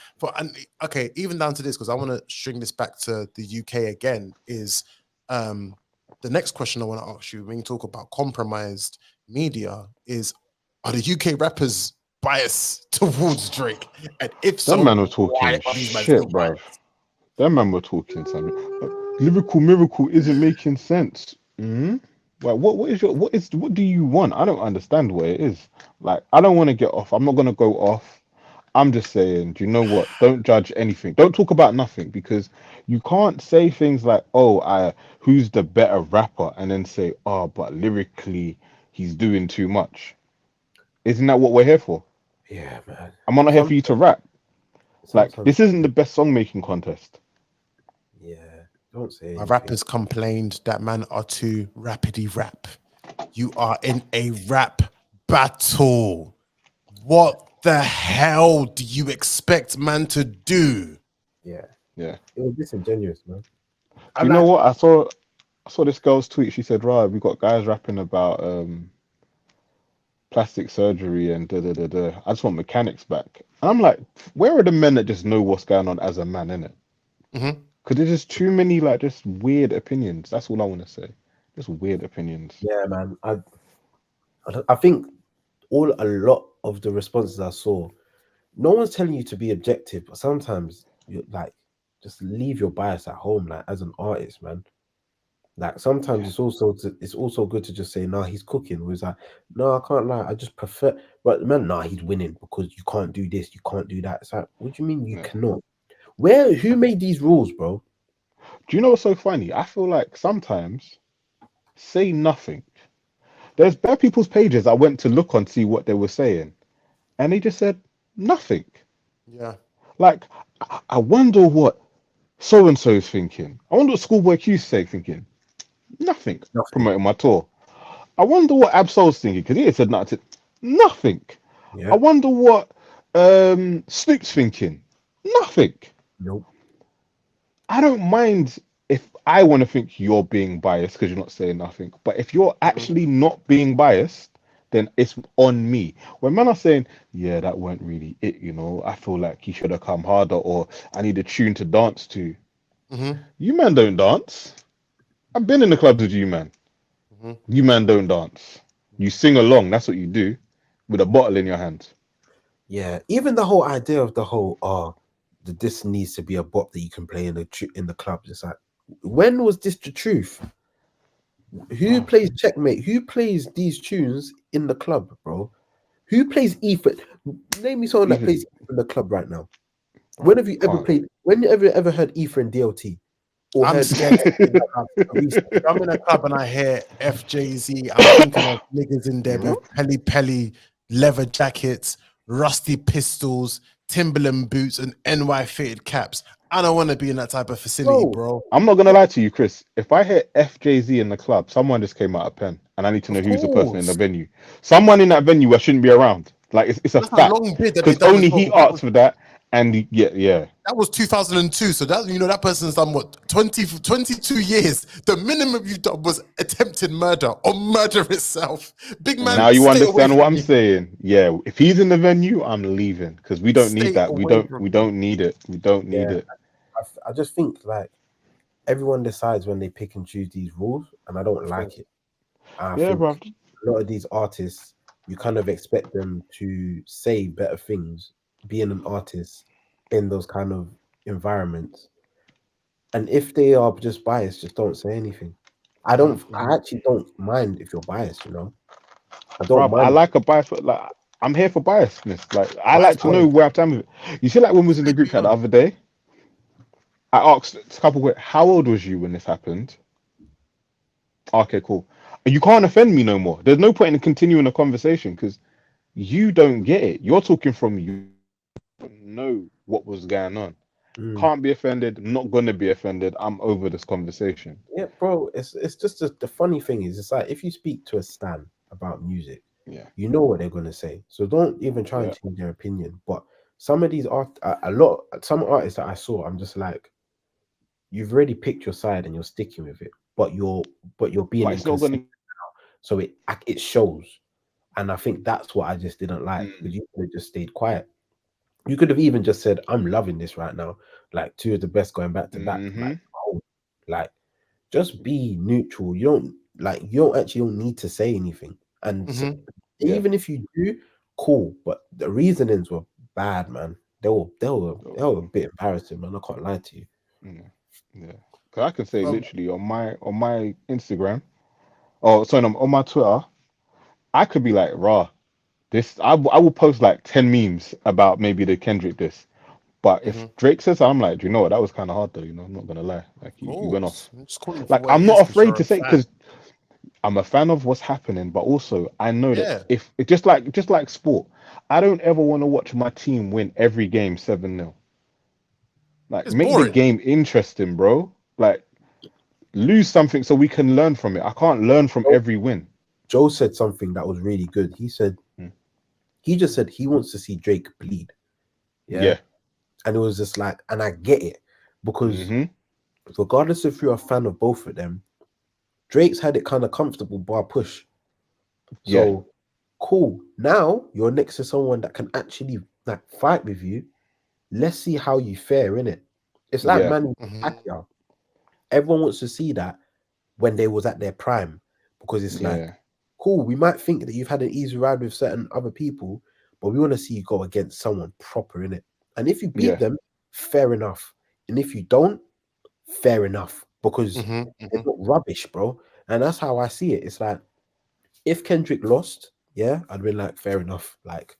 okay, even down to this, because I want to string this back to the UK again, is the next question I want to ask you when you talk about compromised media is, are the UK rappers biased towards Drake? And if so, That man was why talking are these men shit, still bro. biased? That man were talking something. Lyrical miracle isn't making sense. Like what do you want? I don't understand what it is. Like, I don't want to get off. I'm not gonna go off. I'm just saying, do you know what? Don't judge anything. Don't talk about nothing, because you can't say things like, oh, who's the better rapper, and then say, oh, but lyrically he's doing too much. Isn't that what we're here for? Yeah, man. I'm not here for you to rap. Like, Sometimes, this isn't the best song making contest. yeah. Don't say My anything. rappers complained that man are too rapidy rap. You are in a rap battle. What the hell do you expect man to do? Yeah. Yeah. It was disingenuous, man. Do you know what? I saw this girl's tweet. She said, right, we got guys rapping about plastic surgery and da da da da. I just want mechanics back. And I'm like, where are the men that just know what's going on as a man, innit? Because there's just too many like just weird opinions. That's all I want to say. Just weird opinions. Yeah, man. I think a lot of the responses I saw, no one's telling you to be objective, but sometimes you like just leave your bias at home, like as an artist, man. Like sometimes it's also good to just say, nah, he's cooking. Or it's like, no, I can't lie, I just prefer, but man, nah, he's winning because you can't do this, you can't do that. It's like, what do you mean you cannot? Who made these rules, bro? Do you know what's so funny? I feel like sometimes say nothing. There's bad people's pages I went to look on, see what they were saying, and they just said nothing. Yeah. Like, I wonder what so and so is thinking. I wonder what Schoolboy Q's thinking. Nothing. Promoting my tour. I wonder what Absol's thinking, because he had said nothing. Nothing. Yeah. I wonder what Snoop's thinking. Nothing. Nope. I don't mind if I want to think you're being biased because you're not saying nothing. But if you're actually not being biased, then it's on me. When men are saying, yeah, that weren't really it, you know, I feel like he should have come harder, or I need a tune to dance to. You man don't dance. I've been in the clubs with you, man. You man don't dance. You sing along. That's what you do, with a bottle in your hand. Yeah, even the whole idea of the whole this needs to be a bop that you can play in the clubs. It's like, when was this the truth? Who plays Checkmate? Who plays these tunes in the club, bro? Who plays Ethan? Name me someone that plays Ethan in the club right now. When have you ever played? When you ever heard Ethan DLT? Or I'm heard scared. If I'm in a club and I hear FJZ, I'm thinking of niggas in there with pelly leather jackets, rusty pistols, Timberland boots, and NY fitted caps. I don't want to be in that type of facility, bro. I'm not gonna lie to you, Chris. If I hear FJZ in the club, someone just came out of pen, and I need to know Of who's the person in the course. venue. Someone in that venue I shouldn't be around. Like it's a That's a fact long bid that they because done as only well. he asked for that, and yeah. That was 2002. So that, that person's done what, 22 years. The minimum you've done was attempted murder or murder itself. Big man, Now you stay away understand from what I'm me. saying? Yeah. If he's in the venue, I'm leaving because we don't need Stay that. We away don't. from We don't need it. We don't need Yeah. it. I just think like everyone decides when they pick and choose these rules, and I don't like it. I Yeah, think bro. a lot of these artists, you kind of expect them to say better things, being an artist in those kind of environments. And if they are just biased, just don't say anything. I actually don't mind if you're biased, you know. I don't Bro, I mind. like a bias, but like I'm here for biasness. Like I Of like to know course. where I'm standing with it. You see, like when we was in the group chat the other day, I asked a couple of how old was you when this happened? Okay, cool. You can't offend me no more. There's no point in continuing the conversation because you don't get it. You're talking from you don't know what was going on. Mm. Can't be offended. Not gonna be offended. I'm over this conversation. Yeah, bro. It's just the funny thing is, it's like if you speak to a stan about music, Yeah, you know what they're gonna say. So don't even try and yeah. change their opinion. But some of these some artists that I saw, I'm just like, you've already picked your side and you're sticking with it, but you're being But it's not inconsistent. gonna. So it shows, and I think that's what I just didn't like. Mm, Because you could have just stayed quiet. You could have even just said, "I'm loving this right now." Like two of the best going back to back. mm-hmm. Like just be neutral. You don't actually don't need to say anything. And Yeah. even if you do, cool. But the reasonings were bad, man. They were a bit embarrassing, man. I can't lie to you. Yeah. Yeah. Cause I can say Um, literally on my Instagram, or sorry, no, on my Twitter, I could be like, raw. This I will post like 10 memes about maybe the Kendrick this. But if Drake says I'm like, do you know what? That was kind of hard though, you know, I'm not gonna lie. Like of you went course. off. I'm just calling it for Like what it I'm is not because afraid you're to a say fan. because I'm a fan of what's happening, but also I know that Yeah. if it just like sport, I don't ever want to watch my team win every game 7-0. Like It's make the boring. game interesting, bro. Like lose something so we can learn from it. I can't learn from every win. Joe said something that was really good. Mm. He just said he wants to see Drake bleed. Yeah. Yeah. And it was just like, and I get it. Because Mm-hmm. regardless if you're a fan of both of them, Drake's had it kind of comfortable bar push. Yeah. So cool. Now you're next to someone that can actually like fight with you. Let's see how you fare in it. It's like Yeah. man Pacquiao. Everyone wants to see that when they was at their prime because it's like Yeah. cool. We might think that you've had an easy ride with certain other people, but we want to see you go against someone proper in it. And if you beat Yeah. them, fair enough. And if you don't, fair enough because they're not rubbish, bro. And that's how I see it. It's like if Kendrick lost, yeah, I'd been like, fair enough. Like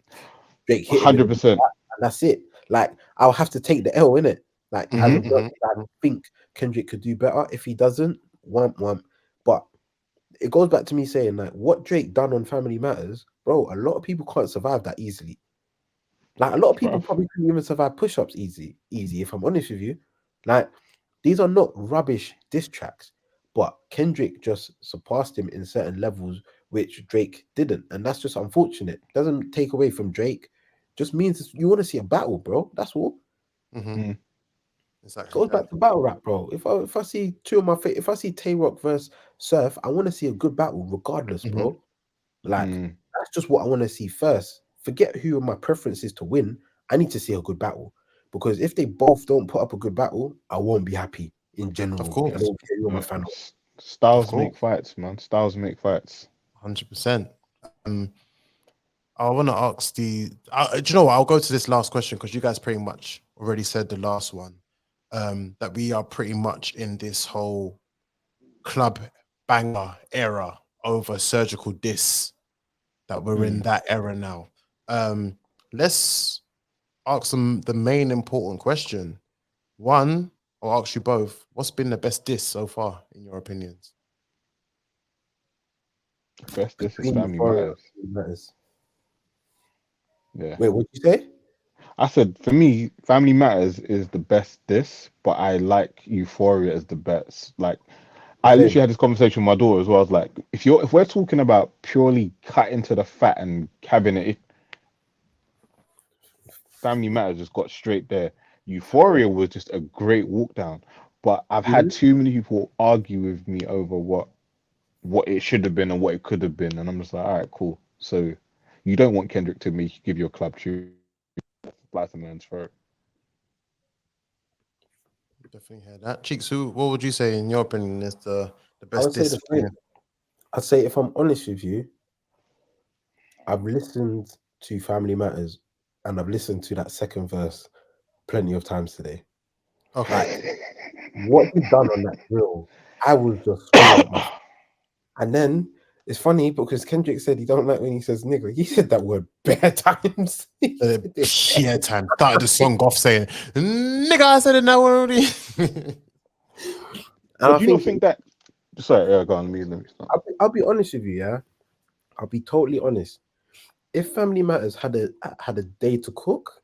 Drake hit him in a good 100%. fight, and that's it. Like I'll have to take the L in it. Like as Mm-hmm. a person, I think Kendrick could do better. If he doesn't, womp womp. But it goes back to me saying like what Drake done on Family Matters, bro. A lot of people can't survive that easily. Like a lot of people Bruv. probably couldn't even survive push-ups easy. If I'm honest with you, like these are not rubbish diss tracks, but Kendrick just surpassed him in certain levels which Drake didn't, and that's just unfortunate. Doesn't take away from Drake, just means you want to see a battle, bro. That's all. Mm. Exactly Goes that. back to battle rap, bro. If I see two of my if I see Tay Rock versus Surf, I want to see a good battle, regardless, bro. Like Mm. that's just what I want to see first. Forget who my preference is to win. I need to see a good battle because if they both don't put up a good battle, I won't be happy in Of general. I course. don't care who I'm a Yeah. fan of. Of Styles make course. fights, man. Styles make fights. 100%. I want to ask do you know what? I'll go to this last question because you guys pretty much already said the last one. That we are pretty much in this whole club banger era over surgical diss, that we're in that era now. Let's ask them the main important question. One, I'll ask you both. What's been the best diss so far, in your opinions? Best this is Between Family Euphoria Matters. and Matters. Yeah. Wait, what did you say? I said for me, Family Matters is the best this, but I like Euphoria as the best. Like I Same. literally had this conversation with my daughter as well. I was like, if we're talking about purely cutting to the fat and having it, Family Matters just got straight there. Euphoria was just a great walk down. But I've had too many people argue with me over what it should have been and what it could have been, and I'm just like, all right, cool. So you don't want Kendrick to give you a club tune, fly some man's throat. Definitely heard that. Cheeks, what would you say, in your opinion, is the I best would say diss? the same. I'd say, if I'm honest with you, I've listened to Family Matters and I've listened to that second verse plenty of times today. Okay. What he done on that drill, I was just screaming at my. And then it's funny because Kendrick said he don't like when he says nigga. He said that word bare times. Yeah, time. Started the song off saying, nigga, I said it now already. But do you not think that? Sorry, go on. Let me start. I'll be honest with you, yeah. I'll be totally honest. If Family Matters had a day to cook,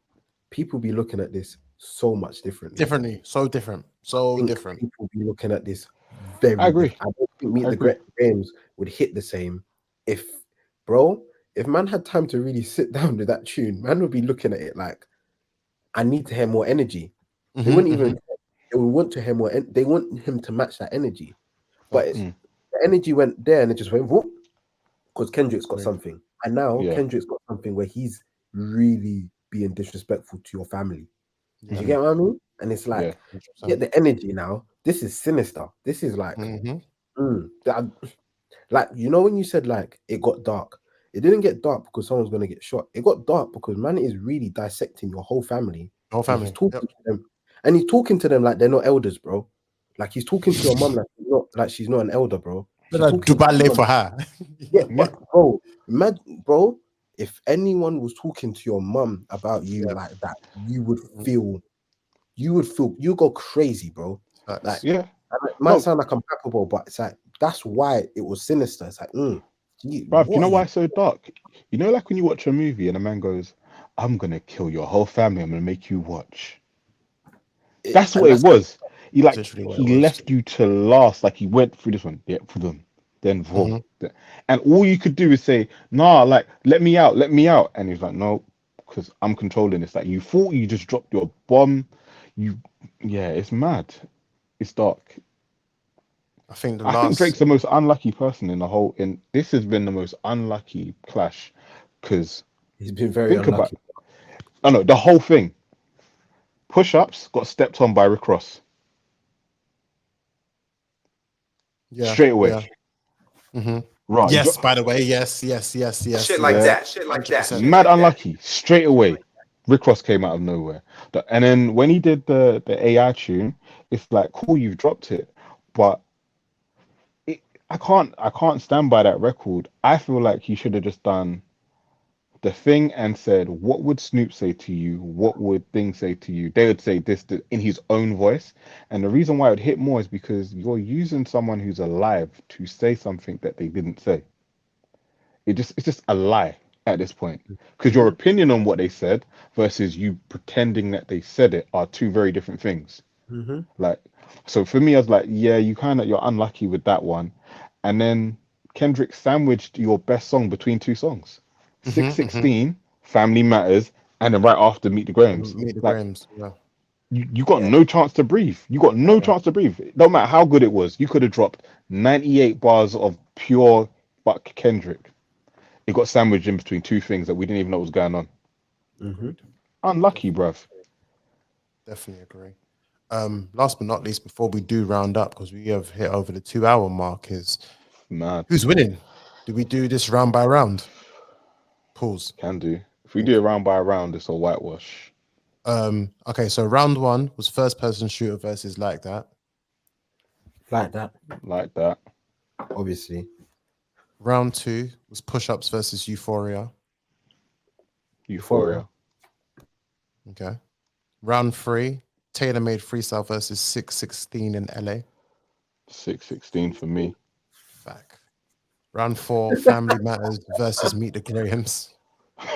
people be looking at this so much differently. So different. People be looking at this very. I agree. I don't think Meet the Games would hit the same. If man had time to really sit down with that tune, man would be looking at it like, I need to hear more energy. They wouldn't even. They would want to hear more. They want him to match that energy, but the energy went there and it just went whoop because Kendrick's got something, and now Kendrick's got something where he's really being disrespectful to your family. Do you get what I mean? And it's like, get the energy now. This is sinister. This is like, like, you know, when you said like it got dark, it didn't get dark because someone's gonna get shot. It got dark because man is really dissecting your whole family. And he's talking to them, and he's talking to them like they're not elders, bro. Like he's talking to your mum like she's not an elder, bro. She's talking Dubale for her. But bro, imagine, bro, if anyone was talking to your mum about you like that, you would go crazy, bro. Like, it might sound like I'm capable, but it's like that's why it was sinister. It's like, bruv, you know why it's so dark? You know, like when you watch a movie and a man goes, "I'm gonna kill your whole family. I'm gonna make you watch." That's what it was. He left you to last. Like he went through this one, for them, then boom, and all you could do is say, "Nah, like let me out," and he's like, "No, because I'm controlling this." Like you thought you just dropped your bomb. It's mad. It's dark. I think Drake's the most unlucky person in the whole. This has been the most unlucky clash because he's been very unlucky. The whole thing. Push-ups got stepped on by Rick Ross. Straight away. Right. Yes, by the way, yes. Shit like that. Mad unlucky. Straight away. Rick Ross came out of nowhere. And then when he did the AI tune, it's like, cool, you've dropped it. But I can't stand by that record. I feel like he should have just done the thing and said, what would Snoop say to you? What would Thing say to you? They would say this in his own voice. And the reason why it would hit more is because you're using someone who's alive to say something that they didn't say. It's just a lie at this point. Because your opinion on what they said versus you pretending that they said it are two very different things. Like, so for me, I was like, you're unlucky with that one. And then Kendrick sandwiched your best song between two songs. 616, Family Matters, and then right after Meet the Grahams. You got no chance to breathe. You got no chance to breathe. No matter how good it was, you could have dropped 98 bars of pure fuck Kendrick. It got sandwiched in between two things that we didn't even know what was going on. Unlucky, bruv. Definitely agree. Last but not least, before we do round up, because we have hit over the 2-hour mark, is who's winning? Do we do this round by round? Pause. Can do. If we do it round by round, it's a whitewash. Okay, so round one was first person shooter versus like that. Obviously. Round two was push-ups versus Euphoria. Euphoria. Okay. Round three Tailor-Made Freestyle versus 616 in LA. 616 for me. Fact. Round 4, Family Matters versus Meet the Grahams.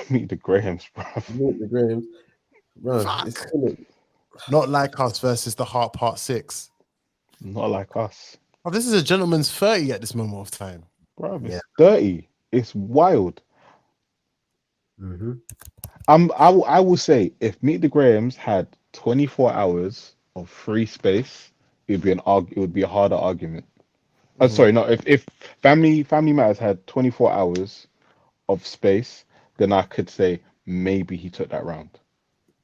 Meet the Grahams, bro. Meet the Grahams. Bro, it's Fuck. killing. Not Like Us versus The Heart Part 6. Not like us. Oh, this is a gentleman's 30 at this moment of time. Bro, it's Yeah. 30. It's wild. Mm-hmm. I will say, if Meet the Grahams had 24 hours of free space, it would be a harder argument. I'm sorry, no. If Family Matters had 24 hours of space, then I could say maybe he took that round,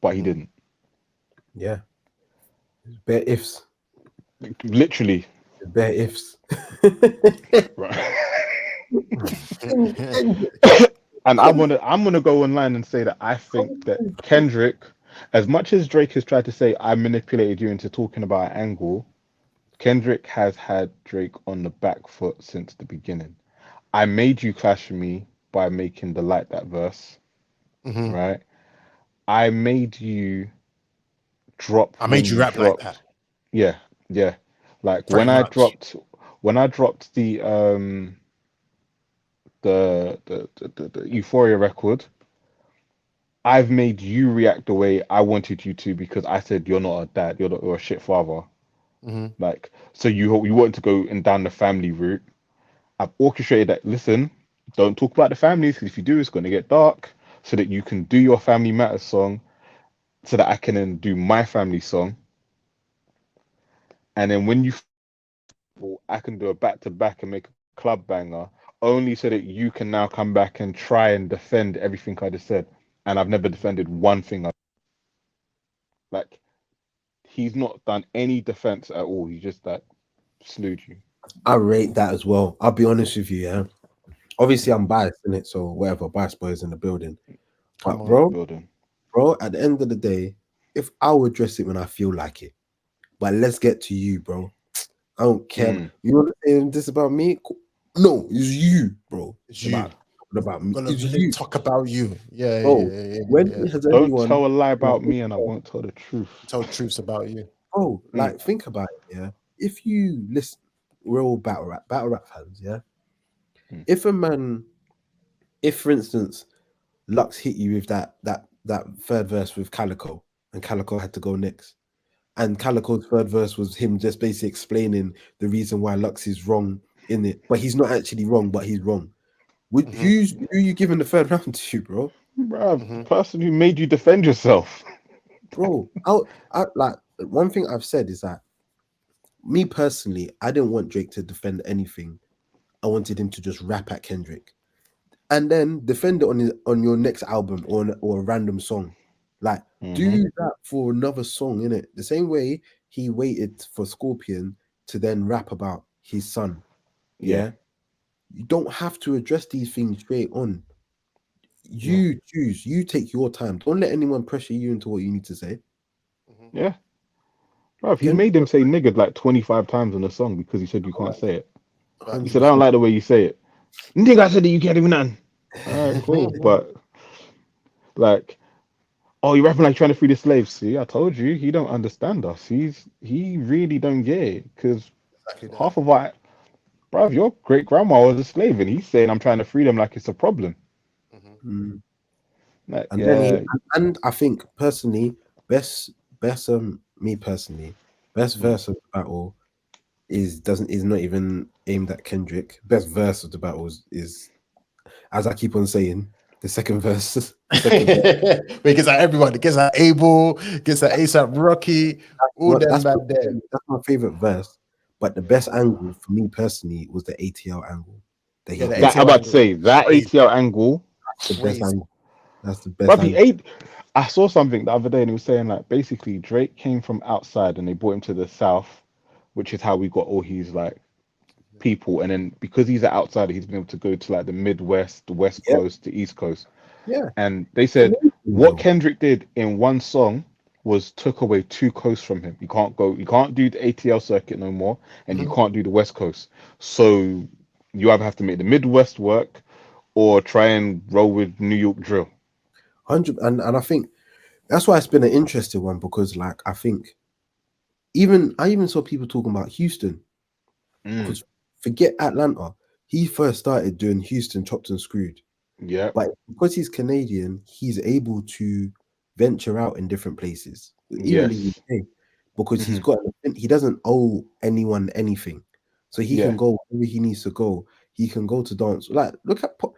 but he didn't. Yeah. Bare ifs. Literally. Bare ifs. Right. And I'm gonna go online and say that I think that Kendrick, as much as Drake has tried to say I manipulated you into talking about an angle, Kendrick has had Drake on the back foot since the beginning. I made you clash with me by making the light that verse, right? I made you drop. I made you rap like that. Yeah, yeah. Like Pretty when much. I dropped the Euphoria record, I've made you react the way I wanted you to because I said you're not a dad, you're a shit father. Like, so you want to go and down the family route. I've orchestrated that. Listen, don't talk about the families because if you do, it's going to get dark. So that you can do your Family Matters song, so that I can then do my family song. And then when I can do a back to back and make a club banger, only so that you can now come back and try and defend everything I just said. And I've never defended one thing. Like, he's not done any defense at all. He just like slewed you. I rate that as well. I'll be honest with you, yeah. Obviously, I'm biased in it, so whatever, biased boys in the building. But bro, at the end of the day, if I would dress it when I feel like it, but let's get to you, bro. I don't care. You want to say this about me? No, it's you, bro. It's you. About me. Gonna It's you. talk about you. Yeah, bro, when has don't anyone tell a lie about me and I won't tell the truth. Tell truths about you. Oh, like think about it, yeah. If you listen, we're all battle rap fans, yeah. If for instance, Lux hit you with that third verse with Calico, and Calico had to go next, and Calico's third verse was him just basically explaining the reason why Lux is wrong in it, but he's not actually wrong, but he's wrong. Who you giving the third round to, bro? Bro, person who made you defend yourself, bro. I like one thing I've said is that me personally, I didn't want Drake to defend anything. I wanted him to just rap at Kendrick, and then defend it on your next album or a random song. Like do that for another song, innit? The same way he waited for Scorpion to then rap about his son. Yeah. You don't have to address these things straight on. You choose. You take your time. Don't let anyone pressure you into what you need to say. Yeah. Bro, he made him say nigga like 25 times in the song because he said you can't say it. He said, I don't like the way you say it. Nigga said that you can't even none. All right, cool. But like, oh, you're rapping like trying to free the slaves. See, I told you, he don't understand us. He really don't get it. Because half of our bro, your great grandma was a slave and he's saying I'm trying to free them like it's a problem. Like, and I think personally, best verse of the battle is not even aimed at Kendrick. Best verse of the battle is as I keep on saying, the second verse. It gets at everyone. It gets at Abel, gets at ASAP Rocky, that's my favorite verse. But the best angle for me personally was the ATL angle. I'm about to say that ATL angle. That's the best angle. That's the best. I saw something the other day and it was saying like basically Drake came from outside and they brought him to the South, which is how we got all his like people. And then because he's an outsider, he's been able to go to like the Midwest, the West Coast, the East Coast. Yeah. And they said what Kendrick did in one song was took away 2 coasts from him. You can't do the ATL circuit no more, and you can't do the West Coast. So you either have to make the Midwest work or try and roll with New York drill. 100, and I think that's why it's been an interesting one because like I think I even saw people talking about Houston. Because forget Atlanta. He first started doing Houston chopped and screwed. Yeah. But because he's Canadian, he's able to venture out in different places, even in the UK, because he doesn't owe anyone anything, so he can go wherever he needs to go. He can go to dance. Like look at Poppy,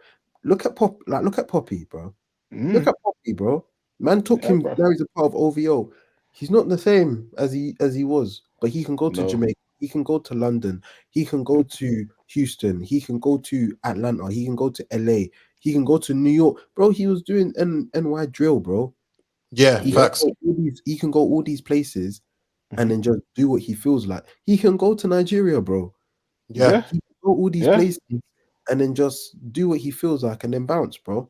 bro. Look at Poppy, bro. Man took him. Bro. Now he's a part of OVO. He's not the same as he was, but he can go to Jamaica. He can go to London. He can go to Houston. He can go to Atlanta. He can go to LA. He can go to New York, bro. He was doing NY drill, bro. Yeah, he facts. He can go all these places and then just do what he feels like. He can go to Nigeria, bro. Yeah. He can go all these places and then just do what he feels like and then bounce, bro.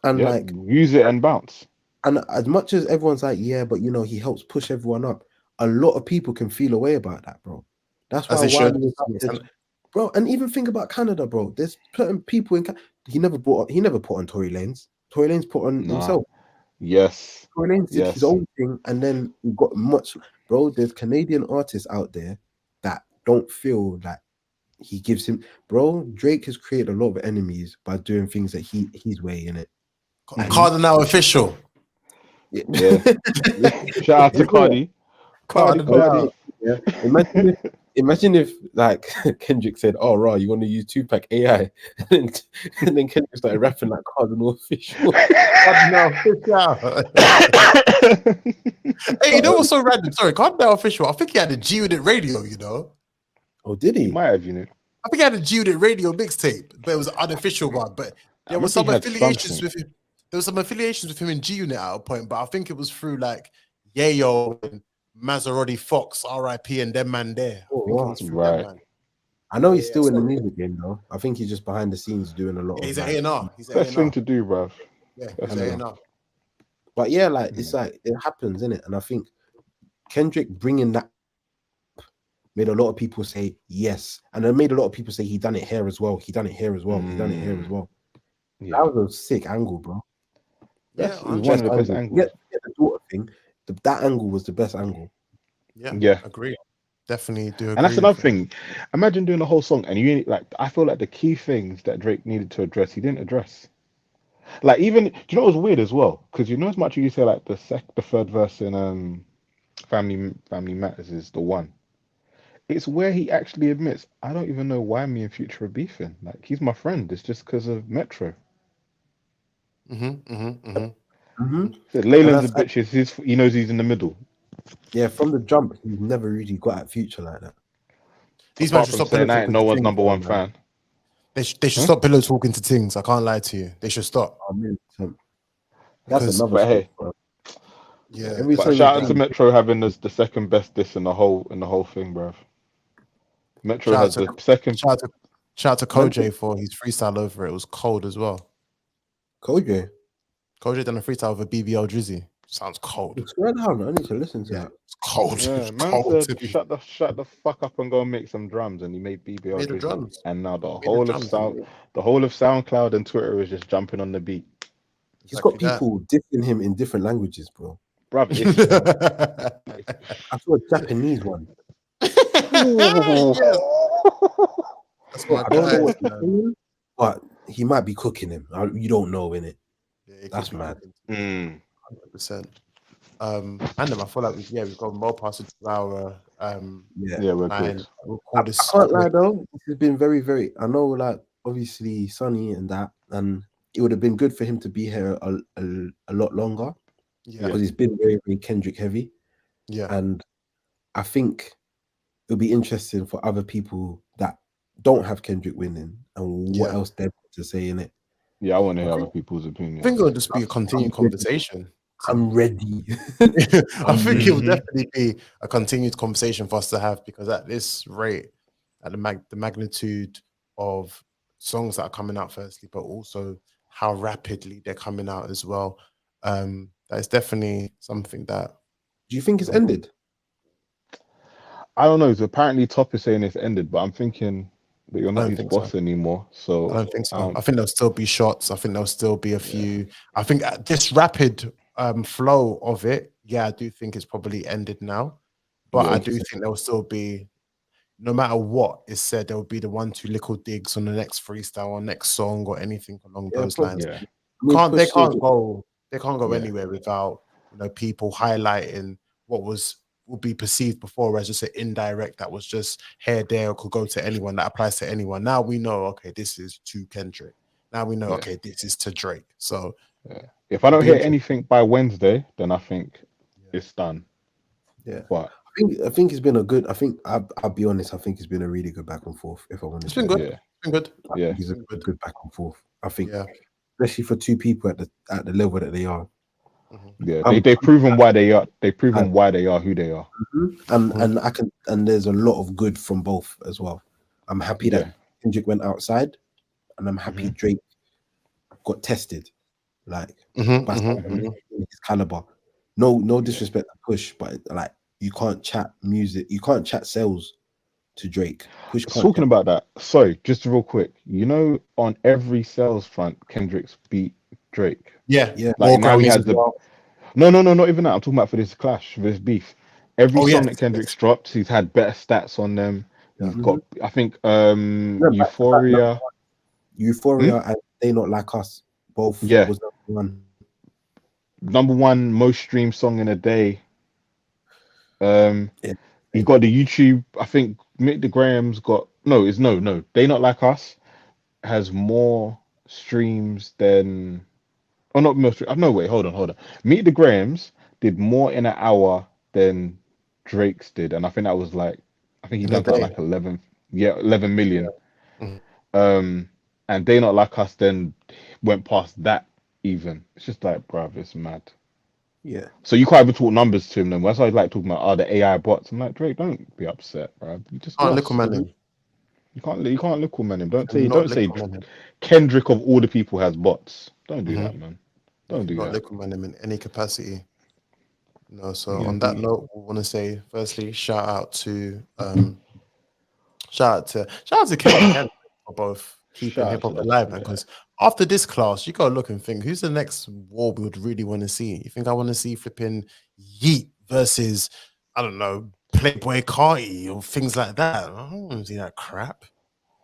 And like use it and bounce. And as much as everyone's like, yeah, but you know, he helps push everyone up. A lot of people can feel a way about that, bro. That's why Wiley was up there, bro. And even think about Canada, bro. There's certain people in he never put on Tory Lanez. Tory Lanez put on himself. Yes. Tory Lanez did his own thing, and then we got much, bro. There's Canadian artists out there that don't feel that he gives him, bro. Drake has created a lot of enemies by doing things that he's way in it. Cardinal official. Yeah. Shout out to Cardi. Cardi. Yeah. Imagine if like Kendrick said, "Oh, raw, you want to use Tupac AI," and then Kendrick started rapping like Cardinal Official. Cardinal Official. Hey, you know what's so random? Sorry, Cardinal Official. I think he had a G Unit radio. You know? Oh, did he? He might have, you know. I think he had a G Unit radio mixtape, but it was an unofficial one. But there was some affiliations with him. There was some affiliations with him in G Unit at a point, but I think it was through like Yayo and Maserati Fox, R.I.P. and them man there. Right. I know he's still in the music game though. I think he's just behind the scenes doing a lot. Yeah, he's of an A&R. He's best thing to do, bro. Yeah, he's an A&R. But yeah, like it's like it happens, innit? And I think Kendrick bringing that made a lot of people say yes, and it made a lot of people say he done it here as well. He done it here as well. He done it here as well. Yeah. That was a sick angle, bro. That's one of the best angles. Yeah, the daughter thing. That angle was the best angle. Yeah, agree. Definitely do agree. And that's another thing. Imagine doing a whole song and you like. I feel like the key things that Drake needed to address, he didn't address. Like even, do you know what was weird as well? Because you know as much as you say like the third verse in Family Matters is the one. It's where he actually admits, I don't even know why me and Future are beefing. Like he's my friend. It's just because of Metro. So Leyland's a bitch. He knows he's in the middle. Yeah, from the jump, he's never really got at Future like that. These men should stop saying I ain't no one's number one fan. They should stop pillow talking to things. I can't lie to you. They should stop. That's another. Hey, yeah. But shout out to Metro having the second best diss in the whole thing, bruv. Metro had the second. Shout out to Koj for his freestyle over it. It was cold as well. Koj done a freestyle with a BBL Drizzy. Sounds cold. Swear down, I need to listen to that. It's cold. Yeah, man said, shut the fuck up and go and make some drums, and he made BBL Drizzy. And now the whole of SoundCloud and Twitter is just jumping on the beat. He's got people dissing him in different languages, bro. Bruv, I saw a Japanese one. That's I don't know what he's saying, but he might be cooking him. You don't know, innit? Yeah, that's mad. 100%. And I feel like we've got more past 2 hour. We're good. I can't lie though. This has been very, very. I know, like obviously Sonny and that, and it would have been good for him to be here a lot longer. Yeah, because he's been very, very Kendrick heavy. Yeah, and I think it'll be interesting for other people that don't have Kendrick winning and what else they're to say in it. Yeah, I want to hear other people's opinions. I think it'll just be a continued conversation. I'm ready. I think it will definitely be a continued conversation for us to have, because at this rate, at the magnitude of songs that are coming out firstly, but also how rapidly they're coming out as well, that is definitely something that... Do you think it's ended? I don't know. So apparently Top is saying it's ended, but I'm thinking that you're not his boss anymore. So I don't think so. I think there'll still be shots. I think there'll still be a few. I think this rapid flow of it, I do think it's probably ended now. But Yeah, I do think there will still be, no matter what is said, there will be the 1-2 little digs on the next freestyle or next song or anything along those lines. Yeah. They can't go anywhere without, people highlighting what would be perceived before as just an indirect that was just here, there, or could go to anyone, that applies to anyone. Now we know, okay, this is to Kendrick. Now we know, okay, this is to Drake. So if I don't hear anything by Wednesday, then I think it's done. Yeah, but I think it's been a good. I think I'll be honest. I think it's been a really good back and forth. If I want to, it's been good. Yeah. It's been good. I think it's a good back and forth. I think, especially for two people at the level that they are. Yeah, they've proven why they are. They've proven why they are who they are. And there's a lot of good from both as well. I'm happy that Kendrick went outside, and I'm happy Drake got tested, like by someone in his caliber. No disrespect to Push, but like you can't chat music, you can't chat sales to Drake. Push can't Talking about that, sorry, just real quick. On every sales front, Kendrick's beat Drake. Yeah. Like now he has the. No, not even that. I'm talking about for this clash, for this beef. Every song that Kendrick's dropped, he's had better stats on them. He's got, I think, Euphoria. And They Not Like Us both was number one most streamed song in a day. He got the YouTube. I think Mick the Graham's got no. They Not Like Us has more streams than. Oh, not more. No, wait, hold on. Meet the Grahams did more in an hour than Drake's did, and I think that was like, I think he done something like 11 million. And They Not Like Us then went past that even. It's just like, bruv, it's mad. Yeah. So you can't even talk numbers to him then. That's why I like talking about the AI bots. I'm like, Drake, don't be upset, bruv. You just can't lost. You can't little man him. Don't say Kendrick of all the people has bots. Don't do that, man. Don't do that. Not little man him in any capacity. So on that note, we want to say firstly, shout out to Kendrick for both keeping hip hop alive, man. Because after this class, you gotta look and think, who's the next war we would really want to see? You think I want to see flipping Yeet versus, I don't know, Playboy Carti or things like that? I don't want to see that crap.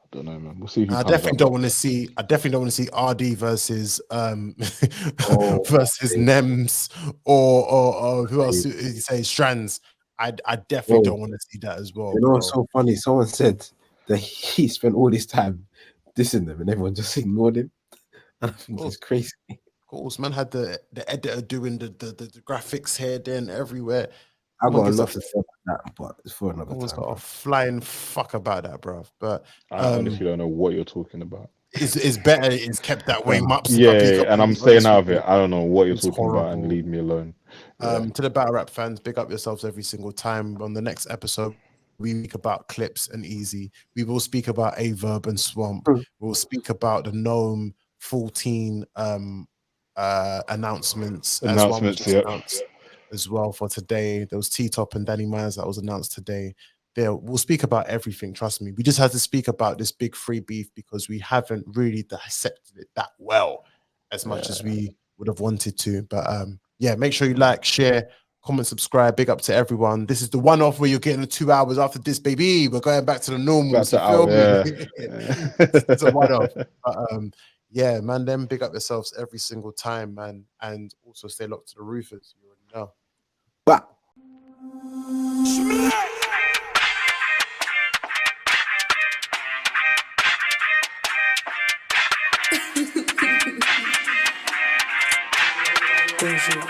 I don't know, man. We'll see. I definitely don't want to see RD versus versus Nems or who else you say Strands. I definitely don't want to see that as well. You know what's so funny? Someone said that he spent all this time dissing them and everyone just ignored him. And I think it's crazy. Of course, man had the editor doing the graphics here, there, and everywhere. I got a lot to say about that, but it's for another time. Got a flying fuck about that, bro. But I honestly don't know what you're talking about. It's better. It's kept that way. And I'm staying out of it. I don't know what you're talking about, and leave me alone. To the battle rap fans, big up yourselves every single time. On the next episode, we speak about Clips and Easy. We will speak about Averb and Swamp. We'll speak about the Gnome 14 announcements as well for today. There was T-Top and Danny Myers that was announced today. We'll speak about everything, trust me. We just had to speak about this big free beef because we haven't really dissected it that well as much as we would have wanted to. But make sure you like, share, comment, subscribe. Big up to everyone. This is the one-off where you're getting the 2 hours after this, baby. We're going back to the normal. It's a one-off. But, man, then big up yourselves every single time, man. And also stay locked to the roofers. You already know. But Bonjour.